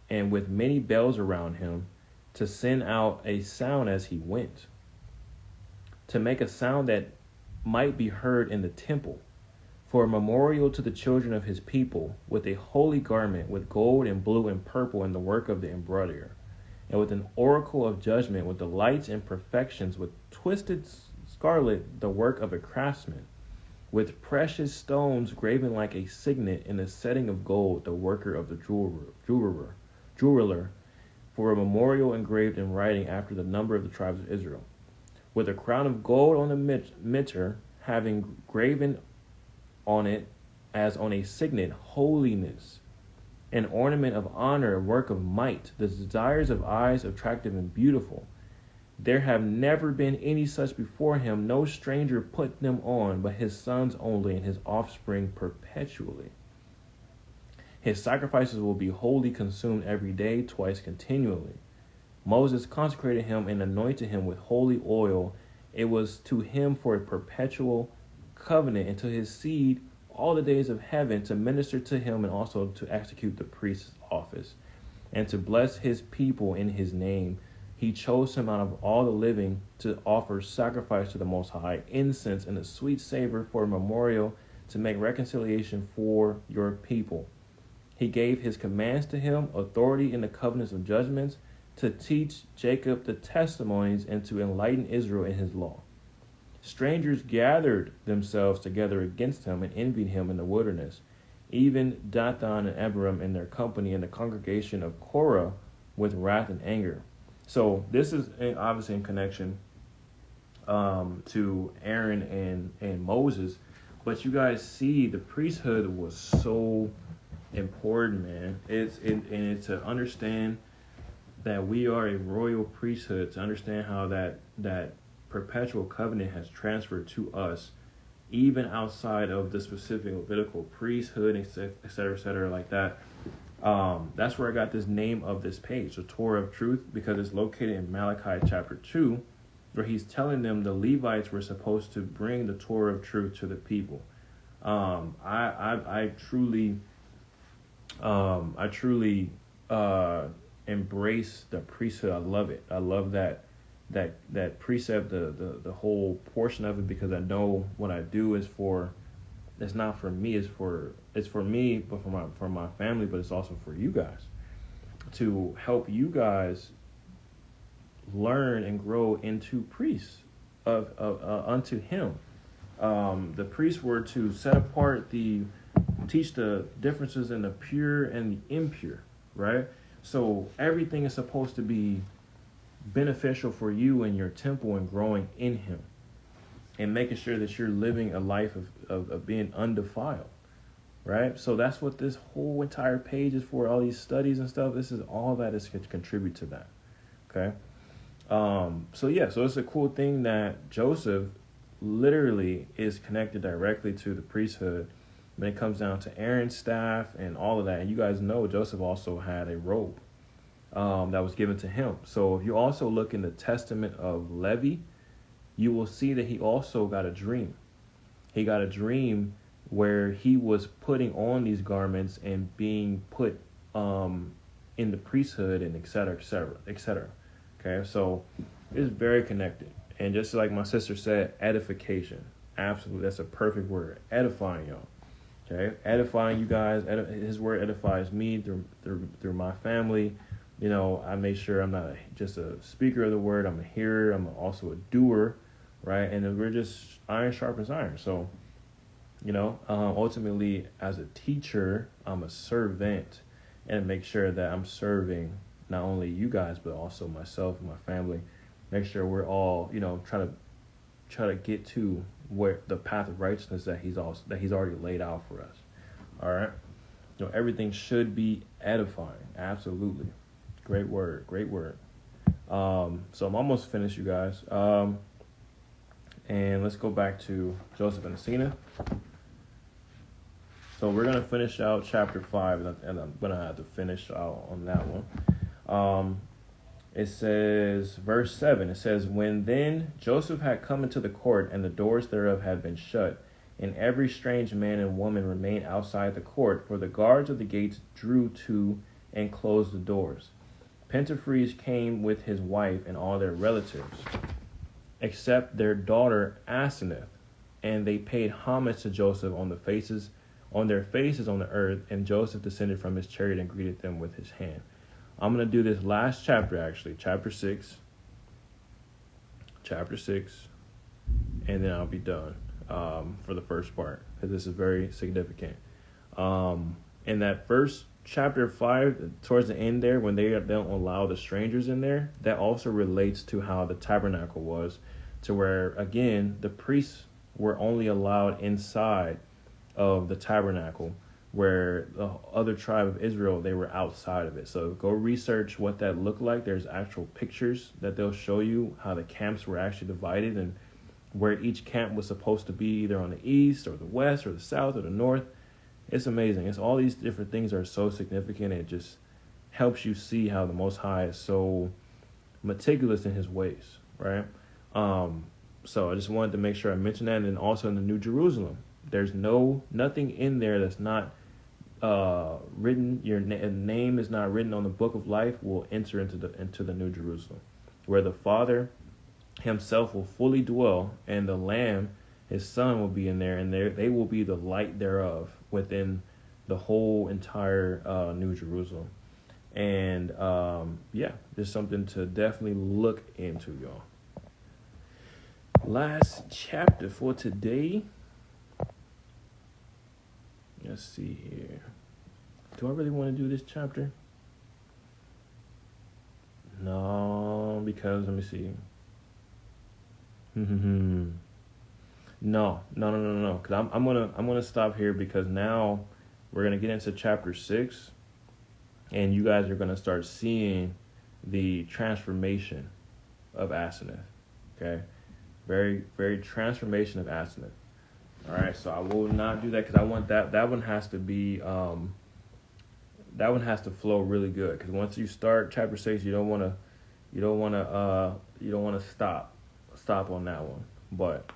Speaker 1: and with many bells around him, to send out a sound as he went, to make a sound that might be heard in the temple, for a memorial to the children of his people, with a holy garment, with gold and blue and purple in the work of the embroiderer, and with an oracle of judgment, with the lights and perfections, with twisted scarlet, the work of a craftsman, with precious stones graven like a signet in a setting of gold, the worker of the jeweler, for a memorial engraved in writing after the number of the tribes of Israel, with a crown of gold on the mitre, having graven on it as on a signet, holiness, an ornament of honor, a work of might, the desires of eyes, attractive and beautiful. There have never been any such before him. No stranger put them on, but his sons only, and his offspring perpetually. His sacrifices will be wholly consumed every day, twice continually. Moses consecrated him and anointed him with holy oil. It was to him for a perpetual covenant, and to his seed all the days of heaven, to minister to him and also to execute the priest's office, and to bless his people in his name. He chose him out of all the living to offer sacrifice to the Most High, incense and a sweet savor for a memorial, to make reconciliation for your people. He gave his commands to him, authority in the covenants of judgments, to teach Jacob the testimonies, and to enlighten Israel in his law. Strangers gathered themselves together against him and envied him in the wilderness, even Dathan and Abiram in their company, and the congregation of Korah with wrath and anger. So this is obviously in connection to Aaron and Moses, but you guys see the priesthood was so important, man. It's to understand that we are a royal priesthood, to understand how that perpetual covenant has transferred to us, even outside of the specific Levitical priesthood, et cetera, like that. That's where I got this name of this page, the Torah of Truth, because it's located in Malachi chapter 2, where he's telling them the Levites were supposed to bring the Torah of Truth to the people. I truly embrace the priesthood. I love it. I love that precept, the whole portion of it, because I know what I do is for, it's not for me, it's for me, but for my family, but it's also for you guys, to help you guys learn and grow into priests of unto him. The priests were to set apart, teach the differences in the pure and the impure, right? So everything is supposed to be beneficial for you and your temple and growing in him, and making sure that you're living a life of being undefiled, right? So that's what this whole entire page is for, all these studies and stuff. This is all that is to contribute to that, okay? So it's a cool thing that Joseph literally is connected directly to the priesthood when it comes down to Aaron's staff and all of that. And you guys know Joseph also had a robe that was given to him. So if you also look in the testament of Levi, you will see that he also got a dream. He got a dream where he was putting on these garments and being put in the priesthood and et cetera, et cetera, et cetera. Okay, so it's very connected. And just like my sister said, edification. Absolutely, that's a perfect word. Edifying y'all. Okay, edifying you guys. His word edifies me through my family. You know, I make sure I'm not just a speaker of the word. I'm a hearer. I'm also a doer, right? And we're just iron sharpens iron. So, you know, ultimately, as a teacher, I'm a servant, and make sure that I'm serving not only you guys but also myself and my family. Make sure we're all, you know, try to get to where the path of righteousness that he's already laid out for us. All right, you know, everything should be edifying. Absolutely, great word. So I'm almost finished, you guys. And let's go back to Joseph and Asenath. So we're gonna finish out chapter 5, and I'm gonna have to finish out on that one. It says, verse 7, it says, when then Joseph had come into the court, and the doors thereof had been shut, and every strange man and woman remained outside the court, for the guards of the gates drew to and closed the doors. Pentephres came with his wife and all their relatives, except their daughter Asenath, and they paid homage to Joseph on their faces on the earth, and Joseph descended from his chariot and greeted them with his hand. I'm going to do this last chapter, actually, chapter 6, and then I'll be done for the first part, because this is very significant. In that first chapter 5, towards the end there, when they don't allow the strangers in there, that also relates to how the tabernacle was, to where, again, the priests were only allowed inside of the tabernacle, where the other tribe of Israel, they were outside of it. So go research what that looked like. There's actual pictures that they'll show you how the camps were actually divided and where each camp was supposed to be, either on the east or the west or the south or the north. It's amazing. It's all these different things are so significant. It just helps you see how the Most High is so meticulous in his ways, right? So I just wanted to make sure I mentioned that. And then also in the New Jerusalem, there's nothing in there that's not written. Your name is not written on the book of life. Will enter into the New Jerusalem, where the Father himself will fully dwell, and the Lamb, his Son, will be in there, and they will be the light thereof within the whole entire New Jerusalem. And there's something to definitely look into, y'all. Last chapter for today. Let's see here. Do I really want to do this chapter? No, because let me see. No. Because I'm gonna stop here, because now we're gonna get into chapter 6, and you guys are gonna start seeing the transformation of Asenath. Okay, very, very transformation of Asenath. All right, so I will not do that, because I want that one has to be that one has to flow really good, because once you start chapter 6, you don't want to stop on that one. But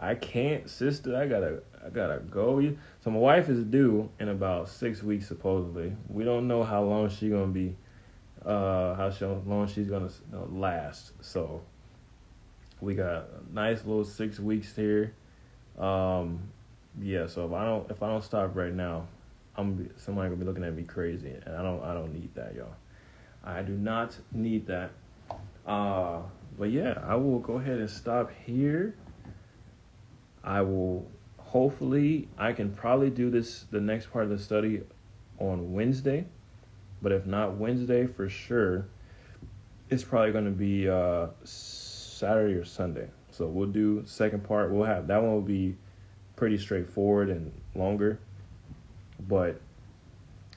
Speaker 1: I can't, sister. I gotta go. So my wife is due in about 6 weeks supposedly. We don't know how long she's gonna be, how long she's gonna last. So we got a nice little 6 weeks here. So if I don't stop right now, somebody gonna be looking at me crazy, and I don't need that, y'all. I do not need that. But yeah, I will go ahead and stop here. Hopefully I can probably do the next part of the study on Wednesday, but if not Wednesday, for sure, it's probably going to be Saturday or Sunday. So we'll do second part. That one will be pretty straightforward and longer, but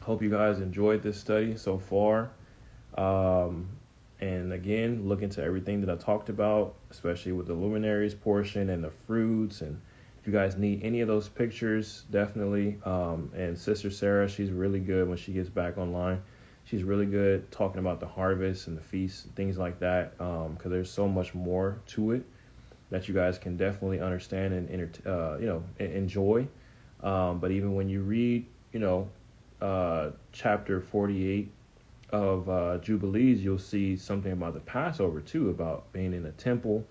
Speaker 1: hope you guys enjoyed this study so far. And again, look into everything that I talked about, especially with the luminaries portion and the fruits. And if you guys need any of those pictures, definitely. And Sister Sarah, she's really good when she gets back online. She's really good talking about the harvest and the feasts and things like that, because there's so much more to it that you guys can definitely understand and enjoy. But even when you read, chapter 48 of Jubilees, you'll see something about the Passover too, about being in the temple.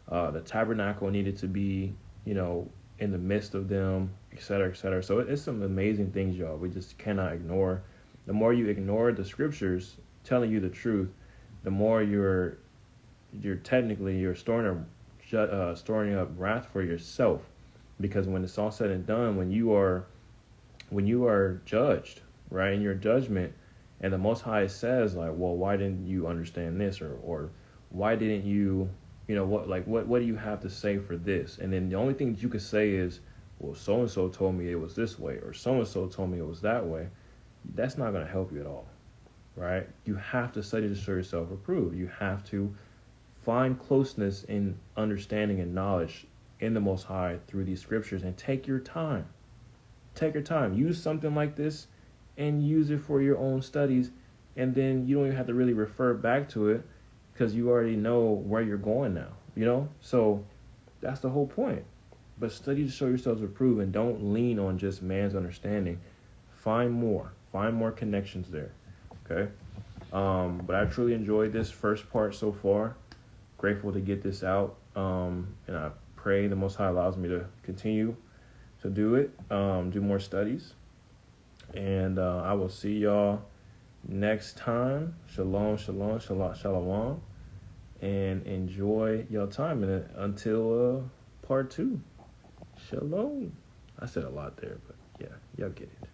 Speaker 1: The tabernacle needed to be, in the midst of them, et cetera, et cetera. So it's some amazing things, y'all. We just cannot ignore. The more you ignore the scriptures telling you the truth, the more you're storing up wrath for yourself. Because when it's all said and done, when you are judged, right, in your judgment, and the Most High says, like, well, why didn't you understand this, or why didn't you, what do you have to say for this? And then the only thing that you could say is, well, so and so told me it was this way, or so and so told me it was that way. That's not going to help you at all, right? You have to study to show yourself approved. You have to find closeness in understanding and knowledge in the Most High through these scriptures, and take your time. Take your time. Use something like this and use it for your own studies, and then you don't even have to really refer back to it because you already know where you're going now, So that's the whole point. But study to show yourselves approved, and don't lean on just man's understanding. Find more connections there, okay? But I truly enjoyed this first part so far. Grateful to get this out, and I pray the Most High allows me to continue to do it, do more studies. And I will see y'all next time. Shalom, shalom, shalom, shalom. And enjoy your time in it until part 2. Shalom. I said a lot there, but yeah, y'all get it.